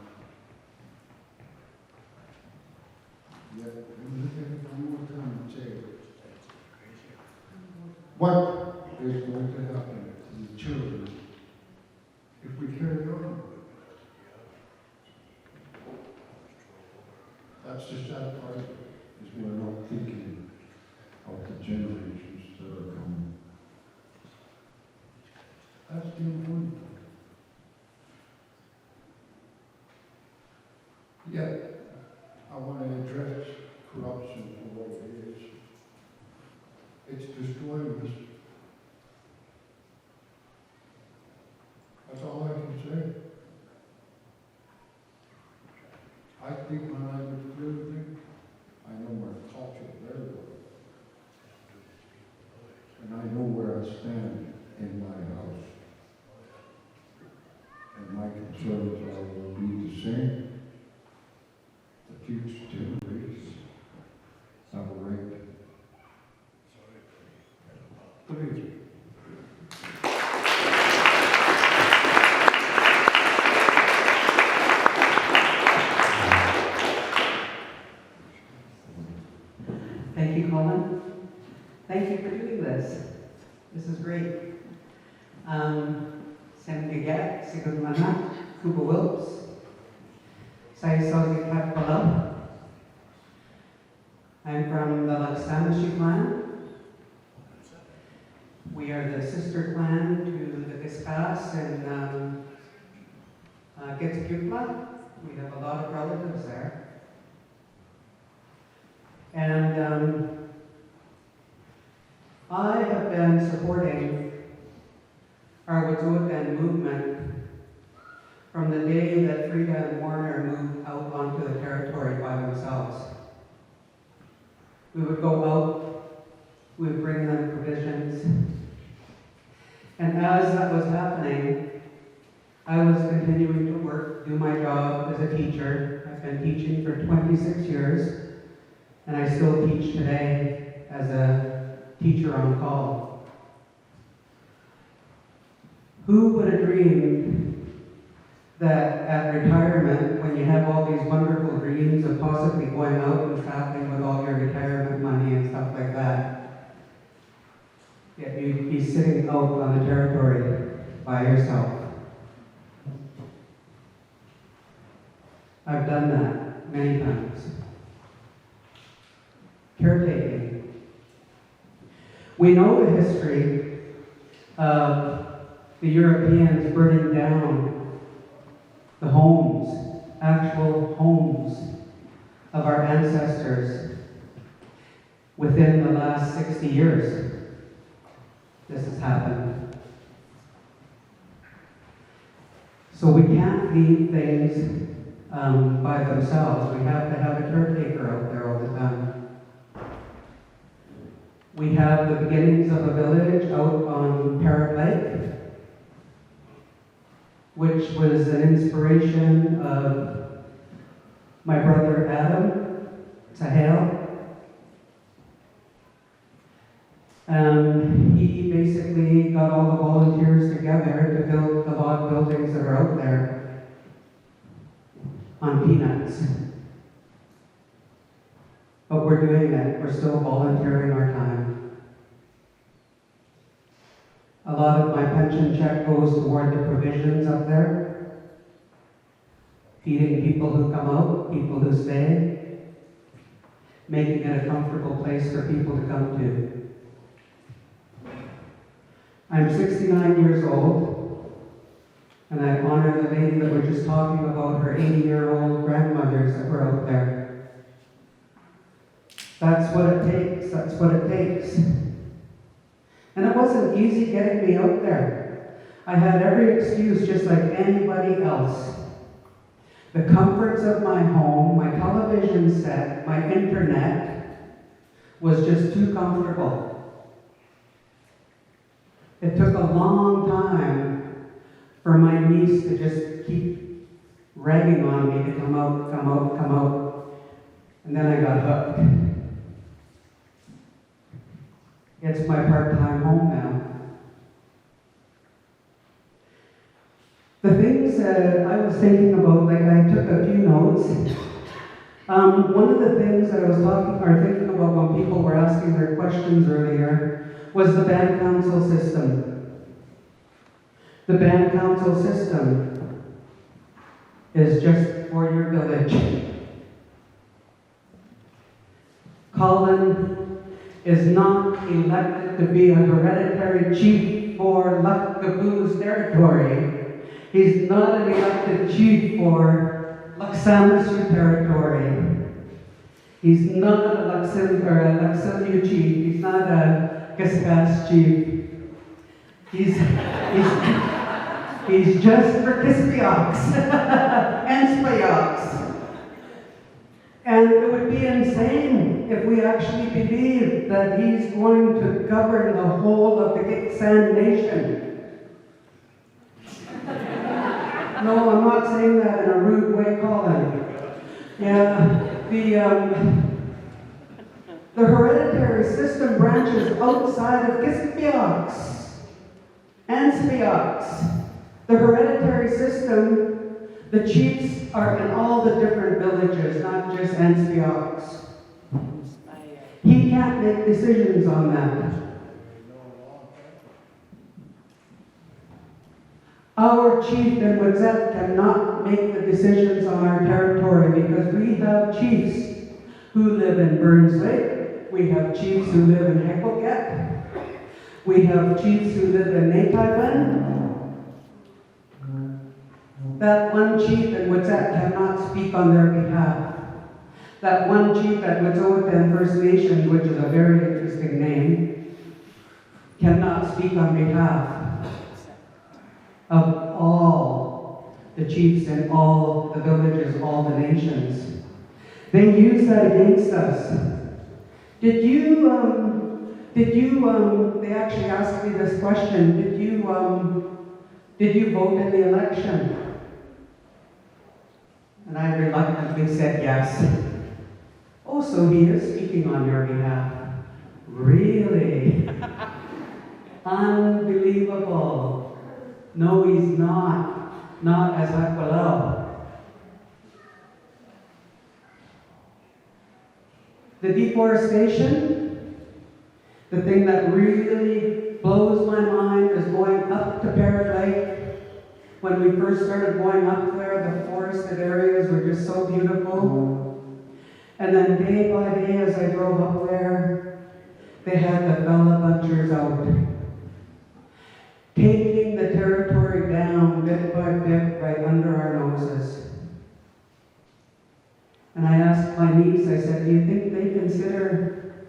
Yet, let me look at it one more time and say, what is going to happen to the children if we carry on? That's the sad part, is we're not thinking of the generations that are coming. That's the important part. Yet, I want to address corruption for what it is. It's destroying us. That's all I can say. I speak my language fluently. I know my culture very well. And I know where I stand in my house. And my concerns will be the same. The future generations have a right. Please. Thank you, Colin. Thank you for doing this. This is great. Sem Gigat, Sigurd Mana, Kuba Wilps, Saya Sozi Kapala. I'm from the Laksamishi clan. We are the sister clan to the Kispiox and Gitxsan. We have a lot of relatives there. And I have been supporting our Wet'suwet'en movement from the day that Frida and Warner moved out onto the territory by themselves. We would go out, we would bring them provisions, and as that was happening, I was continuing to work, do my job as a teacher. I've been teaching for 26 years, and I still teach today as a teacher on call. Who would have dreamed that at retirement, when you have all these wonderful dreams of possibly going out and traveling with all your retirement money and stuff like that, yet you'd be sitting out on the territory by yourself? I've done that many times. Caretaking. We know the history of the Europeans burning down the homes, actual homes of our ancestors within the last 60 years. This has happened. So we can't leave things by themselves. We have to have a caretaker out there all the time. We have the beginnings of a village out on Parrot Lake, which was an inspiration of my brother Adam Sahel. And he basically got all the volunteers together to build the log buildings that are out there on peanuts. But we're doing it. We're still volunteering our time. A lot of my pension check goes toward the provisions up there. Feeding people who come out, people who stay. Making it a comfortable place for people to come to. I'm 69 years old. And I honor the lady that we're just talking about, her 80-year-old grandmothers that were out there. That's what it takes, that's what it takes. And it wasn't easy getting me out there. I had every excuse just like anybody else. The comforts of my home, my television set, my internet was just too comfortable. It took a long time for my niece to just keep ragging on me to come out, come out, come out. And then I got hooked. It's my part-time home now. The things that I was thinking about, like I took a few notes. One of the things that I was thinking about when people were asking their questions earlier was the band council system. The band council system is just for your village. Kolin is not elected to be a hereditary chief for Lac-Kaboo's territory. He's not an elected chief for Lac-Samusu territory. He's not a Lac-Silvio chief. He's not a Kispiox chief. He's just for Kispiox and Spiox. And it would be insane if we actually believed that he's going to govern the whole of the Gitxsan nation. No, I'm not saying that in a rude way, Colin. Yeah, the hereditary system branches outside of Kispiox and Spiox. The hereditary system, the chiefs are in all the different villages, not just Spiox. He can't make decisions on that. Our chief in Wadzet cannot make the decisions on our territory because we have chiefs who live in Burns Lake, we have chiefs who live in Heckelget, we have chiefs who live in Nataiban. That one chief in Wadzet cannot speak on their behalf. That one chief at Wet'suwet'en First Nations, which is a very interesting name, cannot speak on behalf of all the chiefs in all the villages, all the nations. They use that against us. They actually asked me this question, did you vote in the election? And I reluctantly said yes. Oh, so he is speaking on your behalf. Really? Unbelievable. No, he's not. Not as Aquilel. The deforestation, the thing that really blows my mind is going up to Parrot Lake. When we first started going up there, the forested areas were just so beautiful. And then day by day as I drove up there, they had the fella bunchers out. Taking the territory down bit by bit right under our noses. And I asked my niece, I said, do you think they consider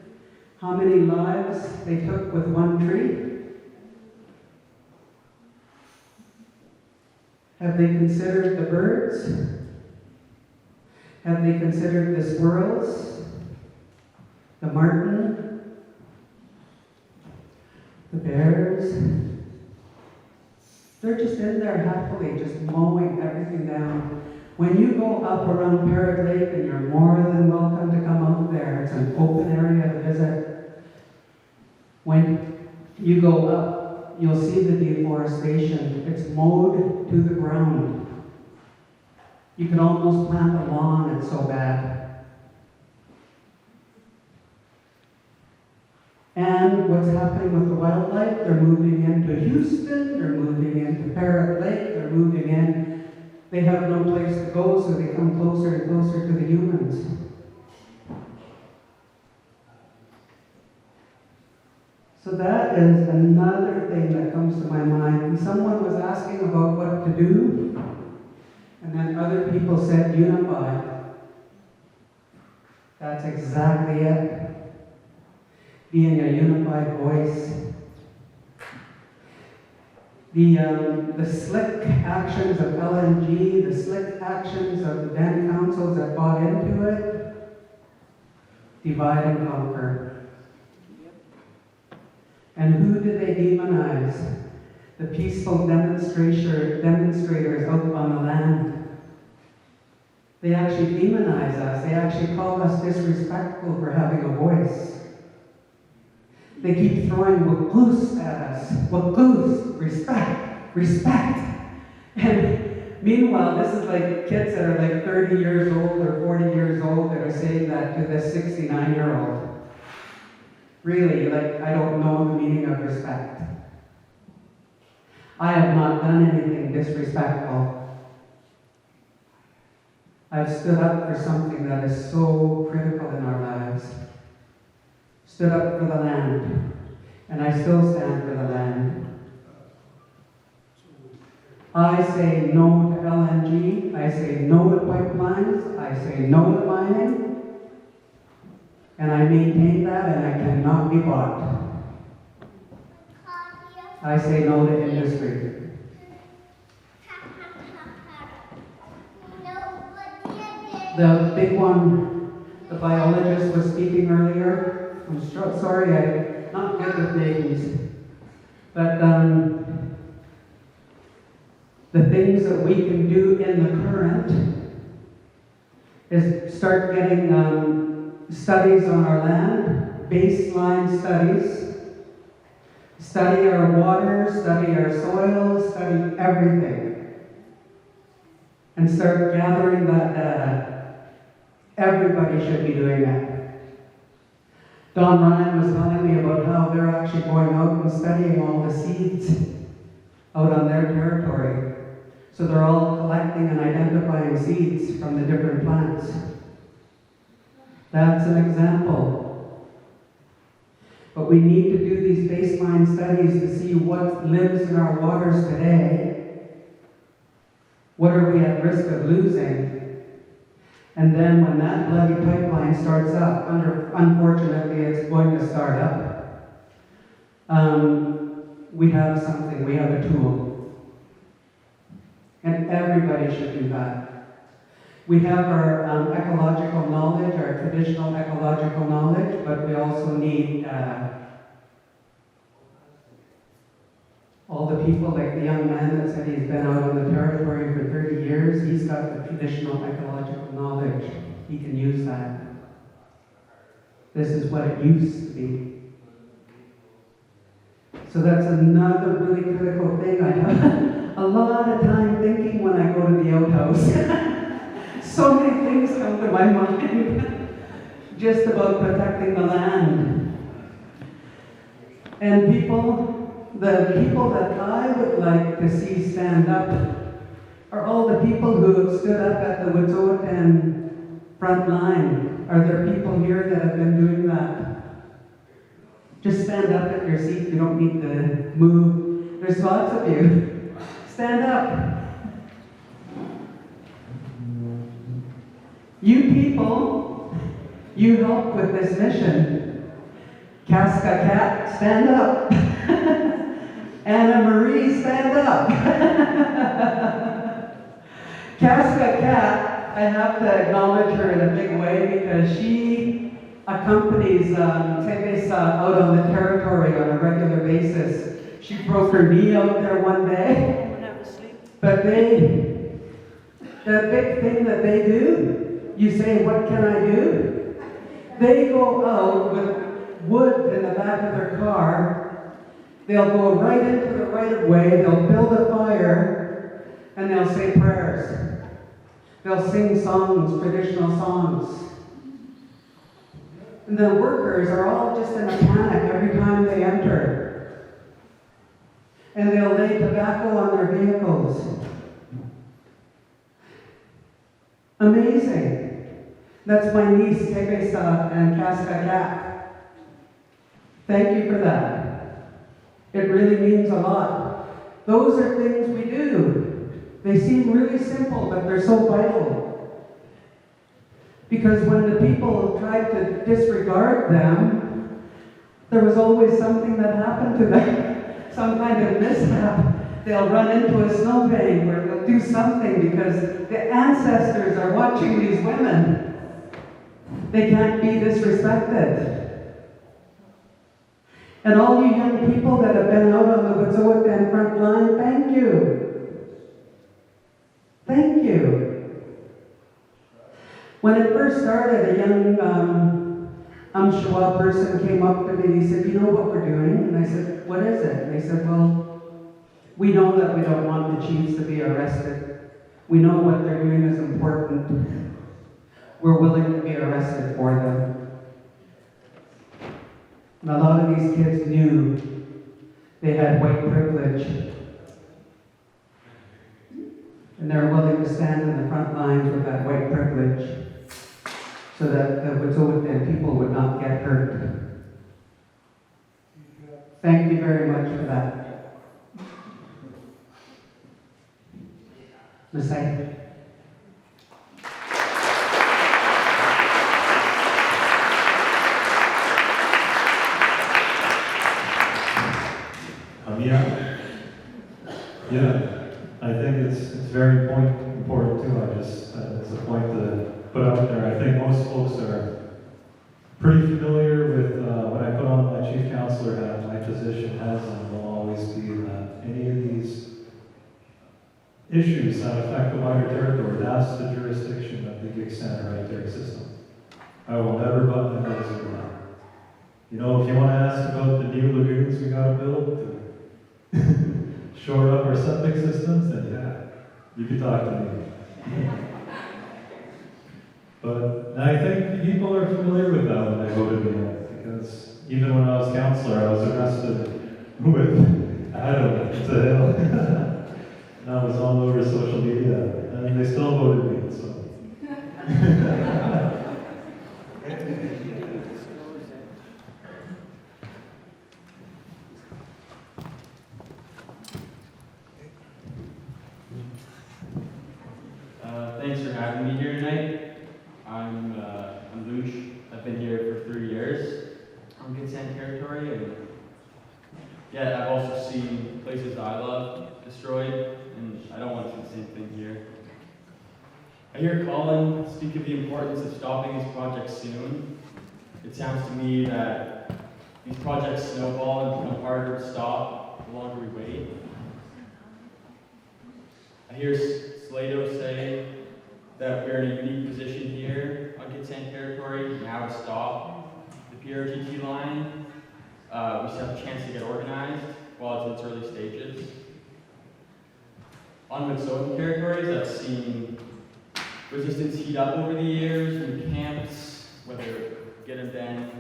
how many lives they took with one tree? Have they considered the birds? Have they considered the squirrels? The marten? The bears? They're just in there happily, just mowing everything down. When you go up around Parrot Lake, and you're more than welcome to come out there, it's an open area to visit. When you go up, you'll see the deforestation. It's mowed to the ground. You can almost plant a lawn, it's so bad. And what's happening with the wildlife? They're moving into Houston, they're moving into Parrot Lake, they're moving in. They have no place to go, so they come closer and closer to the humans. So that is another thing that comes to my mind. When someone was asking about what to do, and then other people said unify. That's exactly it. Being a unified voice. The slick actions of LNG, the slick actions of the then councils that bought into it, divide and conquer. And who did they demonize? The peaceful demonstrators out on the land. They actually demonize us. They actually call us disrespectful for having a voice. They keep throwing wakus at us. Wakus, respect, respect. And meanwhile, this is like kids that are like 30 years old or 40 years old that are saying that to this 69-year-old. Really, like, I don't know the meaning of respect. I have not done anything disrespectful. I've stood up for something that is so critical in our lives. Stood up for the land, and I still stand for the land. I say no to LNG, I say no to pipelines, I say no to mining, and I maintain that, and I cannot be bought. I say no to industry. The big one, the biologist was speaking earlier. I'm sorry, I'm not good with names. But the things that we can do in the current is start getting studies on our land, baseline studies, study our water, study our soil, study everything, and start gathering that data. Everybody should be doing that. Don Ryan was telling me about how they're actually going out and studying all the seeds out on their territory. So they're all collecting and identifying seeds from the different plants. That's an example. But we need to do these baseline studies to see what lives in our waters today. What are we at risk of losing? And then when that bloody pipeline starts up, unfortunately it's going to start up, we have something, we have a tool. And everybody should do that. We have our ecological knowledge, our traditional ecological knowledge, but we also need all the people, like the young man that said he's been out on the territory for 30 years, he's got the traditional ecological knowledge. He can use that. This is what it used to be. So that's another really critical thing. I have a lot of time thinking when I go to the outhouse. So many things come to my mind just about protecting the land. And the people that I would like to see stand up are all the people who have stood up at the Wet'suwet'en front line. Are there people here that have been doing that? Just stand up at your seat. You don't need to move. There's lots of you. Stand up. You people, you help with this mission. Casca Cat, stand up. Anna Marie, stand up. Casca Cat, I have to acknowledge her in a big way because she accompanies Tebesa out on the territory on a regular basis. She broke her knee out there one day. But the big thing that they do, you say, what can I do? They go out with wood in the back of their car. They'll go right into the right-of-way, they'll build a fire, and they'll say prayers. They'll sing songs, traditional songs. And the workers are all just in a panic every time they enter. And they'll lay tobacco on their vehicles. Amazing. That's my niece, Tebesa and Casca Cat. Thank you for that. It really means a lot. Those are things we do. They seem really simple, but they're so vital. Because when the people tried to disregard them, there was always something that happened to them. Some kind of mishap. They'll run into a snowbank or they'll do something because the ancestors are watching these women. They can't be disrespected. And all you young people that have been out on the Wet'suwet'en front line, thank you. Thank you. When it first started, a young Amshawa person came up to me and he said, you know what we're doing? And I said, what is it? And they said, well, we know that we don't want the chiefs to be arrested. We know what they're doing is important. We're willing to be arrested for them. And a lot of these kids knew they had white privilege. And they're willing to stand in the front lines with that white privilege so that the Wet'suwet'en people would not get hurt. Thank you very much for that. Messiah. Yeah, I think it's very important too. I just, it's a point to put out there. I think most folks are pretty familiar with when I put on my chief counselor hat, my position has and will always be that any of these issues that affect the wider territory, that's the jurisdiction of the Gitxsan hereditary system. I will never butt my nose into that. You know, if you want to ask about the new lagoons we got to build to shore up our septic systems, then yeah, you can talk to me. But I think people are familiar with that when they voted me in, because even when I was counselor, I was arrested with Adam to Hill. That was all over social media, and they still voted me, so. Thanks for having me here tonight. I'm Lush. I've been here for 3 years on Gitxsan territory, and yeah, I've also seen places I love destroyed, and I don't want to see the same thing here. I hear Kolin speak of the importance of stopping these projects soon. It sounds to me that these projects snowball and become harder to stop the longer we wait. I hear Slato say that we're in a unique position here on Gitxsan territory now to stop the PRGT line. We still have a chance to get organized while it's in its early stages. On Wet'suwet'en territories, I've seen resistance heat up over the years in camps, whether Gitxsan,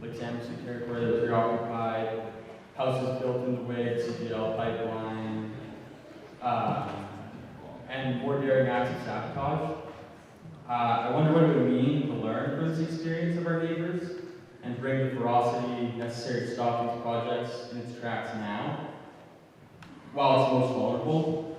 like Sampson territory that was reoccupied, houses built in the way of CGL pipeline, and more daring acts of sabotage. I wonder what it would mean to learn from this experience of our neighbors and bring the ferocity necessary to stop these projects in its tracks now, while it's most vulnerable.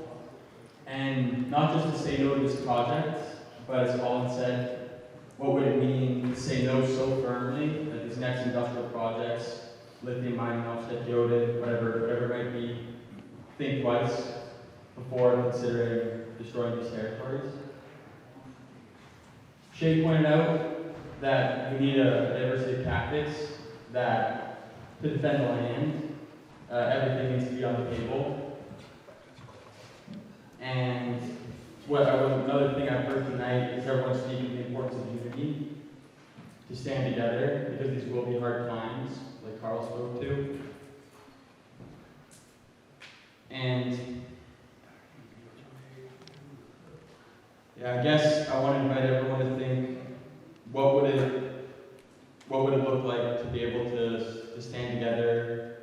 And not just to say no to this project, but as Kolin said, what would it mean to say no so firmly that these next industrial projects, lithium mining, offset Yoden, whatever it might be, think twice before considering destroying these territories. Shay pointed out that we need a diversity of tactics that to defend the land, everything needs to be on the table. And another thing I've heard tonight is everyone speaking the importance of unity, to stand together, because these will be hard times, like Carl spoke to. And yeah, I guess I want to invite everyone to think, what would it look like to be able to stand together,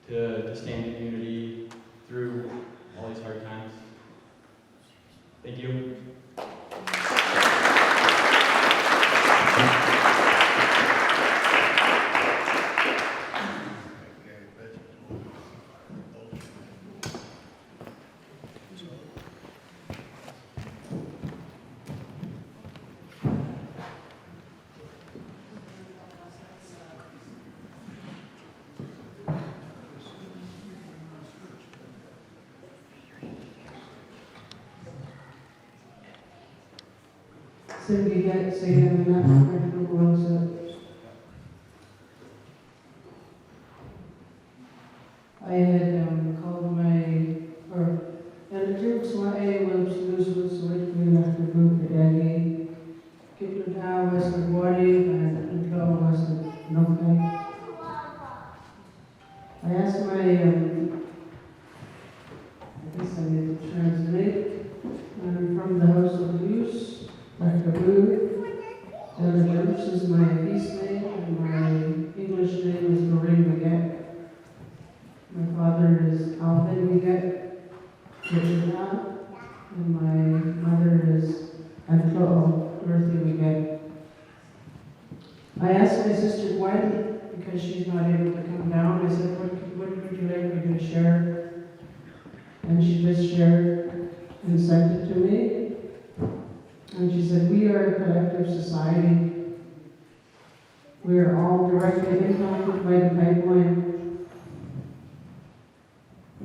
to stand in unity through all these hard times? Thank you. Sen Gitxsan Sutherland-Wilson. I had called or editors why I was losing so much after group for Daddy. Kitchen Town was the body and control was the nothing. I asked my, I guess I need to translate. I'm from the House of Blues, Dr. Blue. Elder Bruce is my feast name, and my English name is Maureen Maguette. My father is Alvin Maguette, and my mother is Anto Dorothy Maguette. I asked my sister Gwen, because she's not able to come down, I said, what would you like me to share? And she just shared and sent it to me. And she said, we are a collective society. We are all directly impacted by the pipeline.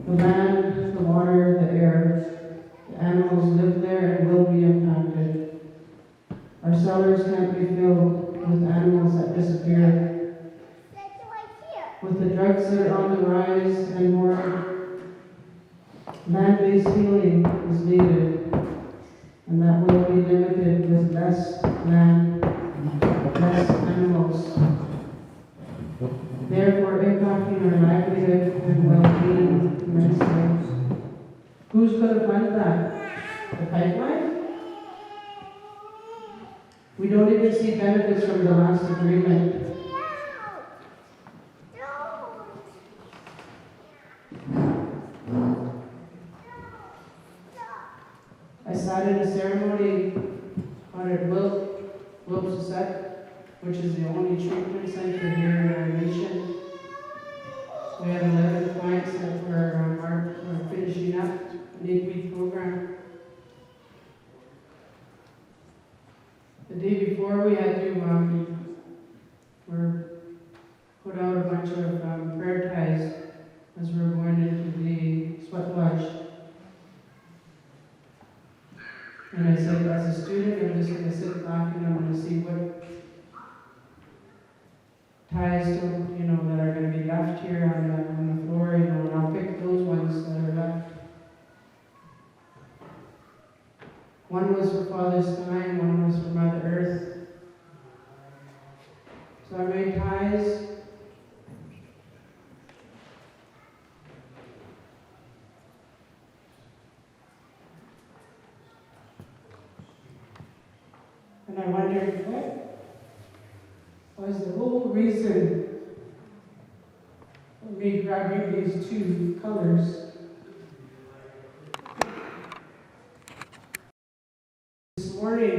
The land, the water, the air, the animals live there and will be impacted. Our cellars can't be filled with animals that disappear. With the drugs that are on the rise and more land-based healing is needed, and that will be limited with less land, less animals, therefore impacting our livelihood and well-being immensely. Who's going to fund that? The pipeline? We don't even see benefits from the last agreement. I sat in a ceremony out at Wilpsset, which is the only treatment center here in our nation. We had 11 clients that were finishing up an 8-week program. The day before, we had to put out a bunch of prayer ties as we were going into the sweat lodge. And I said, as a student, I'm just going to sit back and I'm going to see what ties that are going to be left here on the floor, and I'll pick those ones that are left. One was for Father Sky, and one was for Mother Earth. So I made ties. And I wondered, what was the whole reason for me grabbing these two colors? This morning,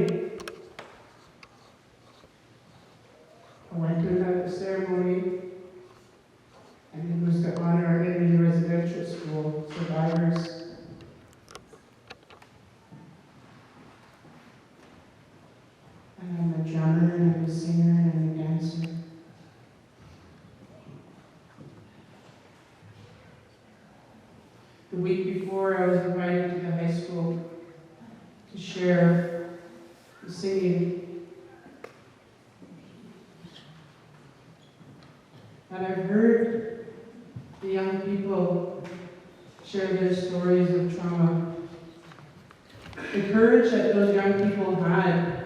I went to another ceremony, and it was to honor our Indian residential school survivors. And I'm a drummer, and I'm a singer, and I'm a dancer. The week before, I was invited to the high school to share the singing. And I've heard the young people share their stories of trauma. The courage that those young people had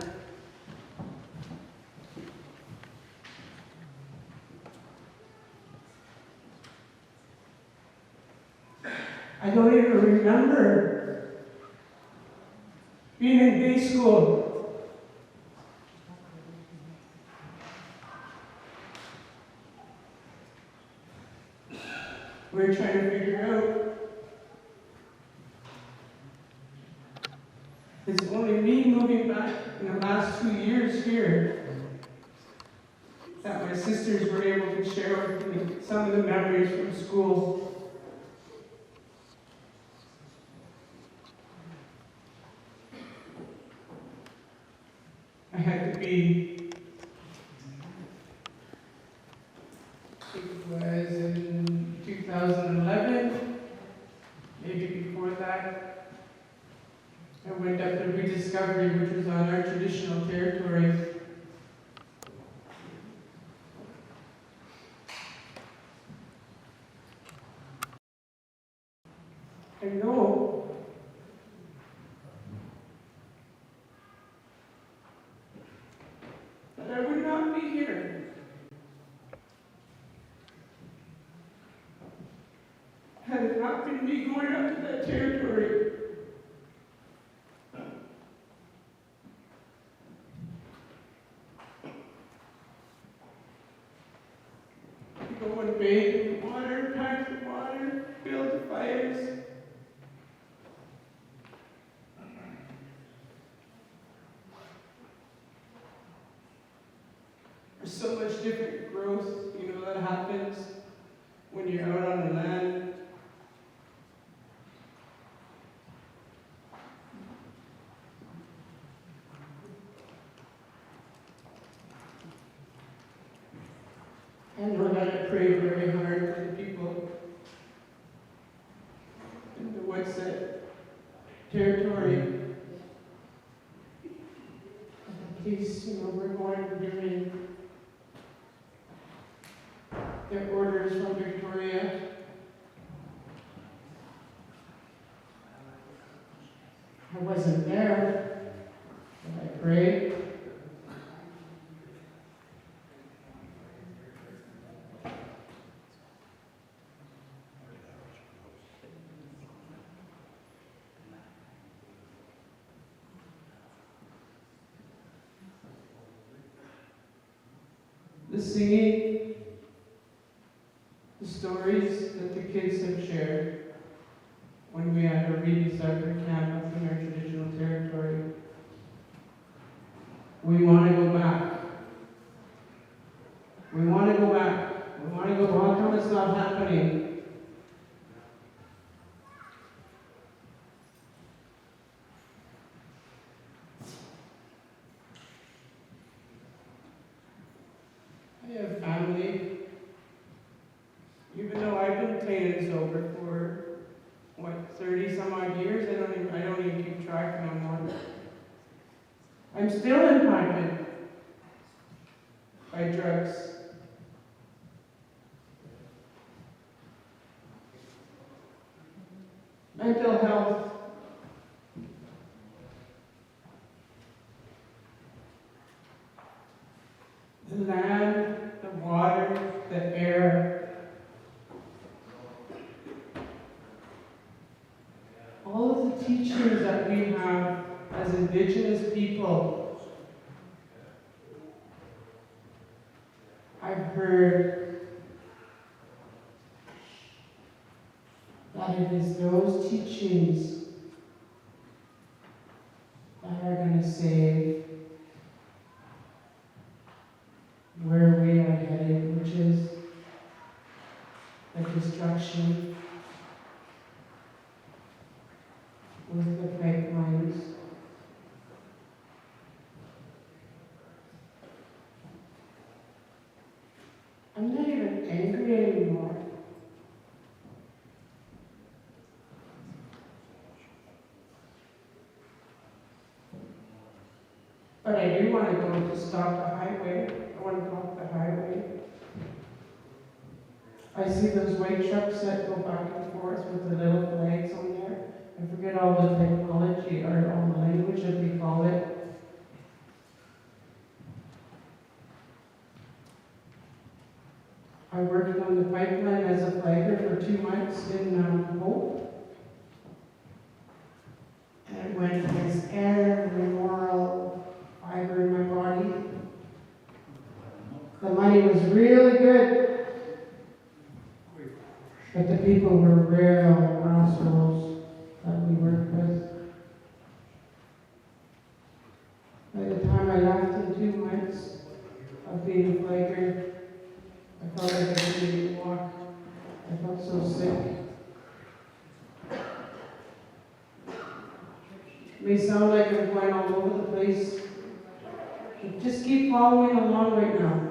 I don't even remember being in day school. We're trying to figure out, it's only me moving back in the last 2 years here that my sisters were able to share with me some of the memories from school. I had to be, I think it was in 2011, maybe before that. I went up to discovery, which was on our traditional territory. I know that I would not be here had it not been me going out to that territory. To go and bathe in the water, pack the water, build the fires. There's so much different growth, that happens when you're out on the land. I know that I pray very hard for the people in the Wet'suwet'en territory. In case, we're going to give in their orders from Victoria. I wasn't there, but I prayed. The singing, the stories that the kids have shared when we had a rediscovery camp up in our traditional territory. We want to go back. We want to go back. We want to go, how come it's not happening? I have family. Even though I've been clean and sober for 30 some odd years, I don't even keep track no more. I'm still impacted by drugs. Mental health. The land, the water, the air. All of the teachings that we have as Indigenous people, I've heard that it is those teachings that are going to save where we are headed, which is the destruction with the pipelines. I'm not even angry anymore. But I do want to go to stop the highway. I want to block the highway. I see those white trucks that go back and forth with the little flags on there. I forget all the technology or all the language that we call it. I worked on the pipeline as a flagger for 2 months in Hope. And it went against every moral fiber in my body. The money was really good, but the people were real assholes that we worked with. By the time I left in 2 months of being a flagger, I felt like I couldn't even walk. I felt so sick. It may sound like I'm going all over the place, but just keep following along right now.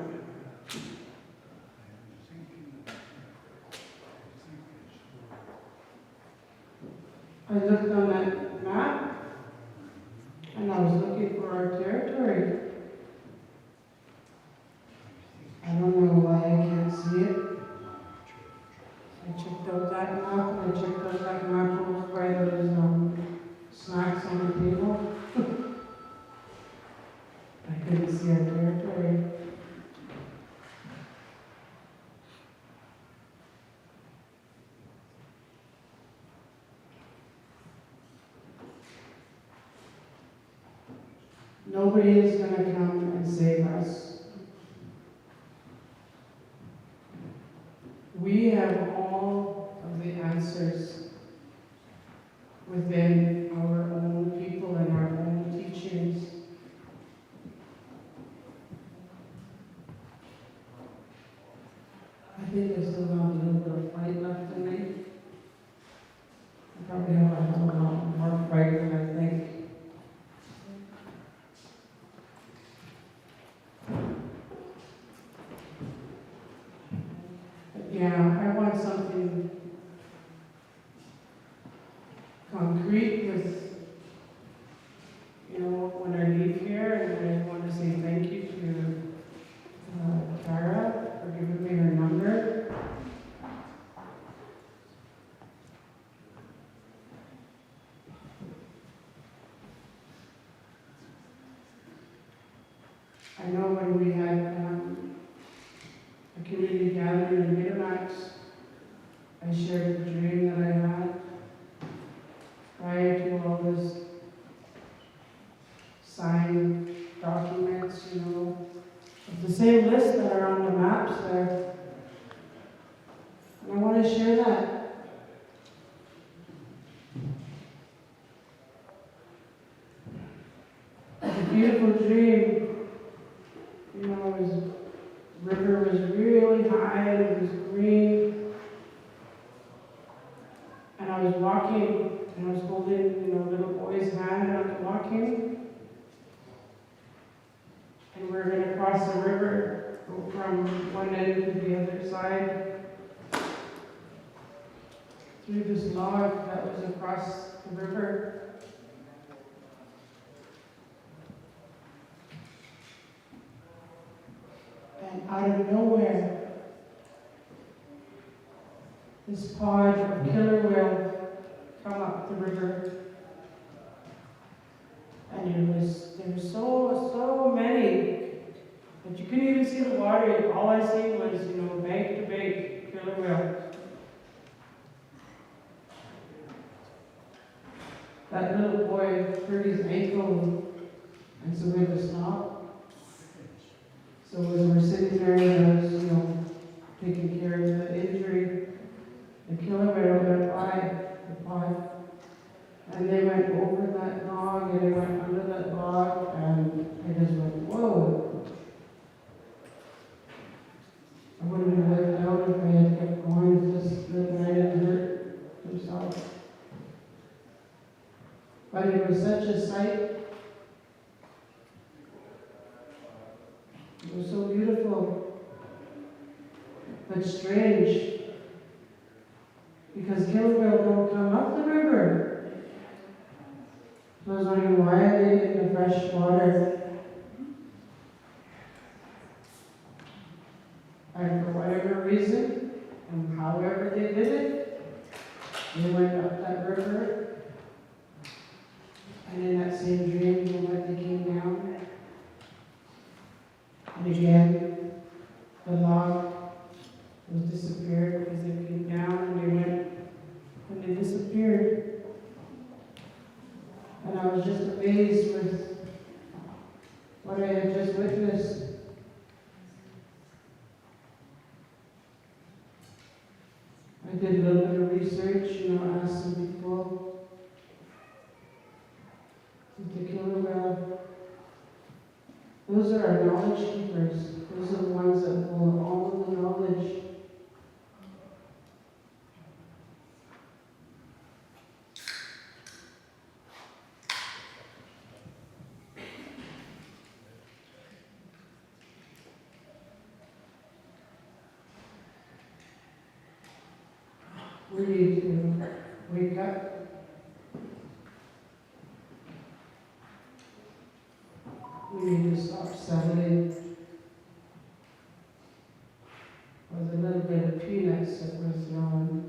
I looked on that map, and I checked out that map, and I checked out that map over by those snacks on the table. I couldn't see our territory. Nobody is going to come and save us. We have all of the answers within our own people and our own teachings. I think I still have a little bit of fight left in me. I probably have a hell of a lot more fight than I think. Yeah, I want something concrete with, you know, when I leave here, and I want to say thank you to Tara for giving me her number. I know when we had a community gathering in Gitxsan, I shared the dream that I had prior to all this signed documents, you know, of the same list that are on the maps there. And I want to share that. It's a beautiful dream. You know, the river was really high, it was green. And I was walking, and I was holding, you know, little boy's hand, and I was walking. And we were going to cross the river, go from one end to the other side, through this log that was across the river. And out of nowhere, this pod of killer whale come up the river. And there were so many that you couldn't even see the water. All I seen was, you know, bank to bank killer whale. That little boy hurt his ankle, and so we had to stop. So as we're sitting there, and I was, you know, taking care of the injury, the killer whale went by the pod, and they went over that log, and they went under that log, and I just went, whoa. I wouldn't have lived out if I had kept going, just the guy had hurt himself. But it was such a sight. It was so beautiful, but strange, because killer whale don't come up the river. So I was wondering, why are they in the fresh water? And for whatever reason, and however they did it, they went up that river. And in that same dream, you know, they came down. And again, the log was disappeared because they came down and they went, and they disappeared. And I was just amazed with what I had just witnessed. I did a little bit of research, you know, asked some people. The killer whale. Those are our knowledge keepers. Those are the ones that hold all of the knowledge. We need to wake up. We need to stop settling for the little bit of peanuts that we're throwing.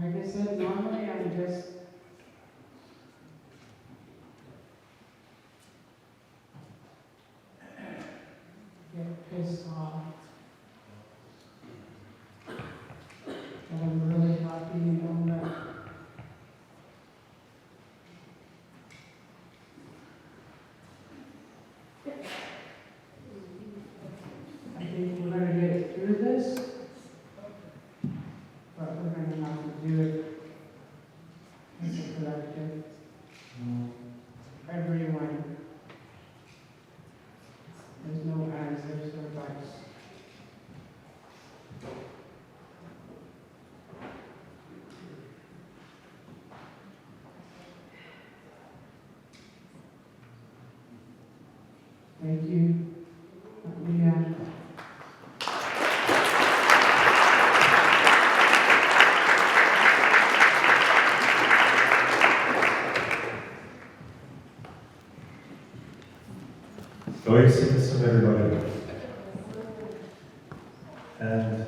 Like I said, normally I'm just get pissed off. But I'm really happy you know that. I think we're gonna get through this, but we're gonna have to do it as a collective. Everyone. There's no answers or advice. Thank you. Leanne. Gitxsan, everybody. And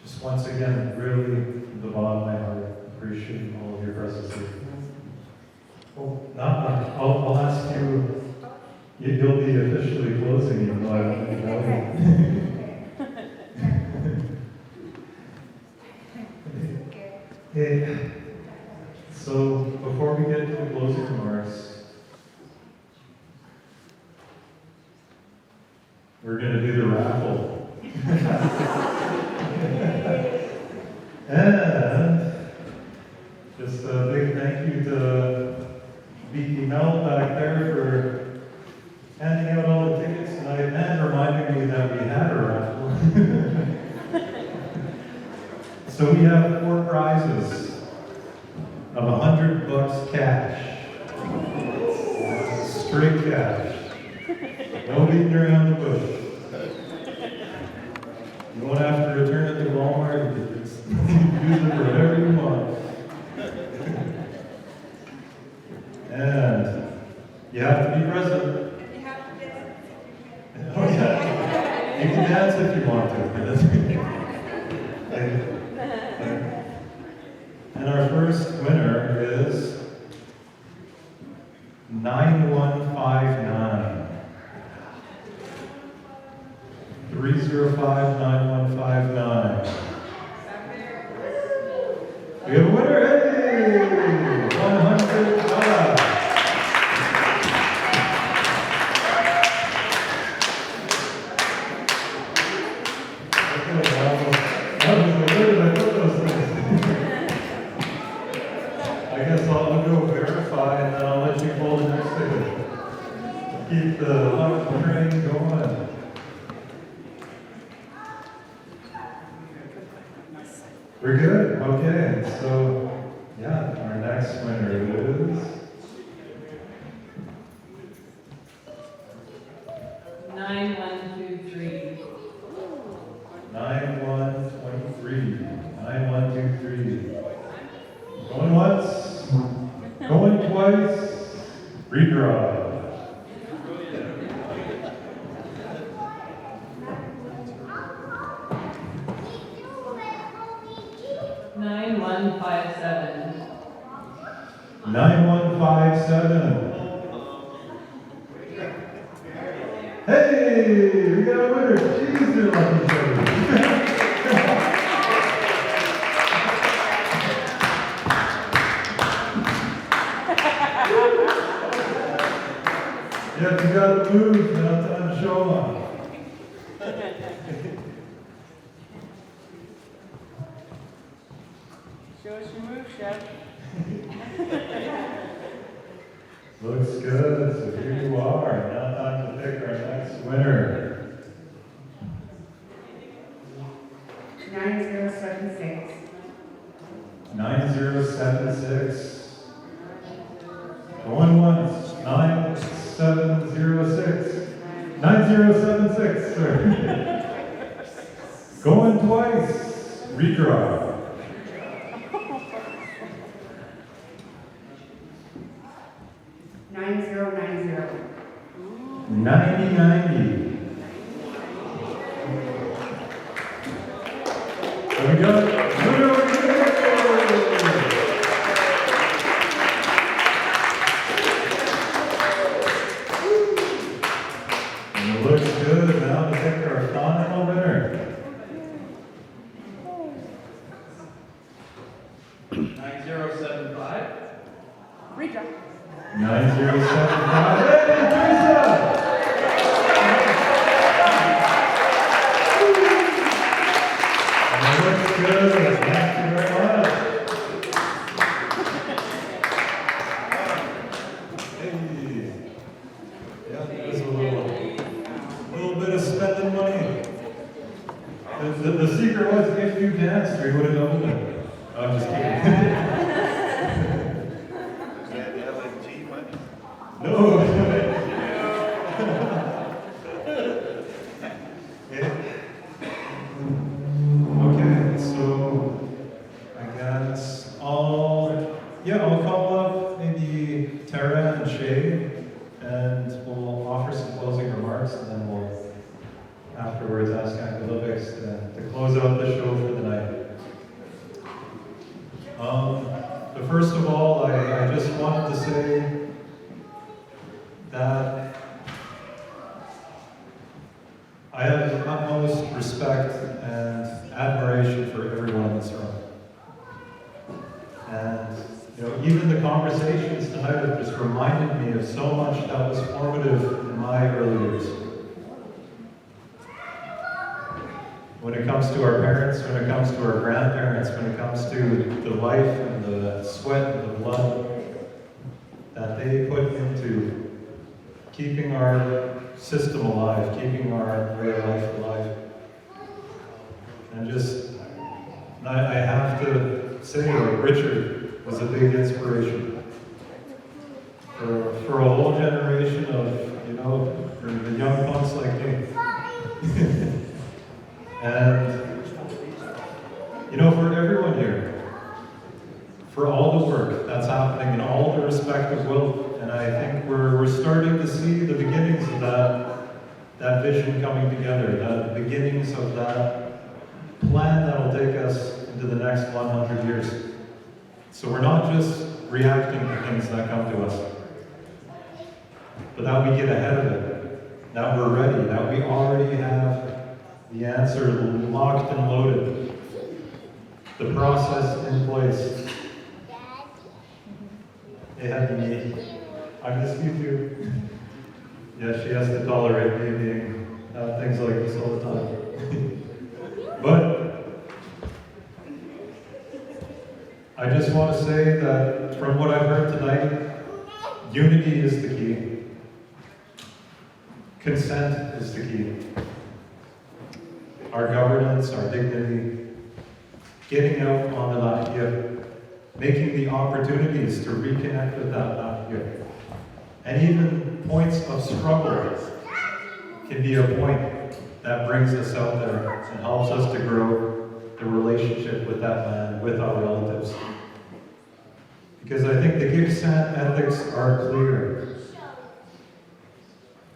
just once again, really, from the bottom of my heart, appreciate all of your presence here. Oh, I'll ask you, you'll be officially closing, even though I don't know you. Hey, so before we get to the closing remarks, we're going to do the raffle. And just a big thank you to VP Mel back there for handing out all the tickets tonight and reminding me that we had a raffle. So we have 4 prizes of $100 cash. Straight cash. No beating around the bush. You won't have to return it to Walmart. You can just use it for whatever you want. And you have to be present. Oh yeah. You can dance if you want to. And our first winner is 9159. 305-9159. We have a winner, hey! $100. I guess I'll go verify and then I'll let you pull the next ticket. Keep the train going. We're good? Okay, so yeah, our next winner is 9123. 9123. 9123. Going once, going twice, redraw. Nine one five seven. 9157. Hey, we got a winner. Jeez, they're lucky shows. Yeah, you gotta move, now time to show off. Show us your move, Chef. Looks good, so here you are. Now time to pick our next winner. 9076. 9076. Going once, 9706. 9076, sir. Going twice, redraw. 9090. 9090. So we got winner over here. It looks good. Now to pick our final winner. 9075. Reach up. 9075. Hey, Gitxsan! It looks good. Thank you very much. Hey. Yeah, there's a little bit of spending money. The secret was if you danced, we would have doubled it. I'm just kidding. No. Okay, so I guess I'll call up maybe Tara and Shay, and we'll offer some closing remarks, and then we'll afterwards ask Olympics to close out the show for the night. But first of all, I just wanted to say that I have the utmost respect and admiration for everyone in this room. And even the conversations tonight have just reminded me of so much that was formative in my early years. When it comes to our parents, when it comes to our grandparents, when it comes to the life and the sweat and the blood that they put into keeping our system alive, keeping our way of life alive. And I have to say, Richard was a big inspiration for a whole generation of, for the young punks like me. And, for everyone here, for all the work that's happening in all the respective world, and I think we're starting to see the beginnings of that vision coming together, the beginnings of that plan that will take us into the next 100 years. So we're not just reacting to things that come to us, but that we get ahead of it, that we're ready, that we already have the answer locked and loaded, the process in place. Hey, honey, I miss you too. Yeah, she has to tolerate me being things like this all the time. But I just want to say that from what I've heard tonight, unity is the key. Consent is the key. Our governance, our dignity, getting out on the Latvia, making the opportunities to reconnect with that Latvia. And even points of struggle can be a point that brings us out there and helps us to grow the relationship with that land, with our relatives. Because I think the Gitxsan ethics are clear.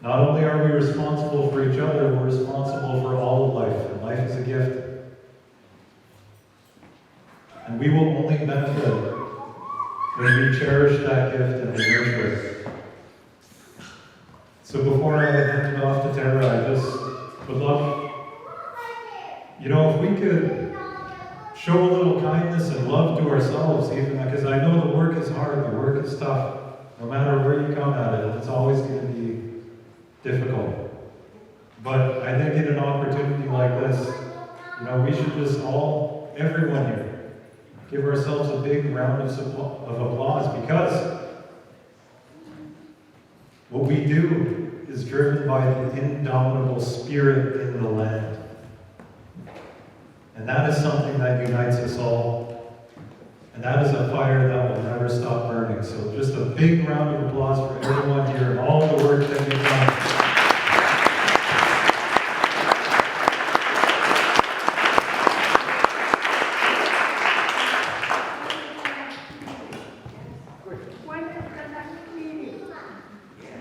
Not only are we responsible for each other, we're responsible for all of life, and life is a gift. And we will only benefit when we cherish that gift and we nurture it. So before I hand it off to Tara, I just would love, if we could show a little kindness and love to ourselves, even because I know the work is hard, the work is tough. No matter where you come at it, it's always going to be difficult. But I think in an opportunity like this, we should just everyone here, give ourselves a big round of applause, because what we do is driven by the indomitable spirit in the land. And that is something that unites us all. And that is a fire that will never stop burning. So just a big round of applause for everyone here and all the work that you've done.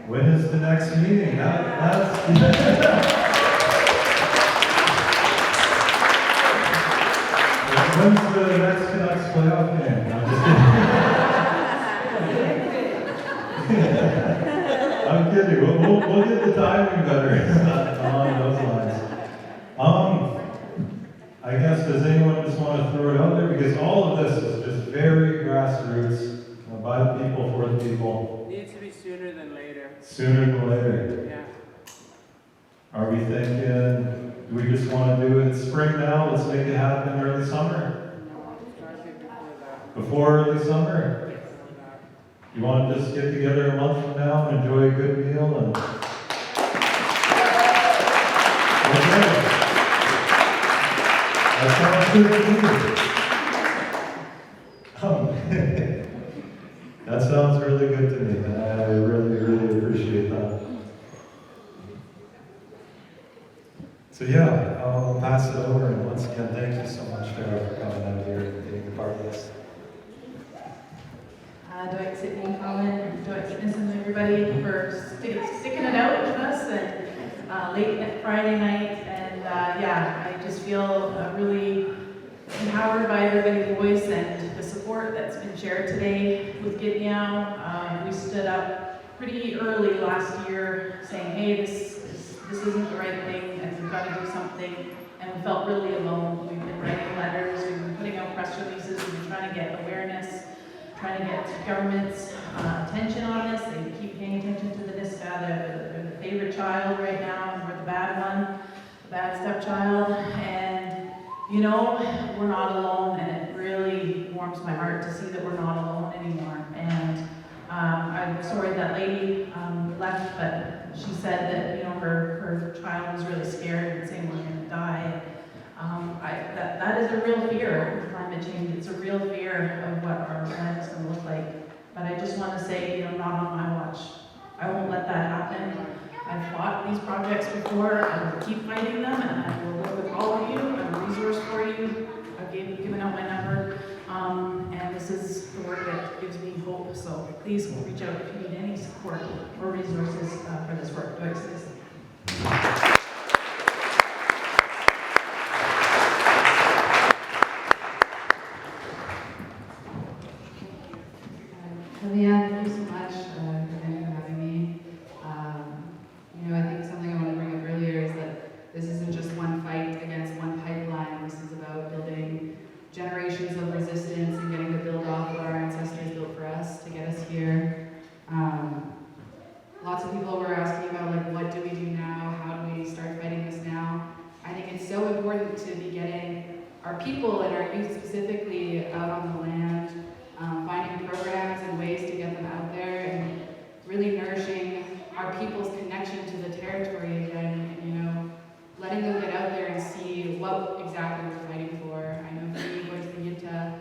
When is the next meeting? When's the next Canucks playoff game? No, I'm just kidding. I'm kidding. Absolutely, we'll get the timing better along those lines. I guess, does anyone just want to throw it out there? Because all of this is just very grassroots, by the people, for the people. Needs to be sooner than later. Sooner than later. Yeah. Are we thinking, do we just want to do it spring now? Let's make it happen early summer? No, start it before that. Before early summer? You want to just get together a month from now and enjoy a good meal and... Okay. That sounds good to me. That sounds really good to me, and I really, really appreciate that. So yeah, I'll pass it over, and once again, thank you so much, Tara, for coming out here and being a part of this. Dwight, Sydney, Colin, Dwight, and everybody for sticking it out with us and late Friday night. And yeah, I just feel really empowered by everybody's voice and the support that's been shared today with Gitxsan. We stood up pretty early last year saying, hey, this isn't the right thing and we've got to do something. And we felt really alone. We've been writing letters, we've been putting out press releases, we've been trying to get awareness, trying to get government's attention on this. They keep paying attention to the NISCA. They're the favorite child right now, and we're the bad one, the bad stepchild. And, you know, we're not alone, and it really warms my heart to see that we're not alone anymore. And I'm sorry that lady left, but she said that, you know, her child was really scared and saying we're going to die. That is a real fear of climate change. It's a real fear of what our planet is going to look like. But I just want to say, you know, not on my watch. I won't let that happen. I've fought these projects before. I will keep fighting them, and I will work with all of you. I'm a resource for you. I've given out my number. And this is the work that gives me hope. So please reach out if you need any support or resources for this work. Do I exist? Leanne, thank you so much for having me. You know, I think something I want to bring up earlier is that this isn't just one fight against one pipeline. This is about building generations of resistance and getting to build off what our ancestors built for us to get us here. Lots of people were asking about, like, what do we do now? How do we start fighting this now? I think it's so important to be getting our people and our youth specifically out on the land, finding programs and ways to get them out there and really nourishing our people's connection to the territory again, you know, letting them get out there and see what exactly we're fighting for. I know for me, going to the Yinta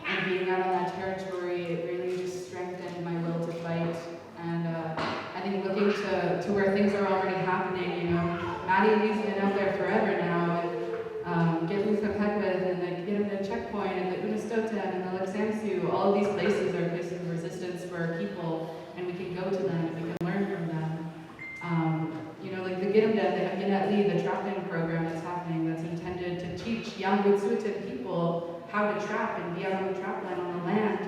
and being out on that territory, it really just strengthened my will to fight. And I think looking to where things are already happening, you know, Maddie Lee's been out there forever now, and Gitxsan and the Gitxsan checkpoint and the Unistoten and the Laksamsu, all of these places are places of resistance for our people, and we can go to them and we can learn from them. You know, like the Gitxsan, the Haginat the trapping program that's happening, that's intended to teach young Wet'suwet'en people how to trap and be out on the trap line on the land,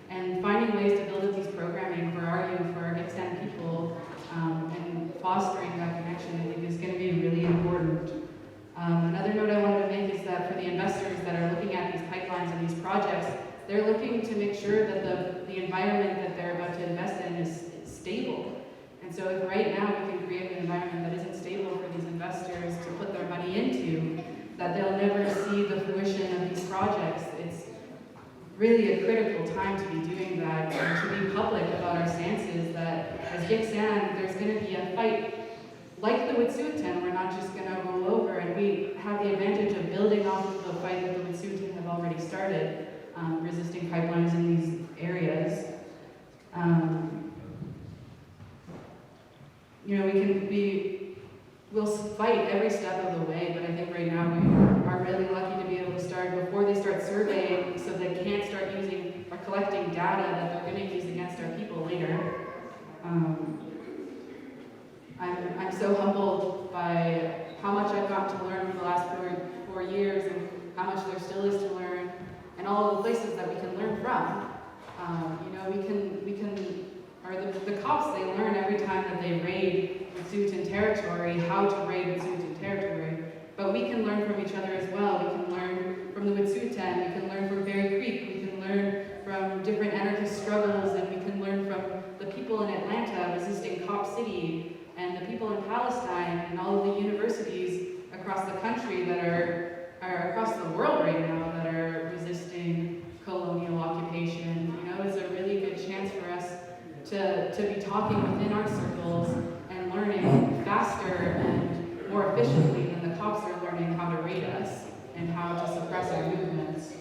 and finding ways to build up these programming for our youth, for our Gitxsan people, and fostering that connection, I think is going to be really important. Another note I wanted to make is that for the investors that are looking at these pipelines and these projects, they're looking to make sure that the environment that they're about to invest in is stable. And so if right now we can create an environment that isn't stable for these investors to put their money into, that they'll never see the fruition of these projects, it's really a critical time to be doing that and to be public about our stances that as Gitxsan, there's going to be a fight like the Wet'suwet'en. We're not just going to roll over, and we have the advantage of building off of the fight that the Wet'suwet'en have already started, resisting pipelines in these areas. You know, we'll fight every step of the way, but I think right now we are really lucky to be able to start before they start surveying, so they can't start using or collecting data that they're going to use against our people later. I'm so humbled by how much I've gotten to learn over the last four years, and how much there still is to learn, and all the places that we can learn from. You know, we can, or the cops, they learn every time time that they raid Wet'suwet'en territory, how to raid Wet'suwet'en territory. But we can learn from each other as well. We can learn from the Wet'suwet'en, we can learn from Berry Creek, we can learn from different anarchist struggles, and we can learn from the people in Atlanta resisting Cop City, and the people in Palestine, and all of the universities across the country that are across the world right now that are resisting colonial occupation. You know, it's a really good chance for us to be talking within our circles and learning faster and more efficiently than the cops are learning how to raid us and how to suppress our movements.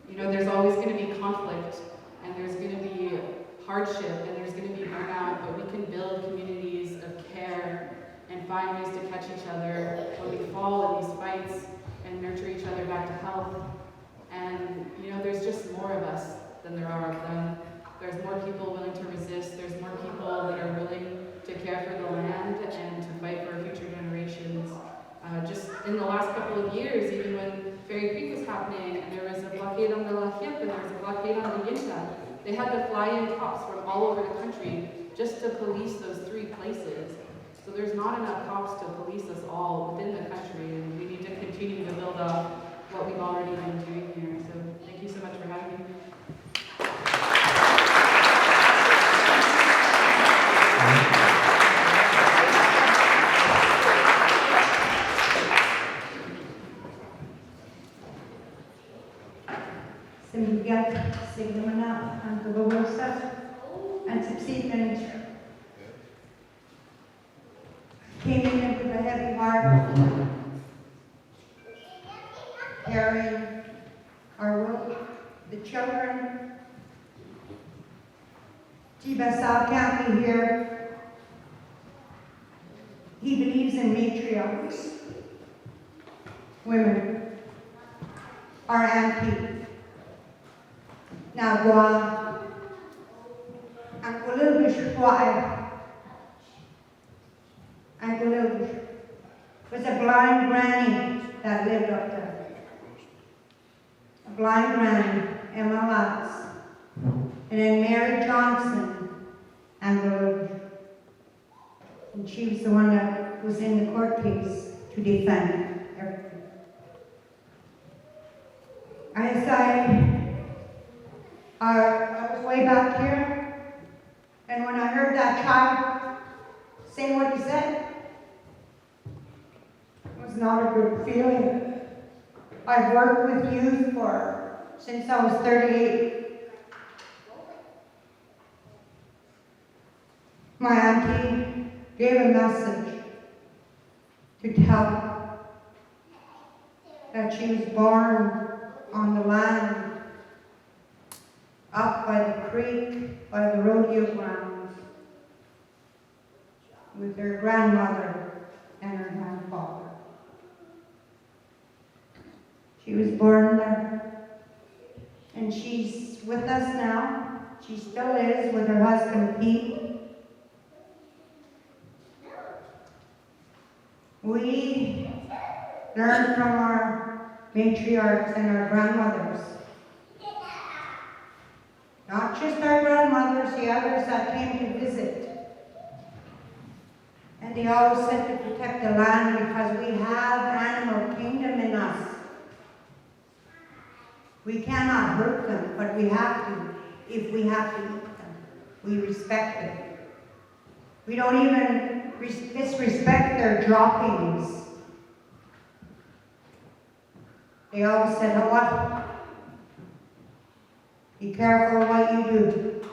You know, there's always going to be conflict, and there's going to be hardship, and there's going to be burnout, but we can build communities of care and find ways to catch each other when we fall in these fights and nurture each other back to health. And, you know, there's just more of us than there are of them. There's more people willing to resist. There's more people that are willing to care for the land and to fight for future generations. Just in the last couple of years, even when Berry Creek was happening, and there was a blockade on the La Hip and there was a blockade on the Yinta, they had to fly in cops from all over the country just to police those 3 places. So there's not enough cops to police us all within the country, and we need to continue to build up what we've already been doing here. So thank you so much for having me. Simbigat, Sigmana, and Golosa, and subsequent came in with a heavy heart, carrying our work, the children. Tibasal can't be here. He believes in matriarchs, women, our auntie. Nagwa, and Gulubish and Gulubish was a blind granny that lived up there. A blind granny, Emma Lutz, and then Mary Johnson and Gulubish. And she was the one that was in the court case to defend everything. I was way back here, and when I heard that child say what he said, it was not a good feeling. I've worked with youth since I was 38. My auntie gave a message to tell that she was born on the land up by the creek, by the rodeo grounds, with her grandmother and her grandfather. She was born there, and she's with us now. She still is with her husband Pete. We learn from our matriarchs and our grandmothers. Not just our grandmothers, the others that came to visit. And they always said to protect the land because we have animal kingdom in us. We cannot hurt them, but we have to, if we have to eat them. We respect them. We don't even disrespect their droppings. They always said, "Oh, what? Be careful what you do."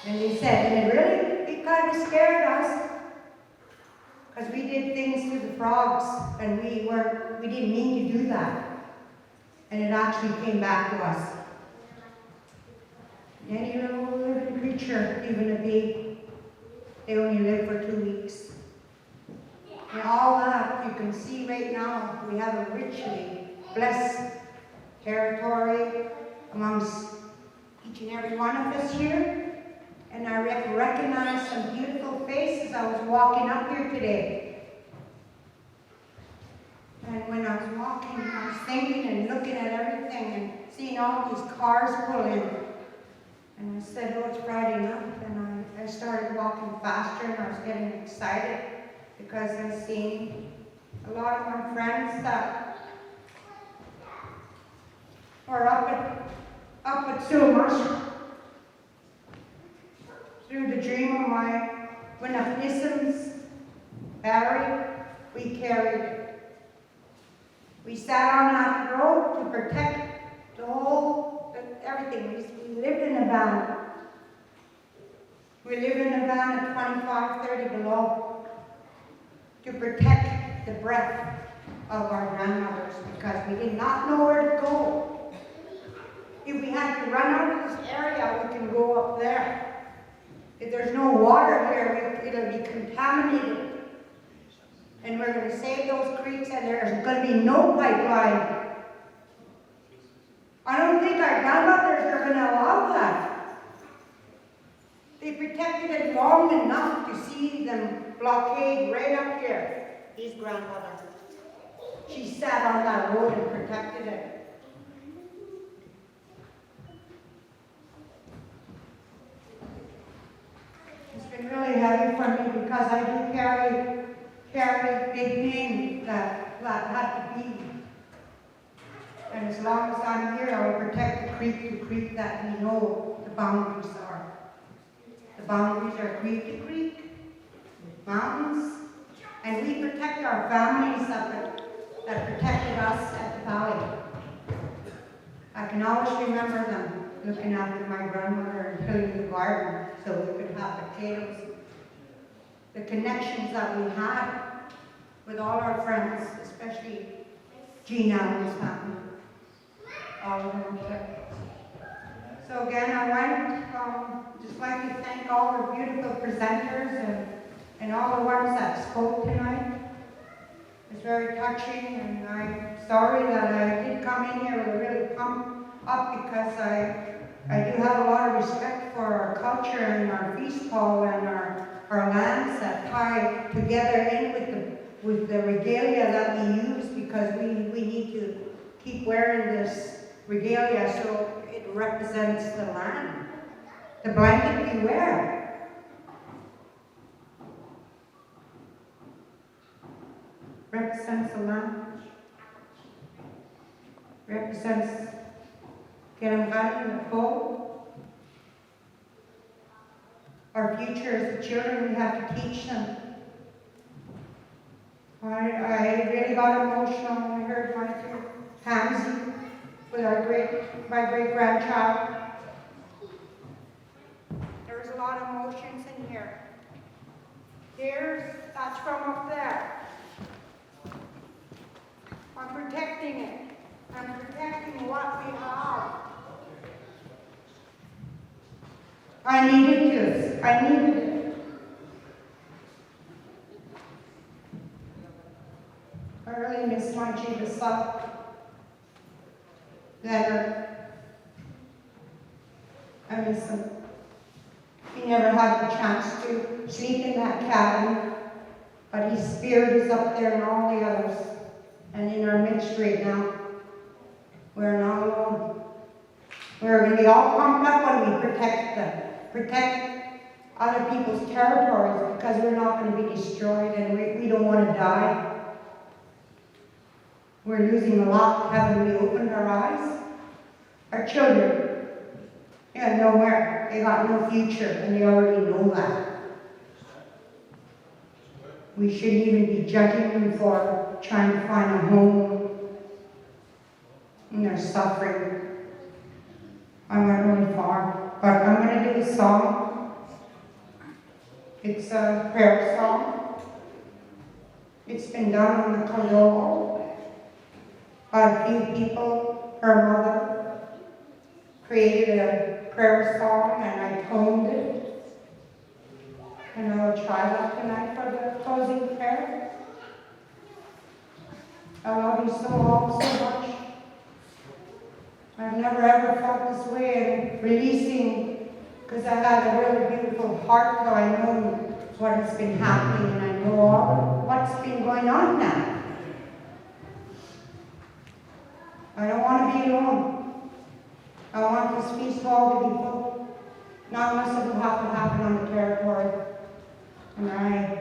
And they said, and it kind of scared us, because we did things to the frogs, and we didn't mean to do that. And it actually came back to us. Any little living creature, even a baby, they only live for 2 weeks. And all that you can see right now, we have a richly blessed territory amongst each and every one of us here. And I recognize some beautiful faces. I was walking up here today. And when I was walking, I was thinking and looking at everything and seeing all these cars pull in. And I said, oh, it's Friday night, and I started walking faster, and I was getting excited because I seen a lot of my friends that were up at Marsden. Through the dream of my Winnipissans, Barry, we carried it. We sat on that road to protect everything. We lived in a van. We lived in a van at 25, 30 below to protect the breath of our grandmothers because we did not know where to go. If we had to run out of this area, we can go up there. If there's no water here, it'll be contaminated. And we're going to save those creeks, and there's going to be no pipeline. I don't think our grandmothers are going to allow that. They protected it long enough to see them blockade right up here. His grandmother. She sat on that road and protected it. It's been really heavy for me because I do carry big names that had to be. And as long as I'm here, I will protect the creek to creek that we know the boundaries are. The boundaries are creek to creek, mountains, and we protect our families that protected us at the valley. I can always remember them looking after my grandmother and tilling the garden so we could have potatoes. The connections that we had with all our friends, especially Gina and his family. All of them there. So again, I want just like to thank all the beautiful presenters and all the ones that spoke tonight. It's very touching, and I'm sorry that I did come in here with a really pumped up because I do have a lot of respect for our culture and our feast hall and our lands that tie together in with the regalia that we use because we need to keep wearing this regalia so it represents the land. The blanket we wear. Represents the land. Represents getting back in the cold. Our future as the children, we have to teach them. I really got emotional when I heard my Hamzy with my great-grandchild. There was a lot of emotions in here. That's from up there. I'm protecting it. I'm protecting what we have. I needed this. I needed it. I really miss my Gitxsan. Leonard. I miss him. He never had the chance to sleep in that cabin, but his spirit is up there and all the others. And in our midst right now, we're not alone. We're going to be all pumped up when we protect them. Protect other people's territories because we're not going to be destroyed and we don't want to die. We're losing a lot. Haven't we opened our eyes? Our children, they have nowhere. They got no future, and they already know that. We shouldn't even be judging them for trying to find a home, and they're suffering. I went really far, but I'm going to do a song. It's a prayer song. It's been done on the Kolin by a few people. Her mother created a prayer song, and I toned it. And I will try that tonight for the closing prayer. I love you all so much. I've never ever felt this way and releasing, because I had a really beautiful heart, so I know what has been happening and I know all what's been going on now. I don't want to be alone. I want this feast hall to be full. Not unless it would have to happen on the territory. And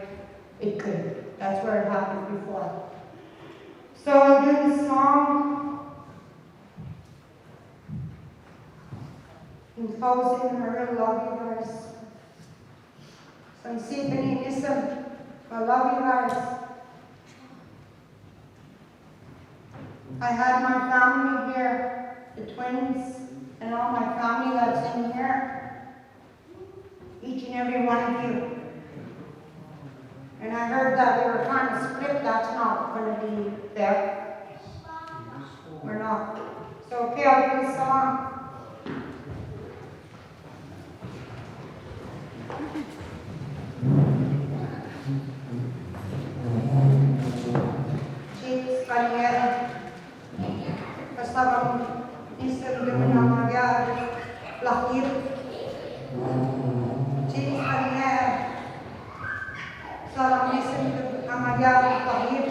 it could. That's where it happened before. So I'll do the song. In closing, I really love you guys. So I'm Symphony Nissan. I love you guys. I had my family here, the twins, and all my family that's in here. Each and every one of you. And I heard that we were trying to split. That's not going to be there. We're not. So, okay, I'll do the song. Cheeks, Daniel. Kasabang isang luminamagyan. Lakit. Cheeks, Daniel. Salam isang luminamagyan. Lakit.